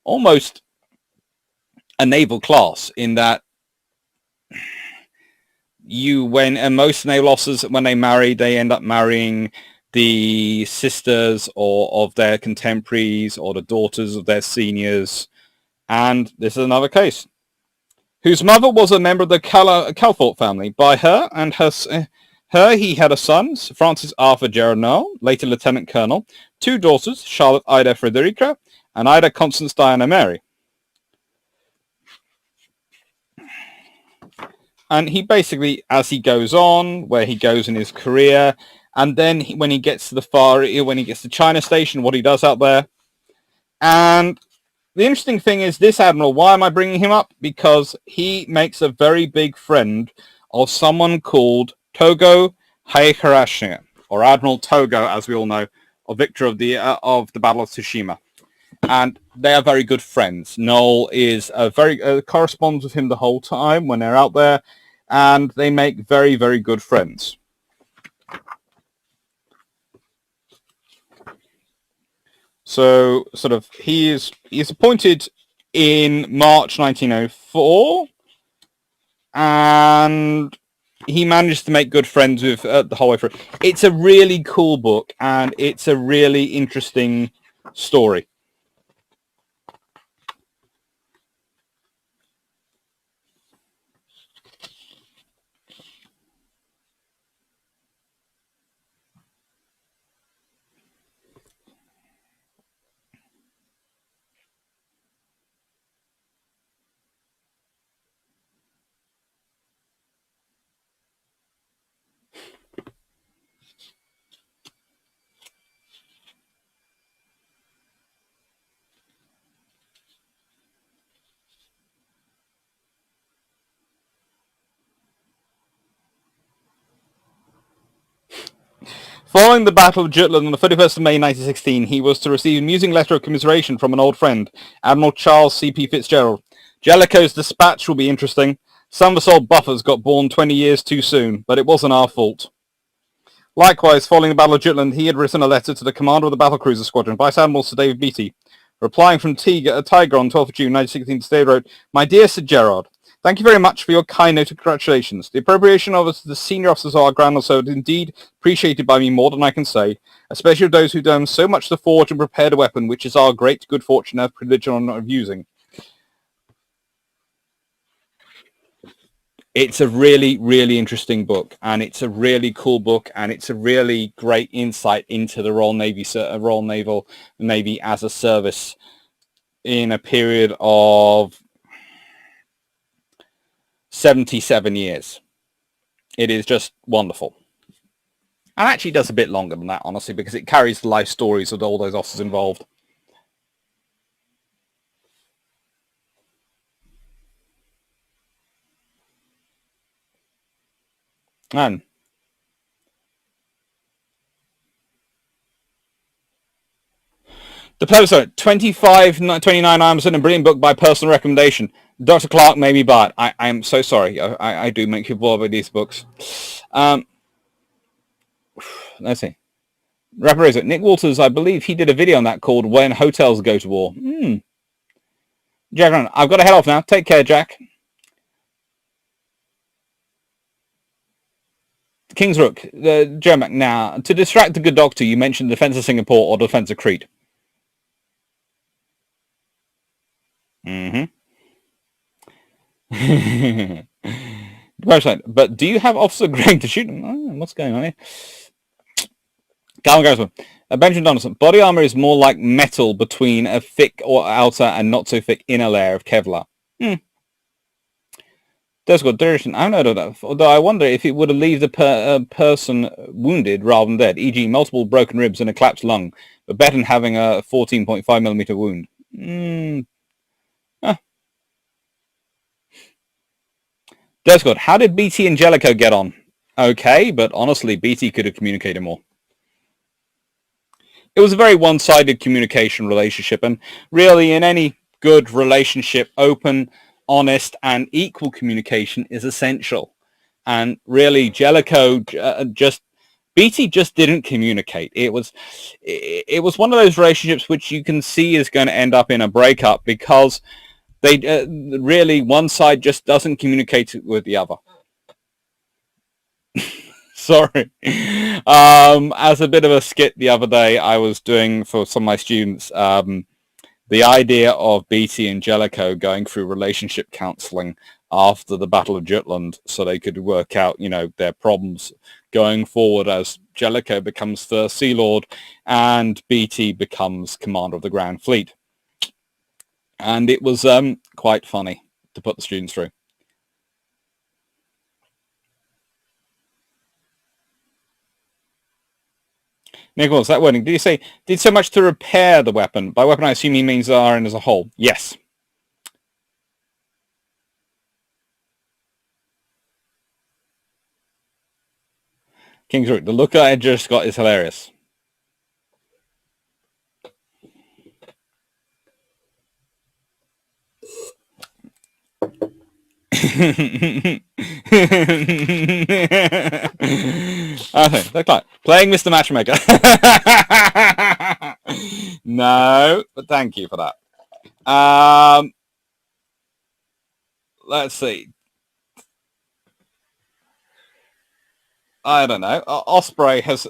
almost a naval class, in that most naval officers, when they marry, they end up marrying the sisters of their contemporaries or the daughters of their seniors. And this is another case, whose mother was a member of the Calthorpe family. By her and her, he had a son, Francis Arthur Gerard Noel, later Lieutenant Colonel, two daughters, Charlotte Ida Frederica and Ida Constance Diana Mary. And he basically, as he goes on, where he goes in his career, and then when he gets to China Station, what he does out there. And the interesting thing is, this admiral, why am I bringing him up? Because he makes a very big friend of someone called Togo Heihachi, or Admiral Togo, as we all know, or victor of the Battle of Tsushima. And they are very good friends. Noel is corresponds with him the whole time when they're out there, and they make very, very good friends. So, he is appointed in March 1904, and he managed to make good friends with the whole way through. It's a really cool book, and it's a really interesting story. Following the Battle of Jutland on the 31st of May 1916, he was to receive an amusing letter of commiseration from an old friend, Admiral Charles C.P. Fitzgerald. Jellicoe's dispatch will be interesting. Some of us old buffers got born 20 years too soon, but it wasn't our fault. Likewise, following the Battle of Jutland, he had written a letter to the commander of the battlecruiser squadron, Vice Admiral Sir David Beatty, Replying from Tiger on 12th of June 1916 to Staion wrote, "My dear Sir Gerard, thank you very much for your kind note of congratulations. The appropriation of us to the senior officers of our Grand Assault is indeed appreciated by me more than I can say, especially of those who've done so much to forge and prepare the weapon, which is our great good fortune and privilege of using." It's a really, really interesting book, and it's a really cool book, and it's a really great insight into the Royal Naval Navy as a service in a period of 77 years. It is just wonderful. And actually does a bit longer than that, honestly, because it carries the life stories of all those officers involved. And the plebiscite, 29 Amazon, a brilliant book by personal recommendation. Dr. Clark made me buy it. I am so sorry. I do make you bored with these books. Let's see. Rapper Nick Walters, I believe he did a video on that called When Hotels Go to War. Jack, I've got to head off now. Take care, Jack. King's Rook, Jermac, now, to distract the good doctor, you mentioned the defense of Singapore or the defense of Crete. But do you have Officer Greg to shoot him? Oh, what's going on here? Calvin Grossman. Benjamin Donaldson. Body armor is more like metal between a thick or outer and not so thick inner layer of Kevlar. That's got duration. I don't know. Although I wonder if it would leave the person wounded rather than dead, e.g. multiple broken ribs and a collapsed lung, but better than having a 14.5mm wound. Descott, how did BT and Jellicoe get on? Okay, but honestly, BT could have communicated more. It was a very one-sided communication relationship, and really in any good relationship, open, honest, and equal communication is essential. And really, Jellicoe BT just didn't communicate. It was one of those relationships which you can see is going to end up in a breakup because they really one side just doesn't communicate with the other. Sorry. As a bit of a skit the other day, I was doing for some of my students the idea of BT and Jellicoe going through relationship counselling after the Battle of Jutland so they could work out, their problems going forward as Jellicoe becomes First Sea Lord and BT becomes Commander of the Grand Fleet. And it was quite funny to put the students through. Nicholas, that wording, did you say, did so much to repair the weapon? By weapon, I assume he means the RN as a whole. Yes. King's Root, the look I just got is hilarious. Okay, look like playing Mr. Matchmaker. No, but thank you for that. Let's see. I don't know. Osprey has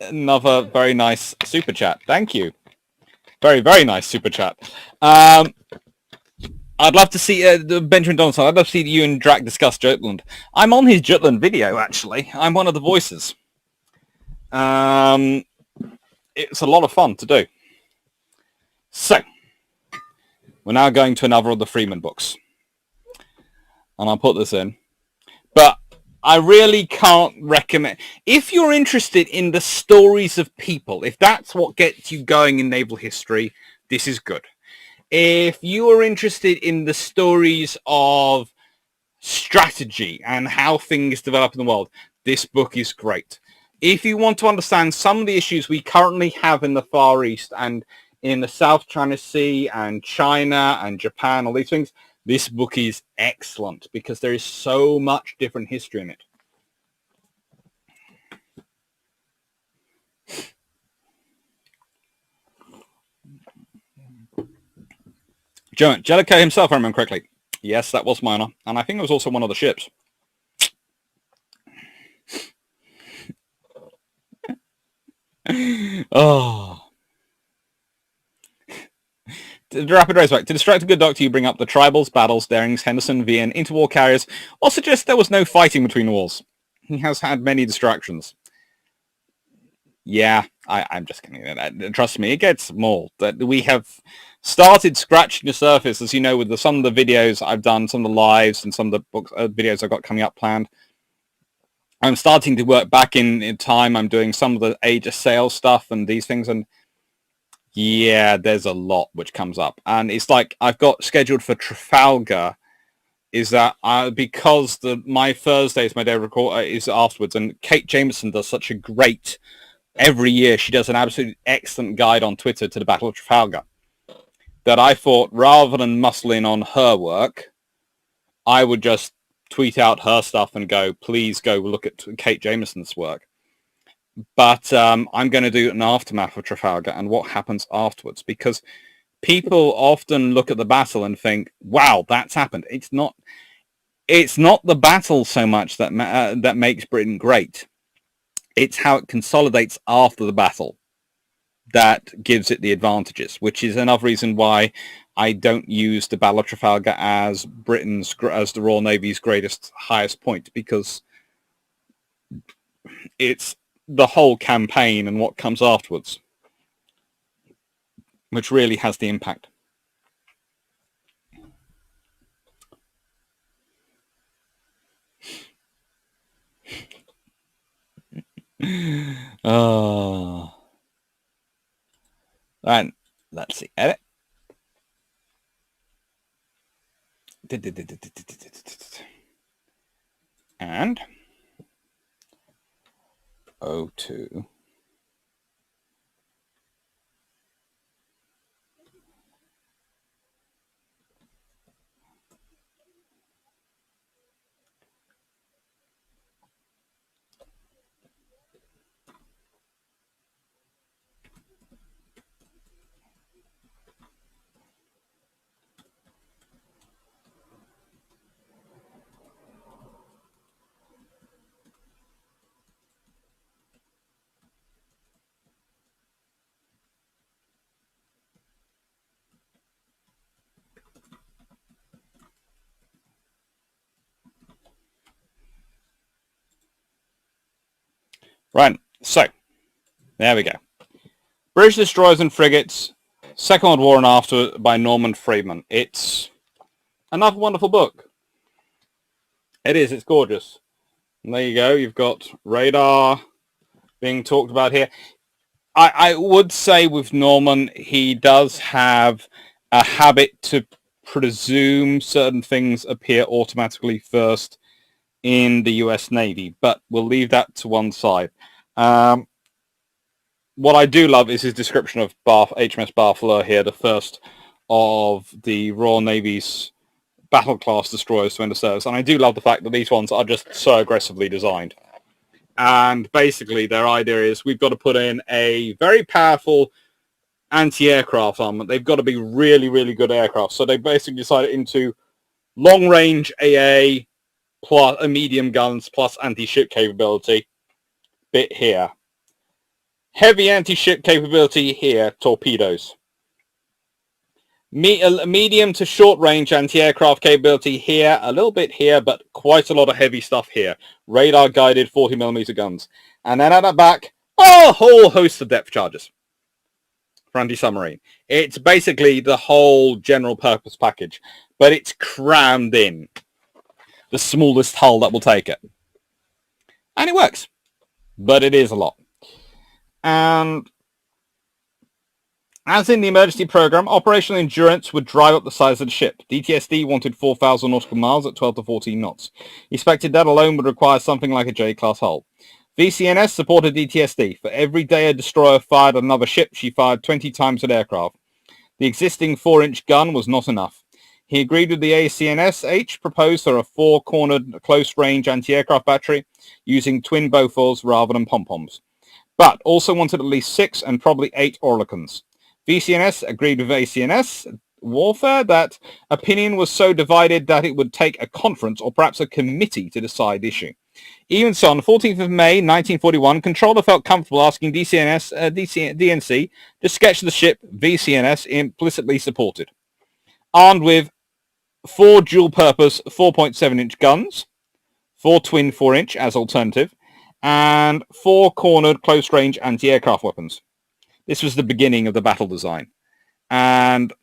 another very nice super chat. Thank you. Very, very nice super chat. I'd love to see Benjamin Donaldson. I'd love to see you and Drac discuss Jutland. I'm on his Jutland video, actually. I'm one of the voices. It's a lot of fun to do. So, we're now going to another of the Friedman books. And I'll put this in. But I really can't recommend... If you're interested in the stories of people, if that's what gets you going in naval history, this is good. If you are interested in the stories of strategy and how things develop in the world, this book is great. If you want to understand some of the issues we currently have in the Far East and in the South China Sea and China and Japan, all these things, this book is excellent because there is so much different history in it. Jellicoe himself, I remember correctly. Yes, that was minor. And I think it was also one of the ships. Oh. The rapid race back. To distract a good doctor, you bring up the tribals, battles, darings, Henderson, Vian, interwar carriers, or suggest there was no fighting between wars. He has had many distractions. Yeah, I'm just kidding. Trust me, it gets more. That we have started scratching the surface, as you know, with some of the videos I've done, some of the lives, and some of the books, videos I've got coming up planned. I'm starting to work back in time. I'm doing some of the Age of Sail stuff and these things, and yeah, there's a lot which comes up. And it's like I've got scheduled for Trafalgar, is that because my Thursday is my day of record is afterwards, and Kate Jameson does such a great, every year she does an absolutely excellent guide on Twitter to the Battle of Trafalgar, that I thought rather than muscle in on her work, I would just tweet out her stuff and go, please go look at Kate Jameson's work. But I'm going to do an aftermath of Trafalgar and what happens afterwards, because people often look at the battle and think, wow, that's happened. It's not the battle so much that that makes Britain great. It's how it consolidates after the battle that gives it the advantages, which is another reason why I don't use the Battle of Trafalgar as the Royal Navy's highest point, because it's the whole campaign and what comes afterwards which really has the impact. Oh. And let's see, edit. And O2. Right, so there we go. British Destroyers and Frigates, Second World War and After by Norman Friedman. It's another wonderful book. It is, it's gorgeous. And there you go, you've got radar being talked about here. I would say with Norman, he does have a habit to presume certain things appear automatically first in the US Navy, but we'll leave that to one side. What I do love is his description of HMS Barfleur here, the first of the Royal Navy's battle class destroyers to enter service. And I do love the fact that these ones are just so aggressively designed. And basically their idea is we've got to put in a very powerful anti-aircraft armament. They've got to be really, really good aircraft. So they basically decided into long-range AA plus medium guns plus anti-ship capability bit here. Heavy anti-ship capability here, torpedoes. Medium to short-range anti-aircraft capability here, a little bit here, but quite a lot of heavy stuff here. Radar-guided 40mm guns. And then at the back, a whole host of depth charges for anti-submarine. It's basically the whole general-purpose package, but it's crammed in. The smallest hull that will take it. And it works, but it is a lot. And as in the emergency program, operational endurance would drive up the size of the ship. DTSD wanted 4,000 nautical miles at 12 to 14 knots. He expected that alone would require something like a J-class hull. VCNS supported DTSD. For every day a destroyer fired another ship, she fired 20 times an aircraft. The existing 4-inch gun was not enough. He agreed with the ACNS-H, proposed for a 4-cornered close-range anti-aircraft battery using twin Bofors rather than pom-poms, but also wanted at least 6 and probably 8 Oerlikons. VCNS agreed with ACNS warfare that opinion was so divided that it would take a conference or perhaps a committee to decide the issue. Even so, on the 14th of May, 1941, Controller felt comfortable asking DNC to sketch the ship VCNS implicitly supported, armed with 4 dual-purpose 4.7-inch guns, 4 twin 4-inch as alternative, and 4 cornered close-range anti-aircraft weapons. This was the beginning of the battle design. And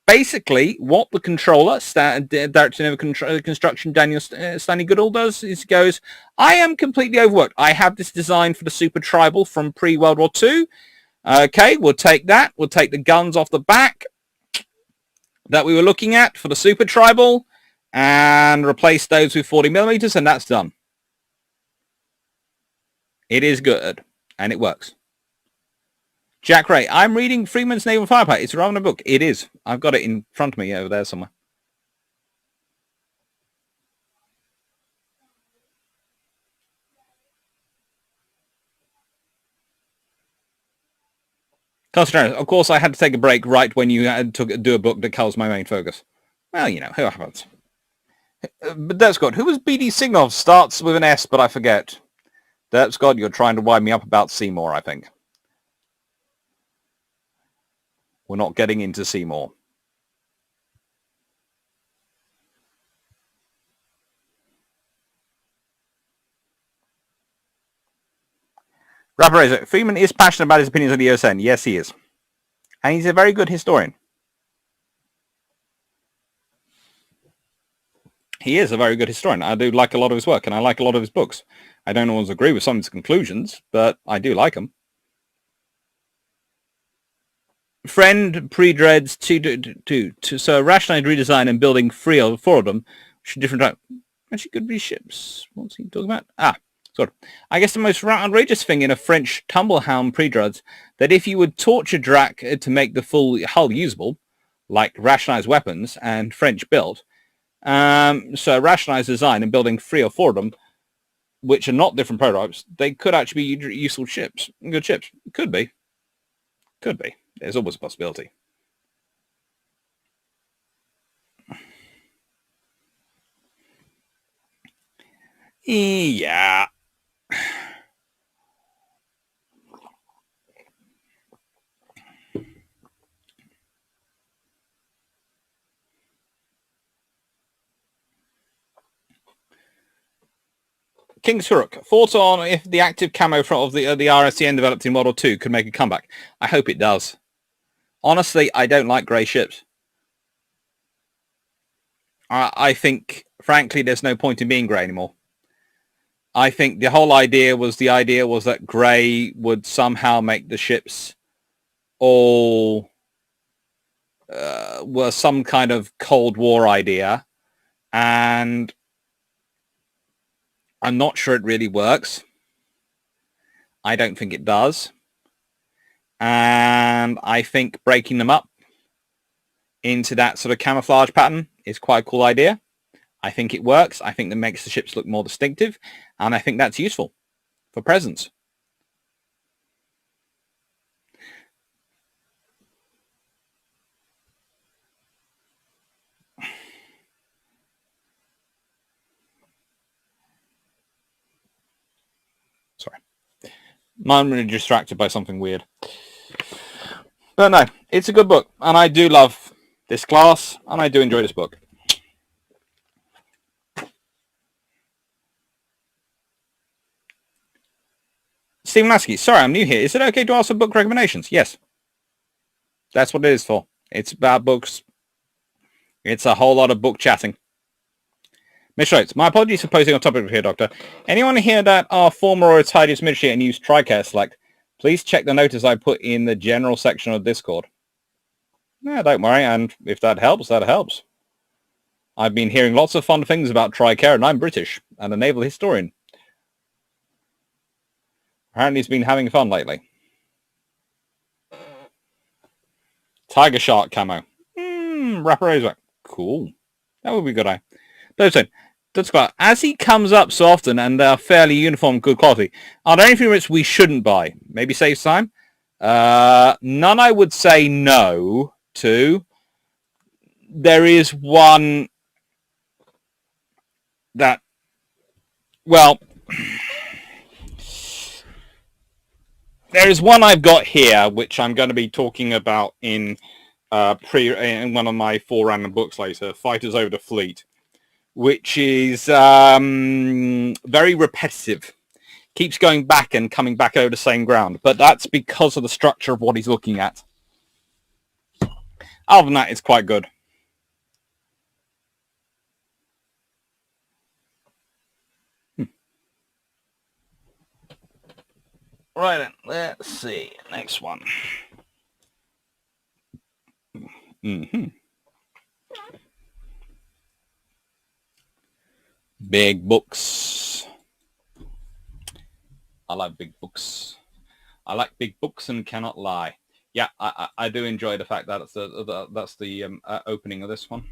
basically, what the controller, Director of Construction Daniel Stanley Goodall, does is he goes, I am completely overworked. I have this design for the Super Tribal from pre-World War II. Okay, we'll take that. We'll take the guns off the back that we were looking at for the Super Tribal and replace those with 40 millimeters, and that's done. It is good, and it works. Jack Ray, I'm reading Friedman's Naval Firepower. It's a rather book. It is. I've got it in front of me over there somewhere. Of course, I had to take a break right when you had to do a book that covers my main focus. Well, you know, who happens? But that's good. Who was BD Signov? Starts with an S, but I forget. That's God, you're trying to wind me up about Seymour, I think. We're not getting into Seymour. Rapper Friedman is passionate about his opinions on the OSN. Yes, he is. And he's a very good historian. He is a very good historian. I do like a lot of his work, and I like a lot of his books. I don't always agree with some of his conclusions, but I do like them. Friend pre-dreads to so rationalized redesign and building 3 or 4 of them, which are different types. Actually, could be ships. What's he talking about? Sorry. I guess the most outrageous thing in a French tumblehound pre-dreads that if you would torture Drac to make the full hull usable, like rationalized weapons and French built, so rationalized design and building 3 or 4 of them, which are not different prototypes, they could actually be useful ships, good ships. Could be. Could be. There's always a possibility. Yeah. King's Huruk, thoughts on if the active camo front of the RSCN developed in Model 2 could make a comeback? I hope it does. Honestly, I don't like grey ships. I think, frankly, there's no point in being grey anymore. I think the whole idea was that grey would somehow make the ships all were some kind of Cold War idea, and I'm not sure it really works. I don't think it does. And I think breaking them up into that sort of camouflage pattern is quite a cool idea. I think it works. I think that makes the ships look more distinctive. And I think that's useful for presence. Sorry. I'm really distracted by something weird. But no, it's a good book. And I do love this class. And I do enjoy this book. Stephen Lasky, sorry, I'm new here. Is it okay to ask for book recommendations? Yes. That's what it is for. It's about books. It's a whole lot of book chatting. Mitch writes, my apologies for posing on topic here, Doctor. Anyone here that are former or retired use military and use TRICARE Select, please check the notice I put in the general section of Discord. No, don't worry, and if that helps, that helps. I've been hearing lots of fun things about TRICARE, and I'm British, and a naval historian. Apparently he's been having fun lately. Tiger Shark camo. Rapper Razor. Cool. That would be good. That's quite. As he comes up so often and they're fairly uniform, good quality, are there anything which we shouldn't buy? Maybe save time? None I would say no to. there is one that, well, there is one I've got here, which I'm going to be talking about in one of my 4 random books later, Fighters Over the Fleet, which is very repetitive. Keeps going back and coming back over the same ground, but that's because of the structure of what he's looking at. Other than that, it's quite good. Right then, let's see. Next one. Big books. I like big books. I like big books and cannot lie. Yeah, I do enjoy the fact that that's the opening of this one.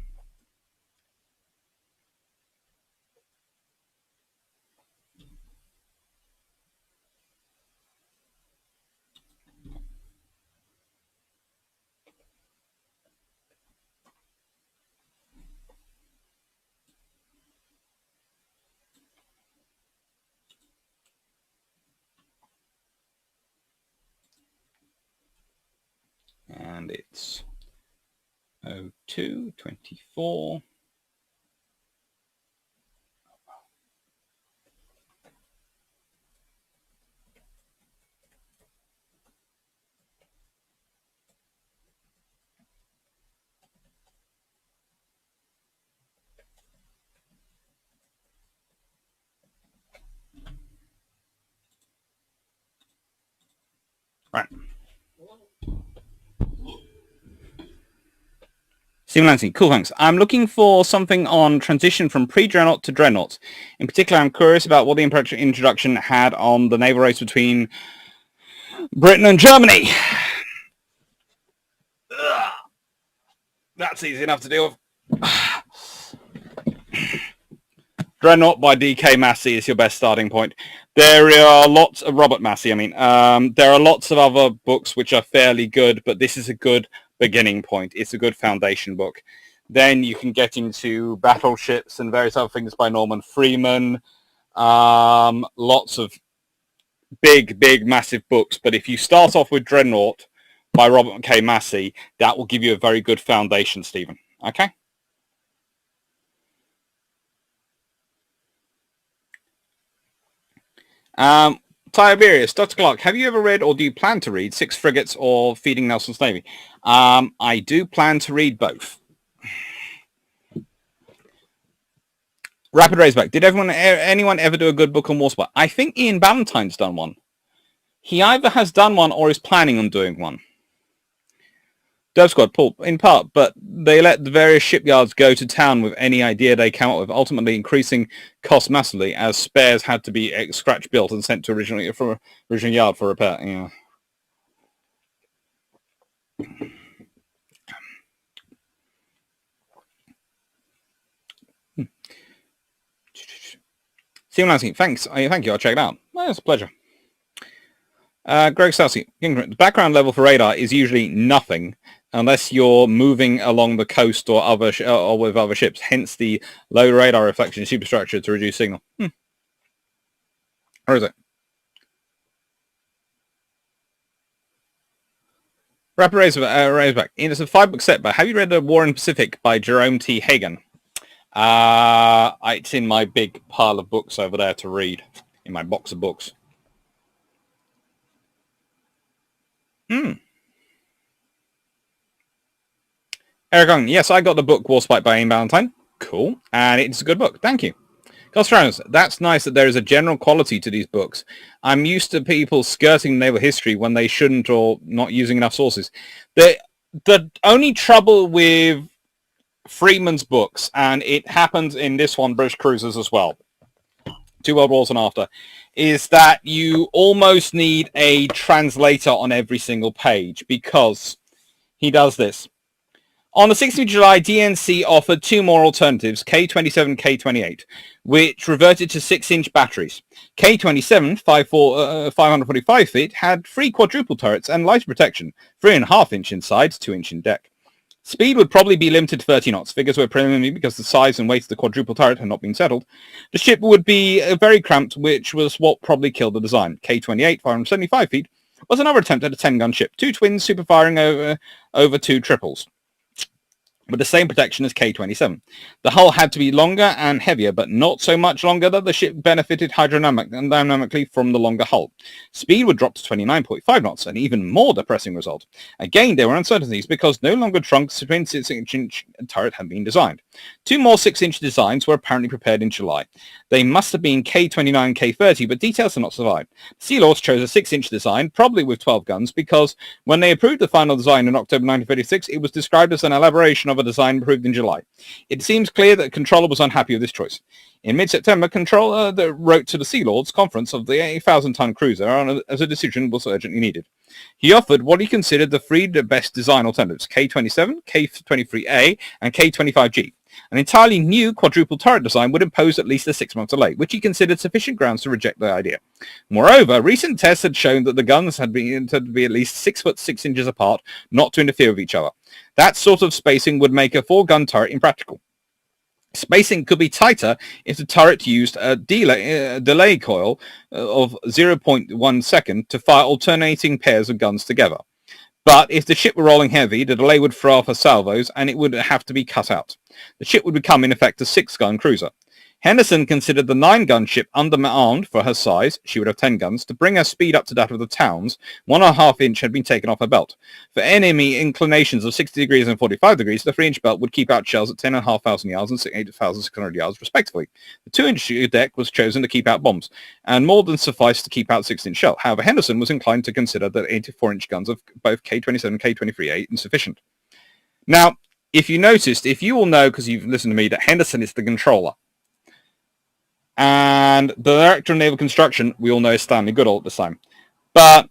And it's 0224. Right. Stephen Lansing, cool, thanks. I'm looking for something on transition from pre-dreadnought to dreadnought. In particular, I'm curious about what the introduction had on the naval race between Britain and Germany. That's easy enough to deal with. Dreadnought by D.K. Massey is your best starting point. There are lots of Robert Massey. There are lots of other books which are fairly good, but this is a good beginning point. It's a good foundation book. Then you can get into battleships and various other things by Norman Freeman. Lots of big, massive books. But if you start off with Dreadnought by Robert K. Massey, that will give you a very good foundation, Stephen. Okay? Tiberius, Dr. Clark, have you ever read or do you plan to read Six Frigates or Feeding Nelson's Navy? I do plan to read both. Rapid Razorback, did anyone ever do a good book on Warspite? I think Ian Ballantyne's done one. He either has done one or is planning on doing one. Dove Squad, Paul, in part, but they let the various shipyards go to town with any idea they came up with, ultimately increasing costs massively as spares had to be scratch built and sent to original yard for repair. Yeah. Stephen Lansky, thanks. Thank you. I'll check it out. Well, it's a pleasure. Greg Southey, the background level for radar is usually nothing unless you're moving along the coast or with other ships. Hence the low radar reflection superstructure to reduce signal. Where is it? Rapid Razorback. It's a 5-book set, but have you read The War in the Pacific by Jerome T. Hagan? It's in my big pile of books over there to read, in my box of books. Eric Ong, yes, I got the book Warspite by Ian Ballantyne. Cool. And it's a good book. Thank you. Ghostrans, that's nice that there is a general quality to these books. I'm used to people skirting naval history when they shouldn't or not using enough sources. The only trouble with Freeman's books, and it happens in this one, British Cruisers as well, 2 World Wars and after, is that you almost need a translator on every single page because he does this. On the 16th of July, DNC offered 2 more alternatives, K27, K28, which reverted to 6-inch batteries. K27, 545 feet, had 3 quadruple turrets and lighter protection, 3.5-inch inside, 2-inch in deck. Speed would probably be limited to 30 knots. Figures were preliminary because the size and weight of the quadruple turret had not been settled. The ship would be very cramped, which was what probably killed the design. K-28, 575 feet, was another attempt at a 10-gun ship. Two twins super firing over two triples, with the same protection as K-27. The hull had to be longer and heavier, but not so much longer that the ship benefited dynamically from the longer hull. Speed would drop to 29.5 knots, an even more depressing result. Again, there were uncertainties because no longer trunks twin 6-inch turret had been designed. Two more 6-inch designs were apparently prepared in July. They must have been K-29 and K-30, but details have not survived. Sea Lords chose a 6-inch design, probably with 12 guns, because when they approved the final design in October 1936, it was described as an elaboration of a design approved in July. It seems clear that Controller was unhappy with this choice. In mid-September, Controller wrote to the Sea Lords conference of the 8,000-ton cruiser as a decision was urgently needed. He offered what he considered the three best design alternatives: K-27, K-23A, and K-25G. An entirely new quadruple turret design would impose at least a 6-month delay, which he considered sufficient grounds to reject the idea. Moreover, recent tests had shown that the guns had been to be at least 6 foot 6 inches apart, not to interfere with each other. That sort of spacing would make a 4-gun turret impractical. Spacing could be tighter if the turret used a delay coil of 0.1 second to fire alternating pairs of guns together. But if the ship were rolling heavy, the delay would throw off her salvos and it would have to be cut out. The ship would become, in effect, a 6-gun cruiser. Henderson considered the 9-gun ship underarmed for her size, she would have 10 guns, to bring her speed up to that of the Towns. 1.5 inch had been taken off her belt. For enemy inclinations of 60 degrees and 45 degrees, the 3-inch belt would keep out shells at 10,500 yards and 8,600 yards, respectively. The 2-inch deck was chosen to keep out bombs, and more than sufficed to keep out 6-inch shell. However, Henderson was inclined to consider the 84-inch guns of both K-27 and K-23A insufficient. Now, if you noticed, if you all know, because you've listened to me, that Henderson is the controller, and the director of naval construction, we all know, is Stanley Goodall at the time. But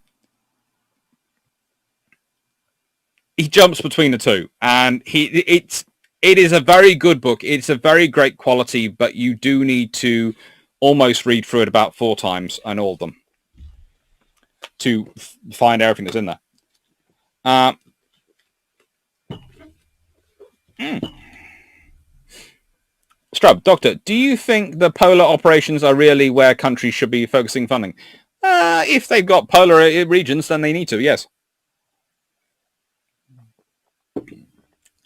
he jumps between the two, and it is a very good book. It's a very great quality, but you do need to almost read through it about 4 times, and all of them, to find everything that's in there. Strub, Doctor, do you think the polar operations are really where countries should be focusing funding? If they've got polar regions, then they need to, yes.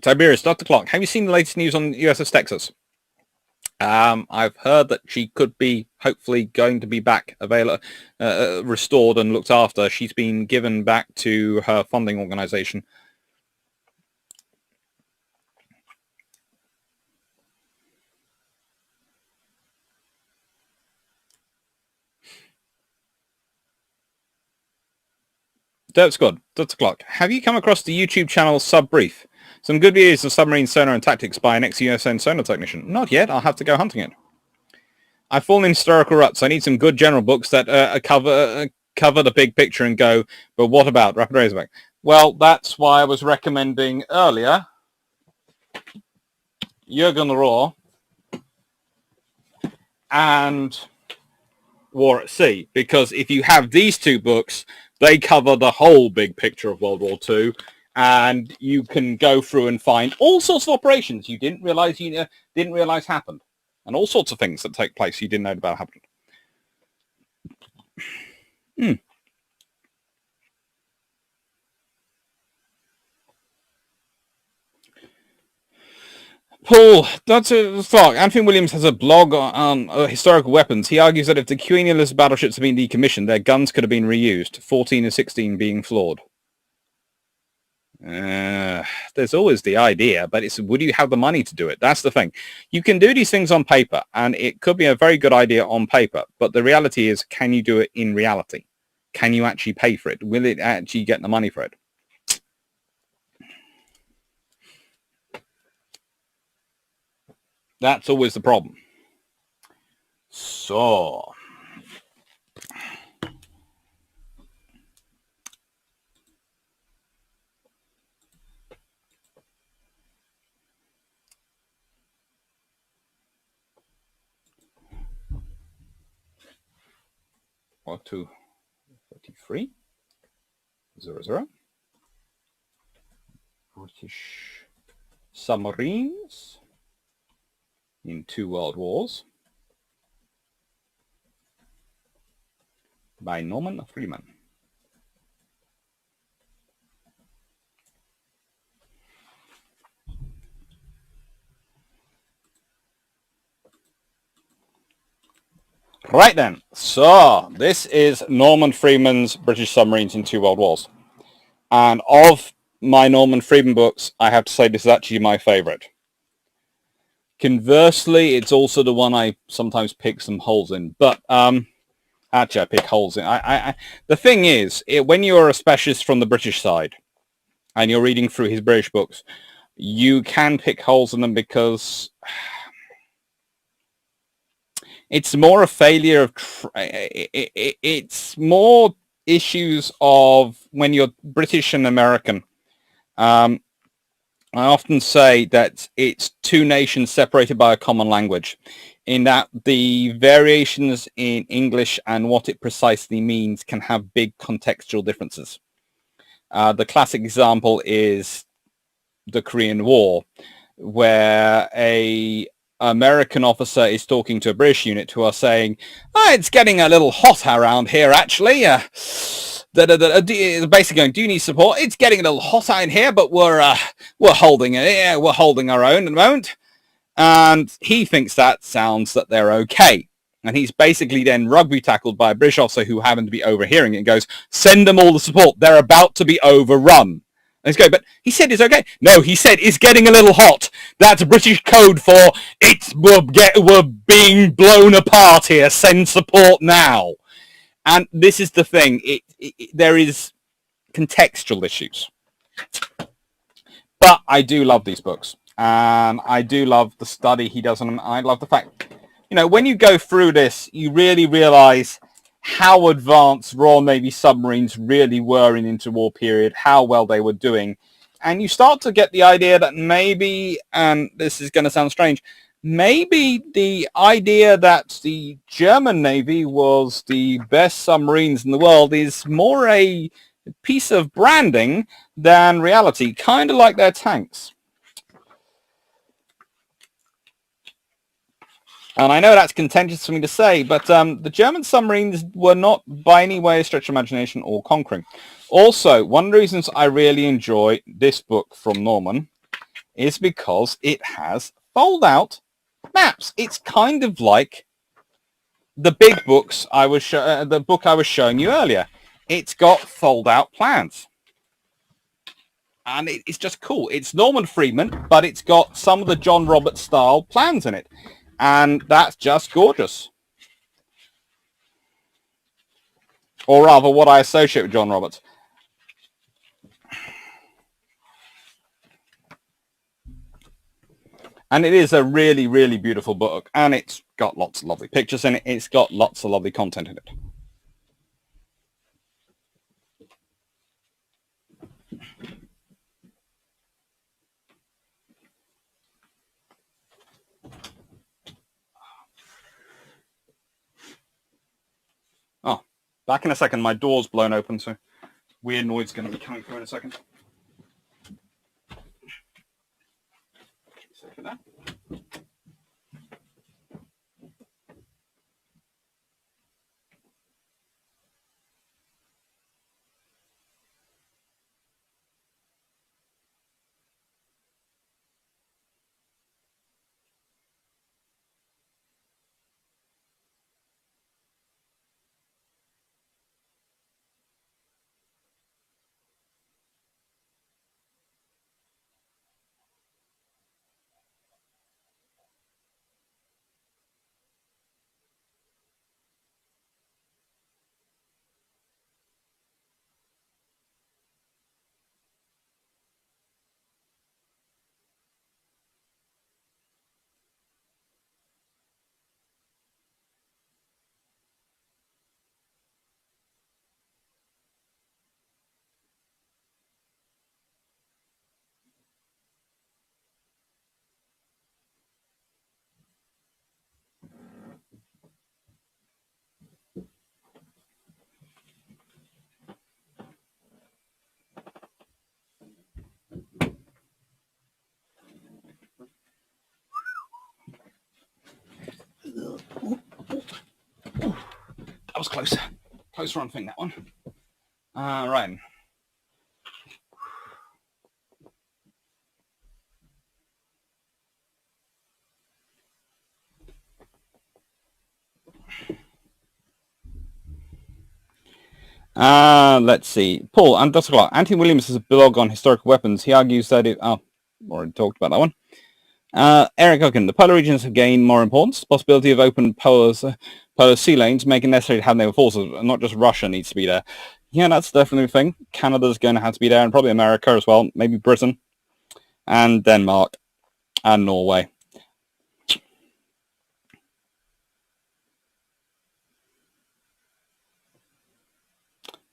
Tiberius, Dr. Clark, have you seen the latest news on USS Texas? I've heard that she could be hopefully going to be back restored and looked after. She's been given back to her funding organization. Dirk Scott, Dr. Clark, have you come across the YouTube channel Sub-Brief? Some good videos of submarine sonar and tactics by an ex-USN sonar technician. Not yet, I'll have to go hunting it. I've fallen in historical ruts. I need some good general books that cover the big picture and go, but what about Rapid Razorback? Well, that's why I was recommending earlier Jurgen Rohwer and War at Sea, because if you have these 2 books, they cover the whole big picture of World War II, and you can go through and find all sorts of operations you didn't realize happened, and all sorts of things that take place you didn't know about happened. Paul, Dr. Clark, Anthony Williams has a blog on historical weapons. He argues that if the Cumulus battleships had been decommissioned, their guns could have been reused, 14 and 16 being flawed. There's always the idea, but it's would you have the money to do it? That's the thing. You can do these things on paper, and it could be a very good idea on paper, but the reality is, can you do it in reality? Can you actually pay for it? Will it actually get the money for it? That's always the problem. So, or 233 00 British Submarines in 2 World Wars by Norman Friedman. Right then, so this is Norman Friedman's British Submarines in 2 World Wars. And of my Norman Friedman books, I have to say this is actually my favourite. Conversely, it's also the one I sometimes pick some holes in. But actually, I pick holes in. The thing is, when you're a specialist from the British side and you're reading through his British books, you can pick holes in them because it's more a failure of... it's more issues of when you're British and American. I often say that it's two nations separated by a common language, in that the variations in English and what it precisely means can have big contextual differences. The classic example is the Korean War, where a American officer is talking to a British unit who are saying, it's getting a little hot around here, actually. Basically going, do you need support? It's getting a little hot out in here, but we're holding it. Yeah, we're holding our own at the moment. And he thinks that sounds that they're okay. And he's basically then rugby tackled by a British officer who happened to be overhearing it and goes, send them all the support. They're about to be overrun. And he's going, but he said it's okay. No, he said it's getting a little hot. That's British code for we're being blown apart here. Send support now. And this is the thing. There is contextual issues. But I do love these books. And I do love the study he does on them. I love the fact, when you go through this, you really realize how advanced Royal Navy submarines really were in interwar period, how well they were doing. And you start to get the idea that maybe, and this is going to sound strange, maybe the idea that the German Navy was the best submarines in the world is more a piece of branding than reality, kind of like their tanks. And I know that's contentious for me to say, but the German submarines were not by any way a stretch of imagination or conquering. Also, one of the reasons I really enjoy this book from Norman is because it has fold-out maps. It's kind of like the big books the book I was showing you earlier. It's got fold-out plans. And it's just cool. It's Norman Friedman, but it's got some of the John Roberts style plans in it. And that's just gorgeous. Or rather, what I associate with John Roberts. And it is a really, really beautiful book. And it's got lots of lovely pictures in it. It's got lots of lovely content in it. Oh, back in a second. My door's blown open, so weird noise is going to be coming through in a second. For that. was close. Closer on thing, that one. Right. Let's see. Paul, and Dr. Clark. Anthony Williams has a blog on historical weapons. He argues that it... Oh, already talked about that one. Eric Hogan, the polar regions have gained more importance. Possibility of open polar sea lanes make it necessary to have naval forces, and not just Russia needs to be there. Yeah, that's definitely a thing. Canada's going to have to be there, and probably America as well. Maybe Britain, and Denmark, and Norway.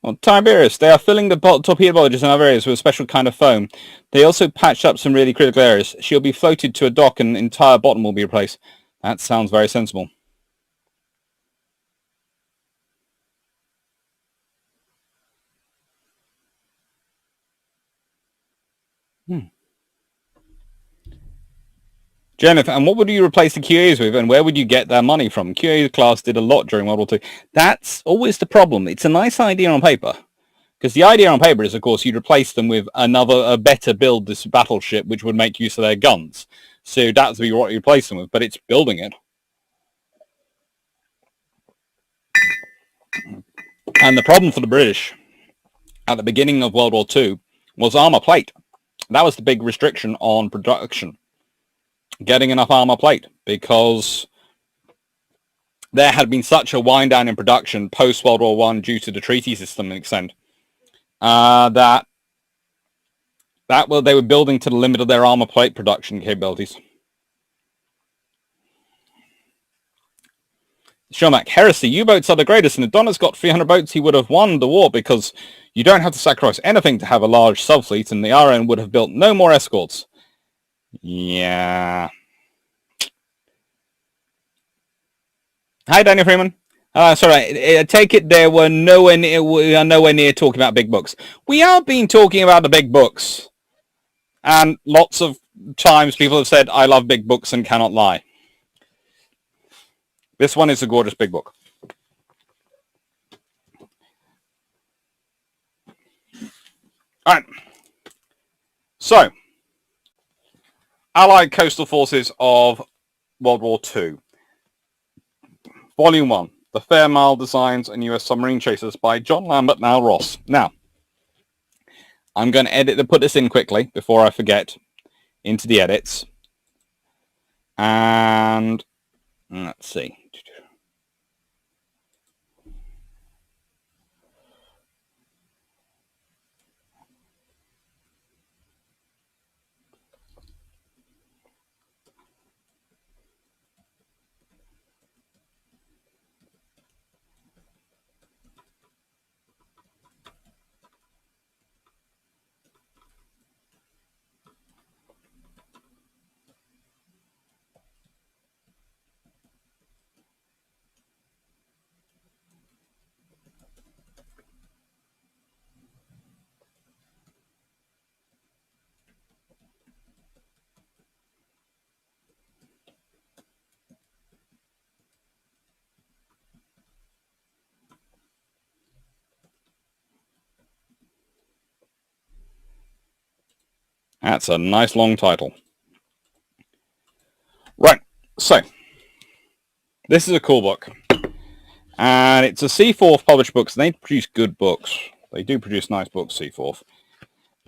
Well, Tiberius, they are filling the torpedo bulges in other areas with a special kind of foam. They also patched up some really critical areas. She'll be floated to a dock and the entire bottom will be replaced. That sounds very sensible. Jennifer, and what would you replace the QAs with, and where would you get their money from? QA class did a lot during World War II. That's always the problem. It's a nice idea on paper, because the idea on paper is, of course, you'd replace them with a better build this battleship, which would make use of their guns. So that's what you replace them with, but it's building it. And the problem for the British at the beginning of World War II was armor plate. That was the big restriction on production. Getting enough armor plate, because there had been such a wind down in production post World War I due to the treaty system and extent that they were building to the limit of their armor plate production capabilities. Shomak, heresy, U-boats are the greatest, and if Donner's got 300 boats, he would have won the war, because you don't have to sacrifice anything to have a large subfleet, and the RN would have built no more escorts. Yeah. Hi, Daniel Freeman. Sorry, I take it we are nowhere near talking about big books. We are being talking about the big books. And lots of times people have said, I love big books and cannot lie. This one is a gorgeous big book. All right. So, Allied Coastal Forces of World War II. Volume 1. The Fairmile Designs and US Submarine Chasers by John Lambert and Al Ross. Now, I'm going to put this in quickly before I forget into the edits. And let's see. That's a nice long title. Right, so this is a cool book. And it's a Seaforth published books, and they produce good books. They do produce nice books, Seaforth.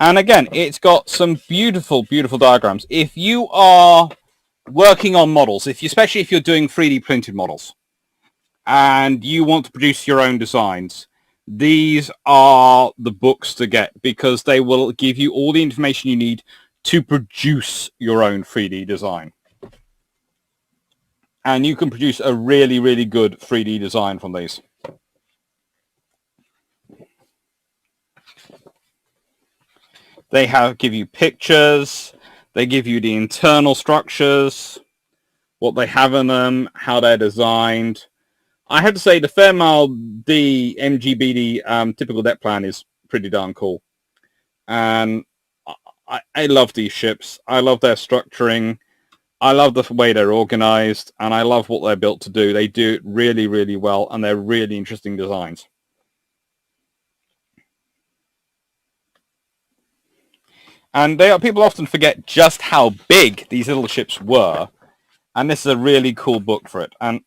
And again, it's got some beautiful, beautiful diagrams. If you are working on models, especially if you're doing 3D printed models, and you want to produce your own designs, these are the books to get, because they will give you all the information you need to produce your own 3D design. And you can produce a really, really good 3D design from these. They give you pictures, they give you the internal structures, what they have in them, how they're designed. I have to say the Fairmile D MGBD typical deck plan is pretty darn cool. And I love these ships. I love their structuring. I love the way they're organized, and I love what they're built to do. They do it really, really well, and they're really interesting designs. And people often forget just how big these little ships were, and this is a really cool book for it. And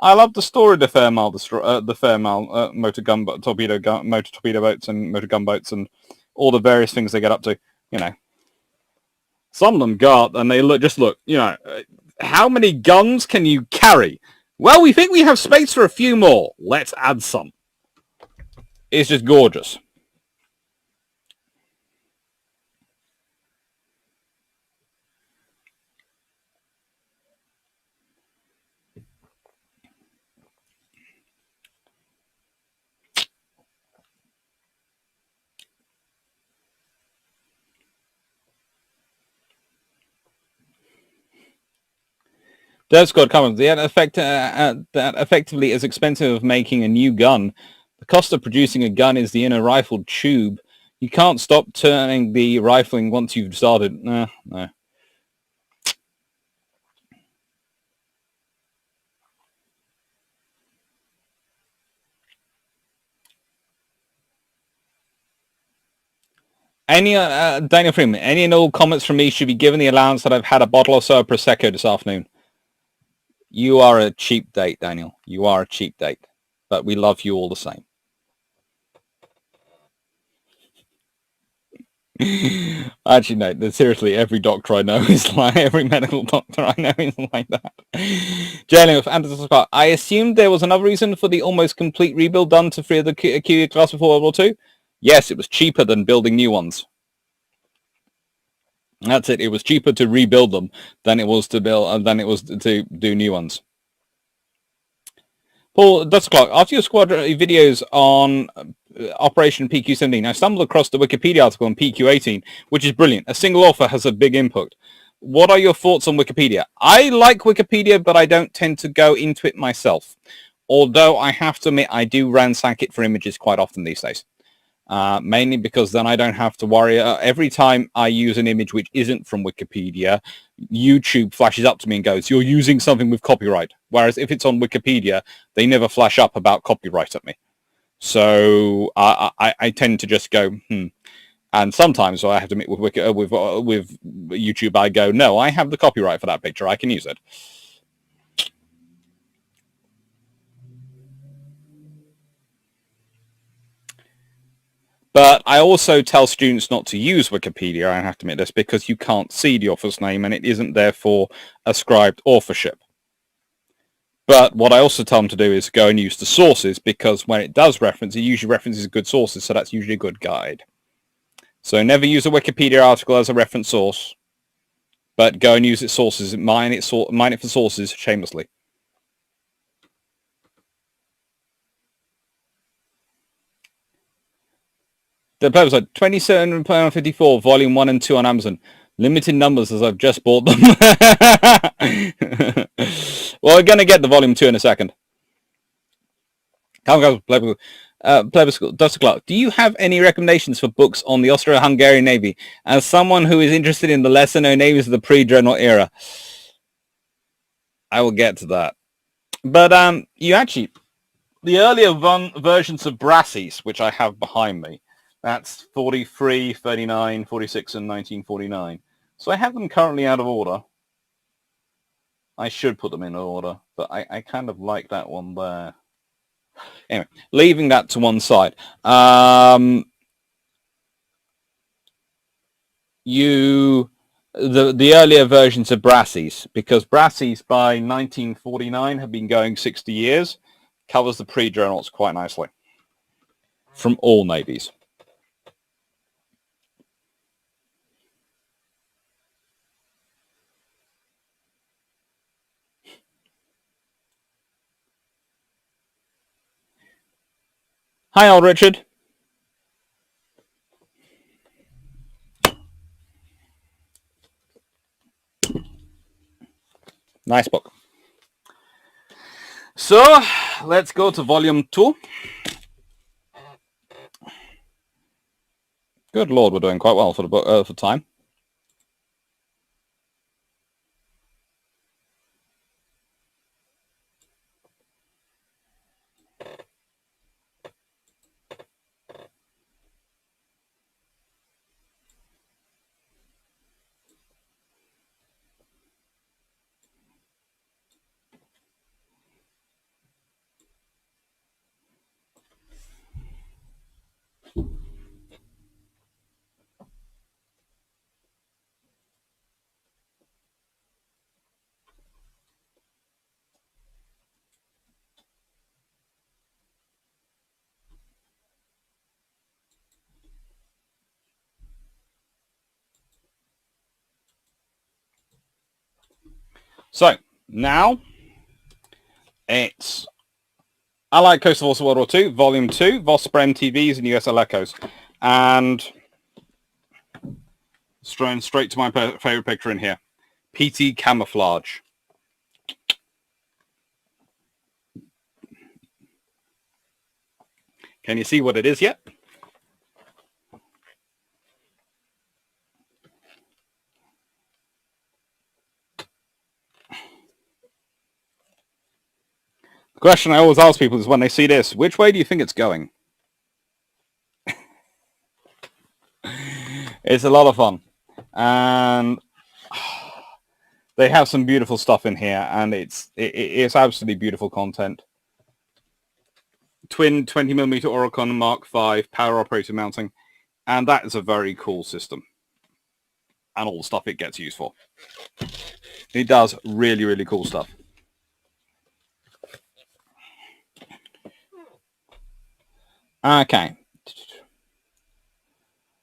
I love the story of the Fairmile motor torpedo boats and motor gunboats and all the various things they get up to. You know, some of them got, and they look. You know, how many guns can you carry? Well, we think we have space for a few more. Let's add some. It's just gorgeous. Dev Squad comments, that effectively is expensive of making a new gun. The cost of producing a gun is the inner rifled tube. You can't stop turning the rifling once you've started. No. Daniel Freeman, any and all comments from me should be given the allowance that I've had a bottle or so of Prosecco this afternoon. You are a cheap date, Daniel. You are a cheap date. But we love you all the same. Actually, no. Seriously, every doctor I know is like, every medical doctor I know is like that. Jalen, Anderson Scott, I assumed there was another reason for the almost complete rebuild done to free the Q class before World War II. Yes, it was cheaper than building new ones. That's it. It was cheaper to rebuild them than it was to do new ones. Paul Dustclock, after your squadron videos on Operation PQ-17, I stumbled across the Wikipedia article on PQ-18, which is brilliant. A single author has a big input. What are your thoughts on Wikipedia? I like Wikipedia, but I don't tend to go into it myself. Although I have to admit, I do ransack it for images quite often these days. Mainly because then I don't have to worry. Every time I use an image which isn't from Wikipedia, YouTube flashes up to me and goes, you're using something with copyright. Whereas if it's on Wikipedia, they never flash up about copyright at me. So I tend to just go, And sometimes I have to admit with YouTube, I go, no, I have the copyright for that picture. I can use it. But I also tell students not to use Wikipedia, I have to admit this, because you can't see the author's name and it isn't therefore ascribed authorship. But what I also tell them to do is go and use the sources, because when it does reference, it usually references good sources, so that's usually a good guide. So never use a Wikipedia article as a reference source, but go and use its sources, mine it for sources shamelessly. The website, £27.54, volume 1 and 2 on Amazon. Limited numbers as I've just bought them. Well, we're going to get the volume 2 in a second. Dr. Clark, do you have any recommendations for books on the Austro-Hungarian Navy as someone who is interested in the lesser-known navies of the pre-dreadnought era? I will get to that. But the earlier versions of Brassies, which I have behind me, that's 43, 39, 46, and 1949. So I have them currently out of order. I should put them in order, but I kind of like that one there. Anyway, leaving that to one side. The earlier versions of Brassies, because Brassies by 1949 have been going 60 years, covers the pre-dreadnoughts quite nicely from all navies. Hi, old Richard. Nice book. So, let's go to volume 2. Good Lord, we're doing quite well for the book, for time. So, now it's Allied Coastal Force World War II, Volume 2, Vosper MTBs and USL Elcos. And straight to my favourite picture in here. PT Camouflage. Can you see what it is yet? The question I always ask people is when they see this, which way do you think it's going? It's a lot of fun. And they have some beautiful stuff in here, and it's absolutely beautiful content. Twin 20mm Oricon Mark V power operated mounting, and that is a very cool system. And all the stuff it gets used for. It does really, really cool stuff. Okay.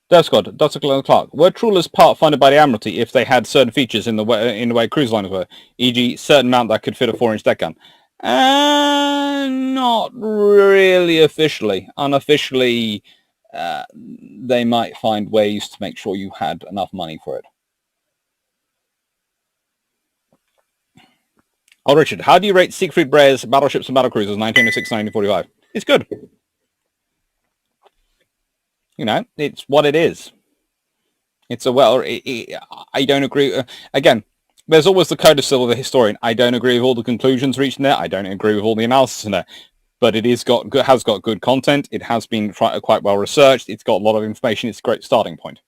Death Squad, Dr. Clark. Were trawlers part funded by the Admiralty if they had certain features in the way cruise liners were, e.g. certain mount that could fit a 4-inch deck gun? Not really officially. Unofficially, they might find ways to make sure you had enough money for it. Oh, Richard, how do you rate Siegfried Breyer's Battleships and Battlecruisers 1906-1945? It's good. You know, it's what it is. It's I don't agree. Again, there's always the code of Stille of the historian. I don't agree with all the conclusions reached in there. I don't agree with all the analysis in there. But it has got good content. It has been quite well researched. It's got a lot of information. It's a great starting point.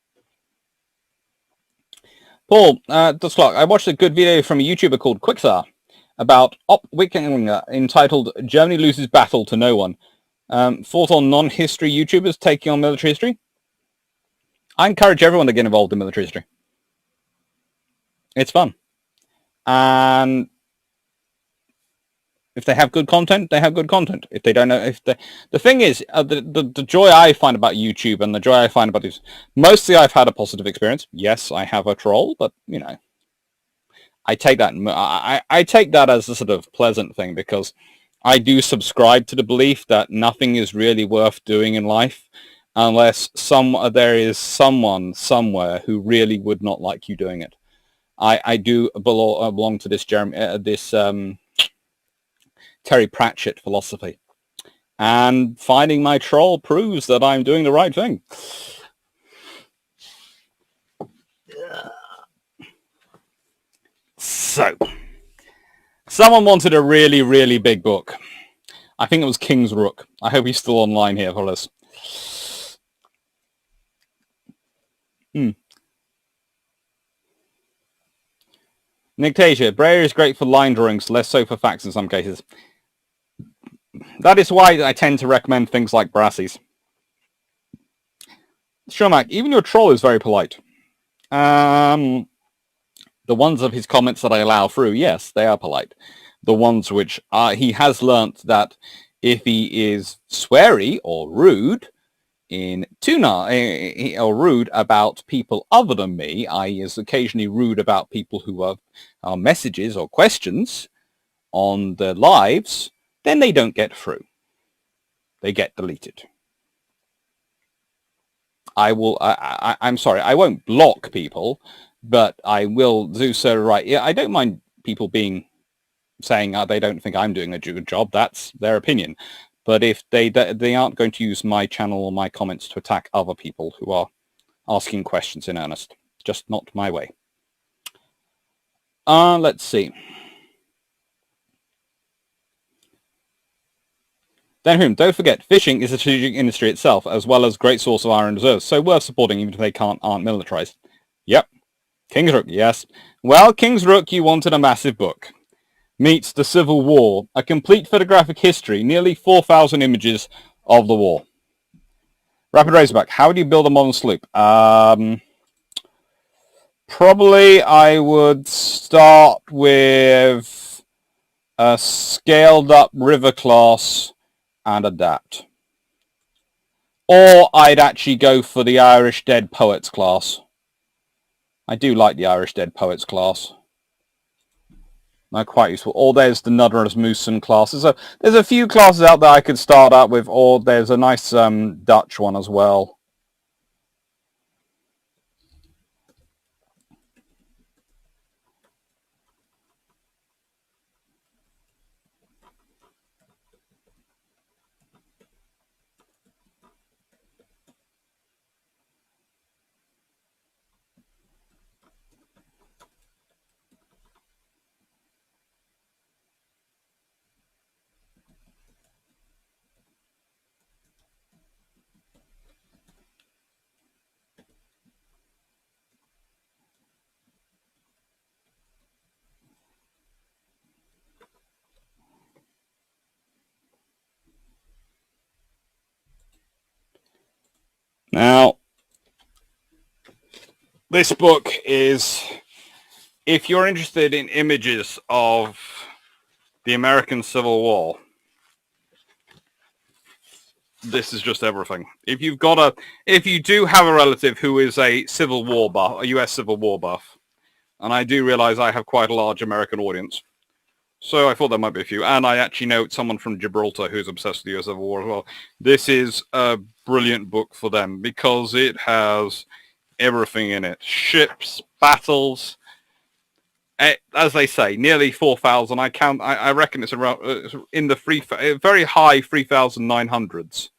Paul, Clark, I watched a good video from a YouTuber called Quixar about Wikinger entitled Germany Loses Battle to No One. Thought on non-history YouTubers taking on military history? I encourage everyone to get involved in military history. It's fun. And if they have good content, they have good content. If they don't know, the thing is, the joy I find about YouTube and the joy I find about this, mostly I've had a positive experience. Yes, I have a troll, but you know, I take that I take that as a sort of pleasant thing because I do subscribe to the belief that nothing is really worth doing in life unless there is someone somewhere who really would not like you doing it. I do belong to this Terry Pratchett philosophy. And finding my troll proves that I'm doing the right thing. So, someone wanted a really, really big book. I think it was King's Rook. I hope he's still online here for us. Nick Tasia, Breyer is great for line drawings, less so for facts in some cases. That is why I tend to recommend things like Brassies. Shomack, even your troll is very polite. The ones of his comments that I allow through, yes, they are polite. The ones which he has learnt that if he is sweary or rude or rude about people other than me, i.e. is occasionally rude about people who are messages or questions on their lives, then they don't get through. They get deleted. I'm sorry, I won't block people, but I will do so right. Yeah, I don't mind people saying they don't think I'm doing a good job. That's their opinion. But if they aren't going to use my channel or my comments to attack other people who are asking questions in earnest, just not my way. Let's see. Then don't forget, fishing is a strategic industry itself, as well as a great source of iron reserves, so worth supporting even if they aren't militarized. Yep. King's Rook, yes. Well, King's Rook, you wanted a massive book. Meets the Civil War, a complete photographic history, nearly 4,000 images of the war. Rapid Razorback, how do you build a modern sloop? Probably I would start with a scaled up river class and adapt. Or I'd actually go for the Irish Dead Poets class. I do like the Irish Dead Poets class. Not quite useful. Or there's the Nudderasmussen classes. So there's a few classes out there I could start out with, or there's a nice Dutch one as well. Now, this book is, if you're interested in images of the American Civil War, this is just everything. If you do have a relative who is a Civil War buff, a US Civil War buff, and I do realize I have quite a large American audience, so I thought there might be a few, and I actually know someone from Gibraltar who's obsessed with the US Civil War as well. This is a brilliant book for them because it has everything in it. Ships, battles, as they say, nearly 4,000. I reckon it's around in the very high 3,900s.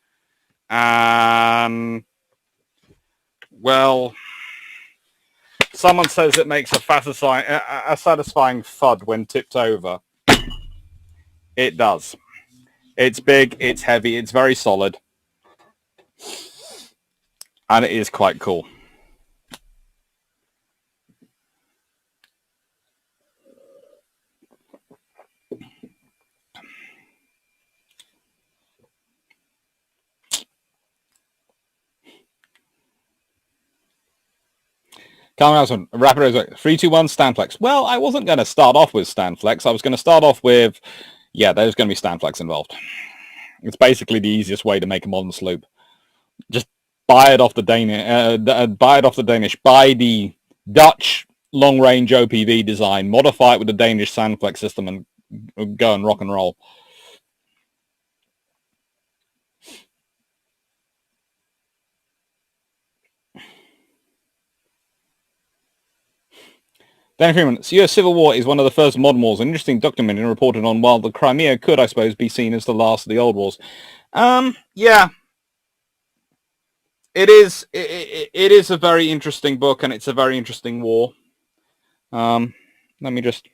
And, well, someone says it makes a satisfying thud when tipped over. It does. It's big, it's heavy, it's very solid. And it is quite cool. Calvin Nelson, Rapid 321 Stanflex. Well, I wasn't going to start off with Stanflex. I was going to start off with, there's going to be Stanflex involved. It's basically the easiest way to make a modern sloop. Just buy it off the Danish, buy the Dutch long-range OPV design, modify it with the Danish Stanflex system, and go and rock and roll. Dan Freeman, US Civil War is one of the first modern wars, an interesting document and reported on, while the Crimea could, I suppose, be seen as the last of the old wars. Yeah. It is a very interesting book, and it's a very interesting war. Let me just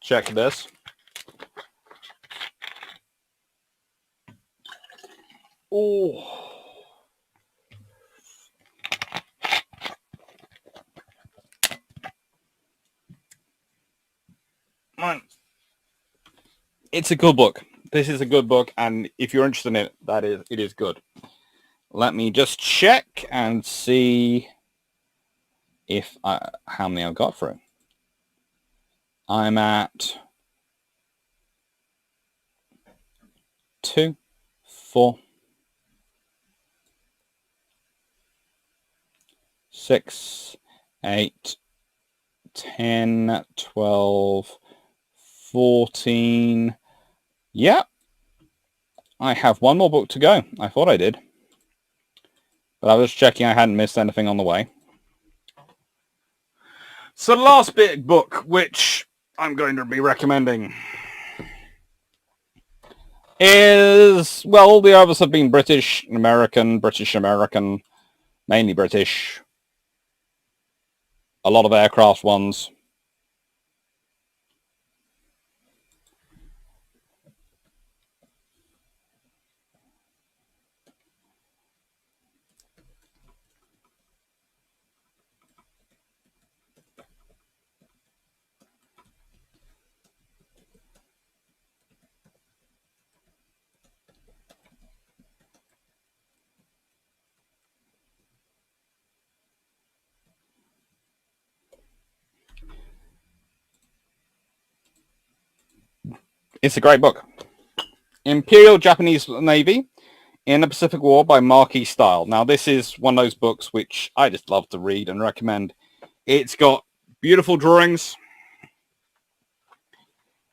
check this. Oh. It's a good book. This is a good book, and if you're interested in it, it is good. Let me just check and see if how many I've got through. I'm at 2, 4, 6, 8, 10, 12, 14. Yeah, I have one more book to go. I thought I did, but I was checking I hadn't missed anything on the way. So the last big book, which I'm going to be recommending, is, well, all the others have been British, American, mainly British. A lot of aircraft ones. It's a great book. Imperial Japanese Navy in the Pacific War by Marke Stille. Now, this is one of those books which I just love to read and recommend. It's got beautiful drawings.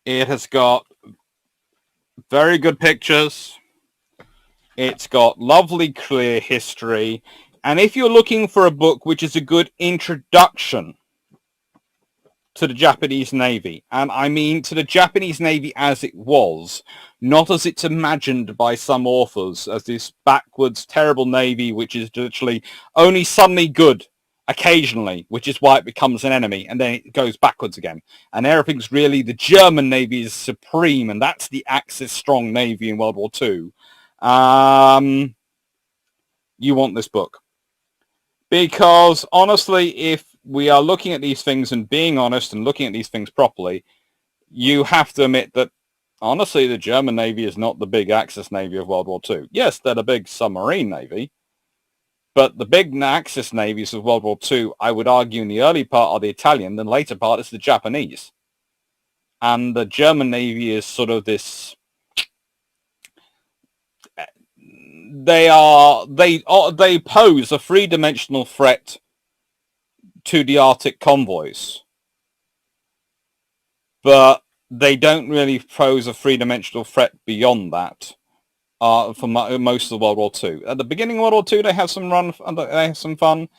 It has got very good pictures. It's got lovely, clear history. And if you're looking for a book which is a good introduction to the Japanese Navy, and I mean to the Japanese Navy as it was, not as it's imagined by some authors as this backwards, terrible Navy which is literally only suddenly good occasionally, which is why it becomes an enemy, and then it goes backwards again. And everything's really, the German Navy is supreme, and that's the Axis strong Navy in World War II. You want this book. Because honestly, if we are looking at these things and being honest and looking at these things properly, you have to admit that, honestly, the German Navy is not the big Axis Navy of World War II. Yes, they're the big submarine Navy, but the big Axis navies of World War II, I would argue in the early part are the Italian, the later part is the Japanese. And the German Navy is sort of this... They pose a three-dimensional threat to the Arctic convoys, but they don't really pose a three-dimensional threat beyond that for most of World War II. At the beginning of World War II, they have some fun.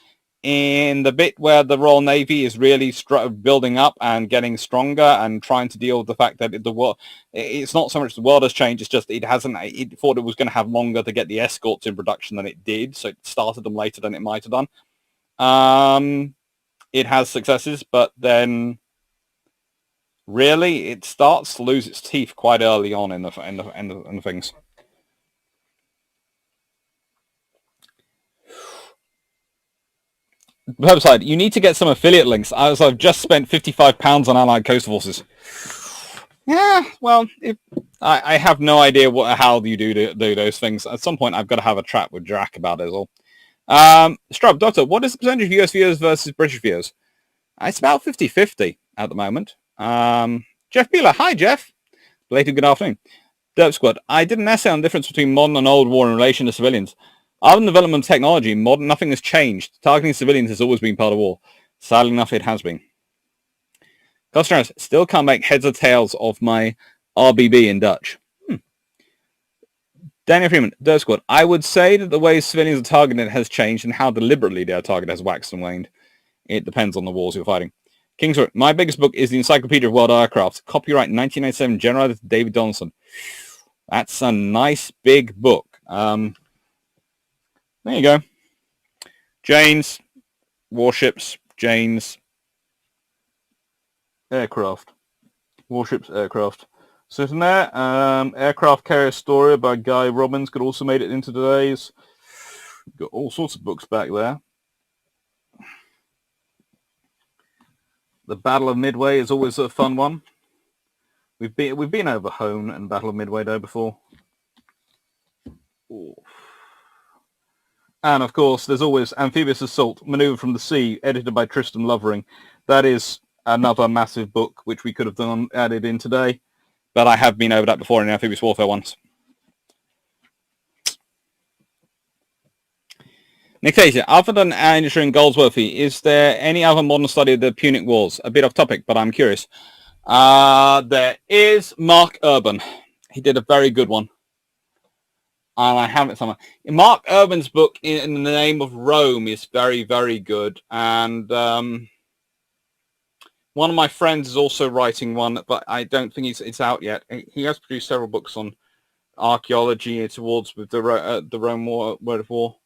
In the bit where the Royal Navy is really building up and getting stronger and trying to deal with the fact that the world, it's not so much the world has changed, it's just it thought it was going to have longer to get the escorts in production than it did, so it started them later than it might have done. It has successes, but then really it starts to lose its teeth quite early on in the things. Website, you need to get some affiliate links, as I've just spent £55 on Allied Coastal Forces. Yeah, well, I have no idea how you do those things. At some point, I've got to have a chat with Jack about it as well. Strub, Doctor, what is the percentage of US viewers versus British viewers? It's about 50-50 at the moment. Jeff Beeler, hi Jeff. Belated good afternoon. Derp Squad, I did an essay on the difference between modern and old war in relation to civilians. Other than development of technology, nothing has changed. Targeting civilians has always been part of war. Sadly enough, it has been. Costarans, still can't make heads or tails of my RBB in Dutch. Daniel Freeman, Derp Squad, I would say that the way civilians are targeted has changed and how deliberately they are targeted has waxed and waned. It depends on the wars you're fighting. Kingsford, my biggest book is the Encyclopedia of World Aircraft. Copyright 1997, General Editor David Donaldson. That's a nice big book. There you go. Jane's, warships, Jane's, aircraft. Warships, aircraft. Sitting there. Aircraft Carrier Story by Guy Robbins could also made it into today's. Got all sorts of books back there. The Battle of Midway is always a fun one. We've been over Hone and Battle of Midway though before. Ooh. And of course, there's always Amphibious Assault, Maneuver from the Sea, edited by Tristan Lovering. That is another massive book which we could have added in today, but I have been over that before in the Amphibious Warfare once. Nick Taser, other than Andrew and Goldsworthy, is there any other modern study of the Punic Wars? A bit off topic, but I'm curious. There is Mark Urban. He did a very good one. And I have it somewhere. Mark Urban's book, In the Name of Rome, is very, very good. And one of my friends is also writing one, but I don't think it's out yet. He has produced several books on archaeology towards with the Rome War, World of War.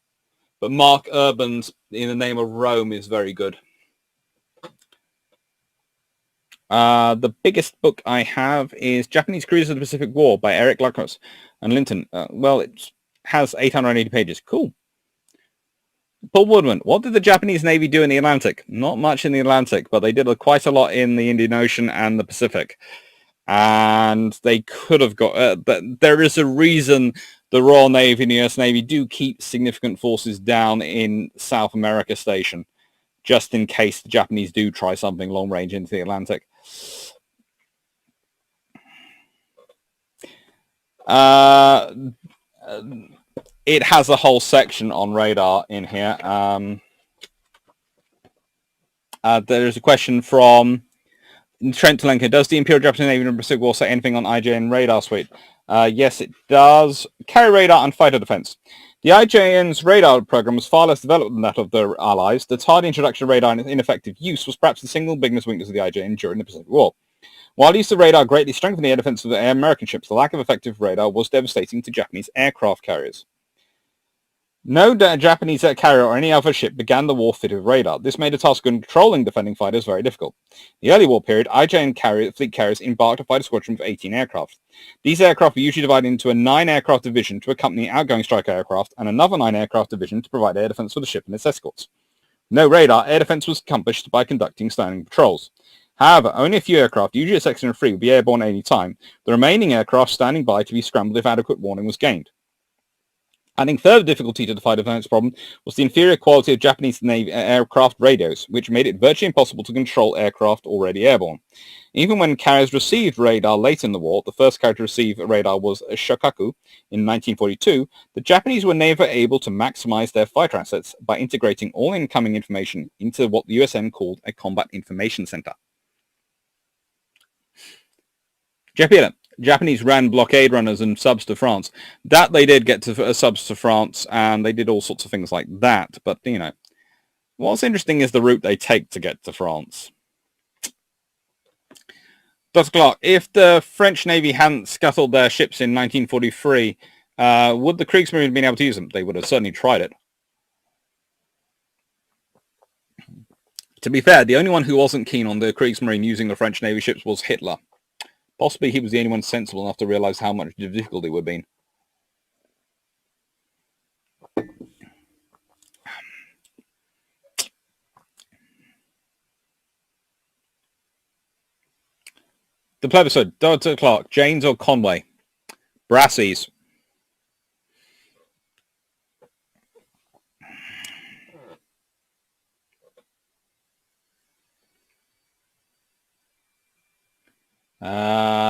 But Mark Urban's In the Name of Rome is very good. The biggest book I have is Japanese Cruisers of the Pacific War by Eric Lucas and Linton. Well, it has 880 pages. Cool. Paul Woodman, what did the Japanese Navy do in the Atlantic? Not much in the Atlantic, but they did quite a lot in the Indian Ocean and the Pacific. And they could have got... there is a reason the Royal Navy and the US Navy do keep significant forces down in South America Station, just in case the Japanese do try something long range into the Atlantic. It has a whole section on radar in here. There is a question from Trent Telenko, does the Imperial Japanese Navy in the Pacific War say anything on IJN radar suite? Yes, it does. Carrier radar and fighter defense. The IJN's radar program was far less developed than that of the Allies. The tardy introduction of radar and ineffective use was perhaps the single biggest weakness of the IJN during the Pacific War. While use of radar greatly strengthened the air defense of the American ships, the lack of effective radar was devastating to Japanese aircraft carriers. No Japanese air carrier or any other ship began the war fitted with radar. This made the task of controlling defending fighters very difficult. In the early war period, IJN fleet carriers embarked a fighter squadron of 18 aircraft. These aircraft were usually divided into a 9-aircraft division to accompany outgoing strike aircraft and another 9-aircraft division to provide air defense for the ship and its escorts. No radar, air defense was accomplished by conducting standing patrols. However, only a few aircraft, usually a section of 3, would be airborne at any time, the remaining aircraft standing by to be scrambled if adequate warning was gained. Adding further difficulty to the fighter defense problem was the inferior quality of Japanese Navy aircraft radios, which made it virtually impossible to control aircraft already airborne. Even when carriers received radar late in the war, the first carrier to receive radar was Shokaku in 1942, the Japanese were never able to maximize their fighter assets by integrating all incoming information into what the USN called a combat information center. Japanese ran blockade runners and subs to France. That they did get to subs to France, and they did all sorts of things like that. But, you know, what's interesting is the route they take to get to France. Dr. Clark, if the French Navy hadn't scuttled their ships in 1943, would the Kriegsmarine have been able to use them? They would have certainly tried it. To be fair, the only one who wasn't keen on the Kriegsmarine using the French Navy ships was Hitler. Possibly he was the only one sensible enough to realise how much difficult it would have been. The plebiscite, Dr. Clark, Janes or Conway? Brassies.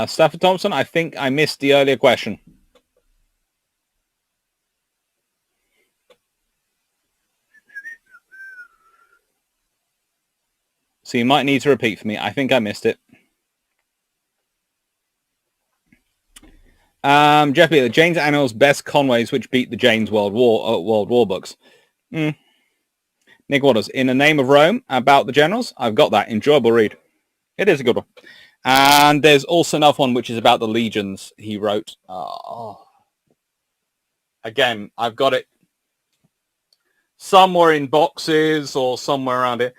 Stafford Thompson, I think I missed the earlier question. So you might need to repeat for me. I think I missed it. Jeff Bealer, Jane's Annals best Conways which beat the Jane's World War books. Nick Waters, In the Name of Rome, about the generals. I've got that. Enjoyable read. It is a good one. And there's also another one which is about the legions he wrote. Again, I've got it somewhere in boxes or somewhere around it.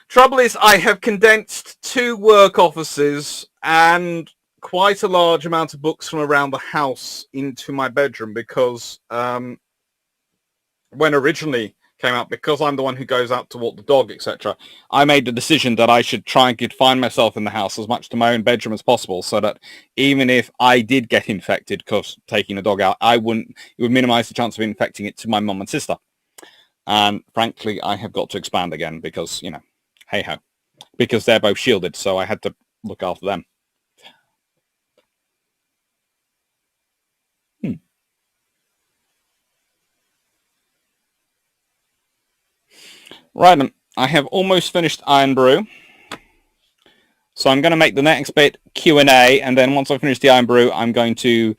Trouble is, I have condensed 2 work offices and quite a large amount of books from around the house into my bedroom because when originally came out, because I'm the one who goes out to walk the dog, etc., I made the decision that I should try and confine myself in the house as much to my own bedroom as possible, so that even if I did get infected because taking the dog out, it would minimize the chance of infecting it to my mum and sister. And frankly, I have got to expand again because, you know, hey ho, because they're both shielded, so I had to look after them. Right then, I have almost finished Iron Brew. So I'm going to make the next bit Q&A, and then once I finish the Iron Brew, I'm going to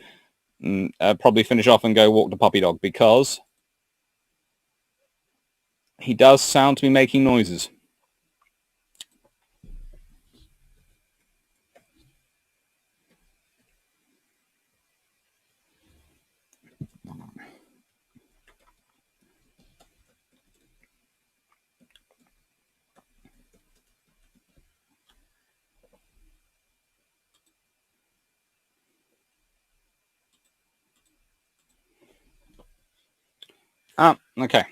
probably finish off and go walk the puppy dog, because he does sound to be making noises. Okay.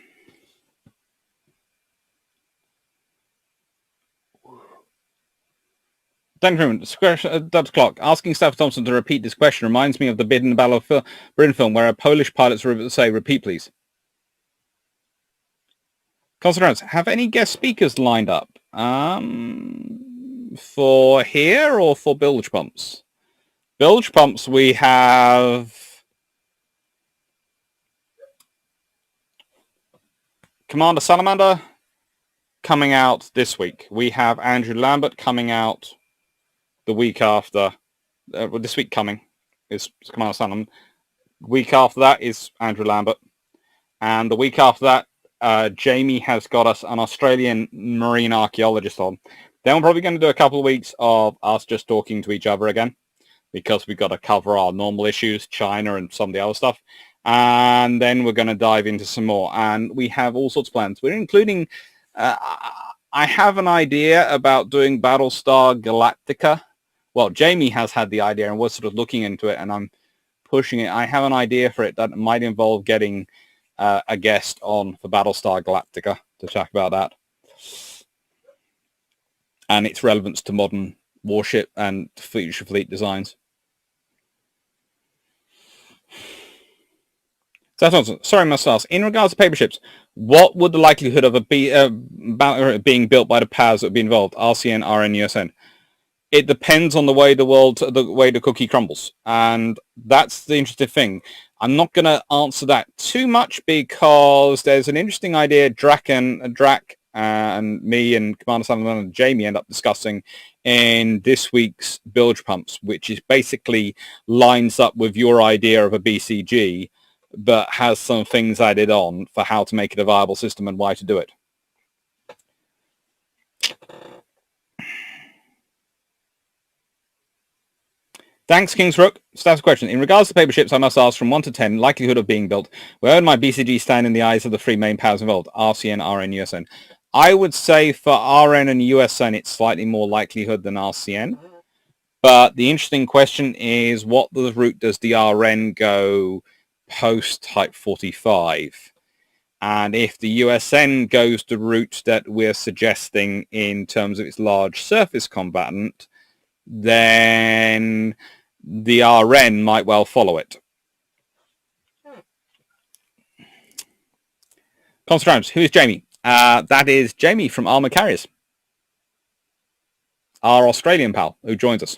Dr. Clark, asking Stafford Thompson to repeat this question reminds me of the bit in the Battle of Britain film where a Polish pilot say, repeat please. Constance, have any guest speakers lined up? For here or for bilge pumps? Bilge pumps, we have Commander Salamander coming out this week. We have Andrew Lambert coming out The week after, this week coming, is Commander Salmon. Week after that is Andrew Lambert. And the week after that, Jamie has got us an Australian marine archaeologist on. Then we're probably going to do a couple of weeks of us just talking to each other again, because we've got to cover our normal issues, China and some of the other stuff. And then we're going to dive into some more. And we have all sorts of plans. We're including... I have an idea about doing Battlestar Galactica. Well, Jamie has had the idea and was sort of looking into it, and I'm pushing it. I have an idea for it that might involve getting a guest on for Battlestar Galactica to talk about that and its relevance to modern warship and future fleet designs. Sorry, Mustache. In regards to paper ships, what would the likelihood of being built by the powers that would be involved? RCN, RN, USN. It depends on the way the cookie crumbles, and that's the interesting thing. I'm not going to answer that too much because there's an interesting idea Drac and me and Commander Sullivan and Jamie end up discussing in this week's bilge pumps, which is basically lines up with your idea of a BCG, but has some things added on for how to make it a viable system and why to do it. Thanks, Kingsrook. Status question. In regards to paper ships, I must ask from 1 to 10, likelihood of being built. Where would my BCG stand in the eyes of the three main powers involved? RCN, RN, USN. I would say for RN and USN, it's slightly more likelihood than RCN. But the interesting question is, what the route does the RN go post Type 45? And if the USN goes the route that we're suggesting in terms of its large surface combatant, then the RN might well follow it. Constance, who is Jamie? That is Jamie from Armoured Carriers, our Australian pal who joins us.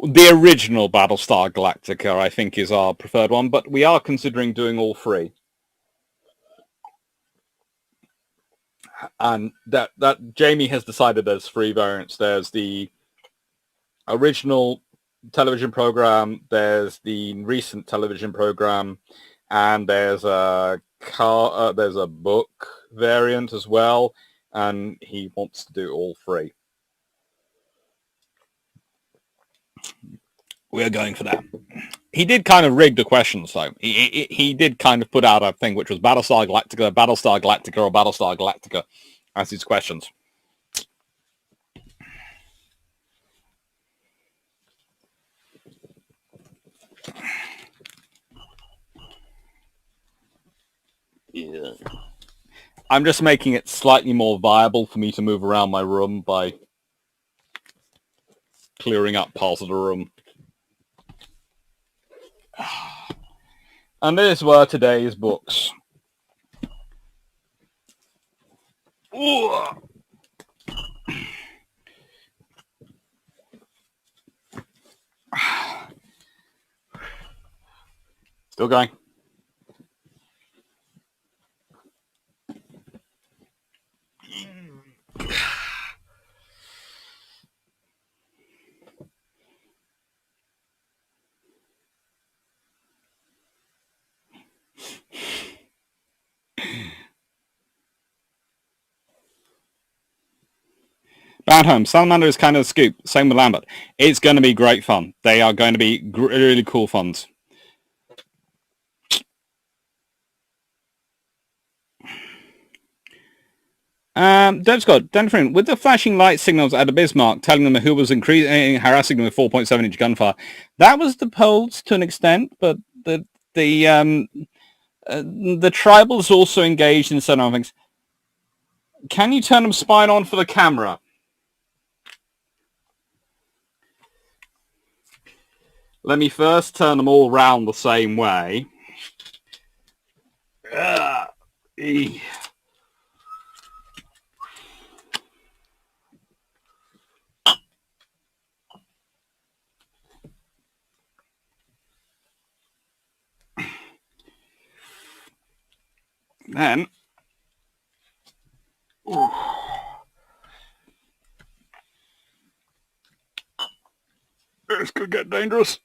The original Battlestar Galactica, I think, is our preferred one, but we are considering doing all three. And that Jamie has decided there's three variants. There's the original television program, there's the recent television program, and there's a book variant as well, and he wants to do all three. We're going for that. He did kind of rig the questions, though. He did kind of put out a thing, which was Battlestar Galactica, or Battlestar Galactica as his questions. Yeah. I'm just making it slightly more viable for me to move around my room by clearing up parts of the room. And these were today's books. Ooh. Still going. Bad Home. Salamander is kind of a scoop. Same with Lambert. It's going to be great fun. They are going to be really cool funds. Dave Scott, Denfrin, with the flashing light signals at the Bismarck telling them who was harassing them with 4.7-inch gunfire, that was the Poles to an extent, but the tribals also engaged in certain other things. Can you turn them spine on for the camera? Let me first turn them all round the same way. Then, this could get dangerous.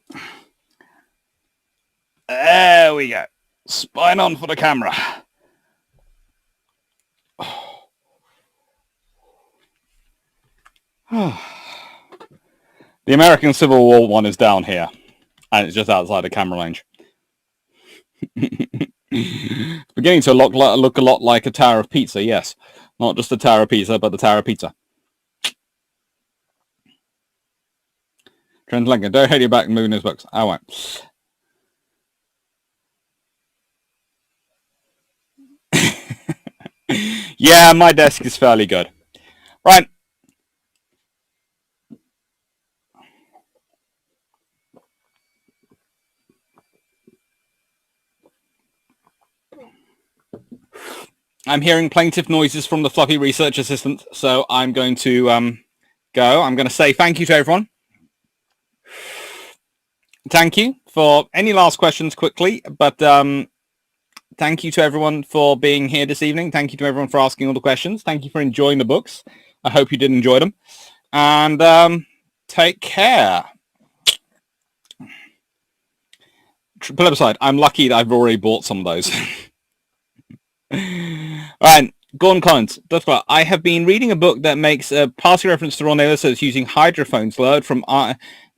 There we go. Spine on for the camera. The American Civil War one is down here, and it's just outside the camera range. It's beginning to look a lot like a Tower of Pizza, yes. Not just the Tower of Pizza, but the Tower of Pizza. Trent Lincoln, don't hate you back and moving his books. I won't. Yeah, my desk is fairly good. Right. I'm hearing plaintive noises from the fluffy research assistant, so I'm going to go. I'm going to say thank you to everyone. Thank you for any last questions quickly, but thank you to everyone for being here this evening. Thank you to everyone for asking all the questions. Thank you for enjoying the books. I hope you did enjoy them. And take care. Flip aside, I'm lucky that I've already bought some of those. Alright, Gordon Collins. That's right. I have been reading a book that makes a passing reference to Royal Naval Service using hydrophones lured from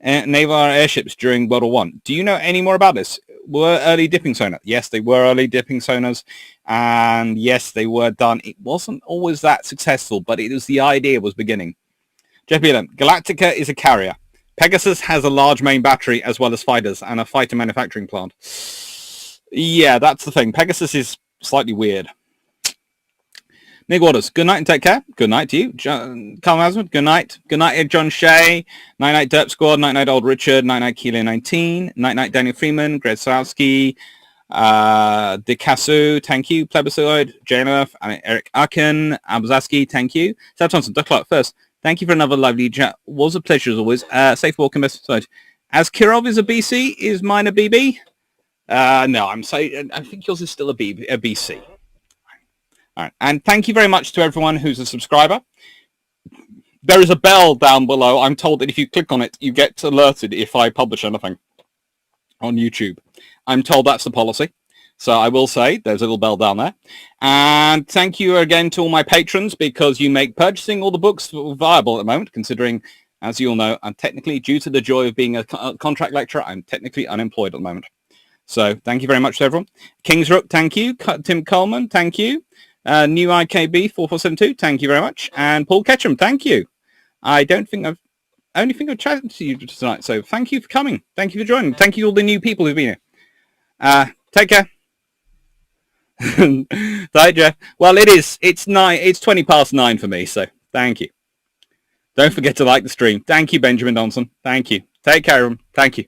naval airships during World War I. Do you know any more about this? Were early dipping sonar? Yes, they were early dipping sonars, and yes, they were done. It wasn't always that successful, but it was the idea was beginning. Jeff Beelan, Galactica is a carrier. Pegasus has a large main battery as well as fighters and a fighter manufacturing plant. Yeah, that's the thing. Pegasus is slightly weird. Nick Waters, good night and take care. Good night to you. Carl Masman, good night. Good night, John Shea. Night night, Derp Squad. Night night, Old Richard. Night night, Keelan 19. Night night, Daniel Freeman. Greg Sarowski. Dikasu, thank you. Plebiscite. JMF. And Eric Akin. Abuzaski, thank you. Seth Thompson, Duck Clark first. Thank you for another lively chat. Was a pleasure as always. Safe walk and best side. As Kirov is a BC, is mine a BB? No, I'm saying I think yours is still a BC. All right. And thank you very much to everyone who's a subscriber. There is a bell down below. I'm told that if you click on it, you get alerted if I publish anything on YouTube. I'm told that's the policy. So I will say there's a little bell down there. And thank you again to all my patrons because you make purchasing all the books viable at the moment, considering, as you all know, I'm technically, due to the joy of being a contract lecturer, I'm technically unemployed at the moment. So thank you very much to everyone. Kingsrook, thank you. Tim Coleman, thank you. New IKB 4472, thank you very much. And Paul Ketchum, thank you. I only think I've chatted to you tonight, so thank you for coming. Thank you for joining. Thank you all the new people who've been here. Take care. Bye, Jeff. Well, it's 20 past 9 for me, so thank you. Don't forget to like the stream. Thank you, Benjamin Donson. Thank you. Take care of them. Thank you.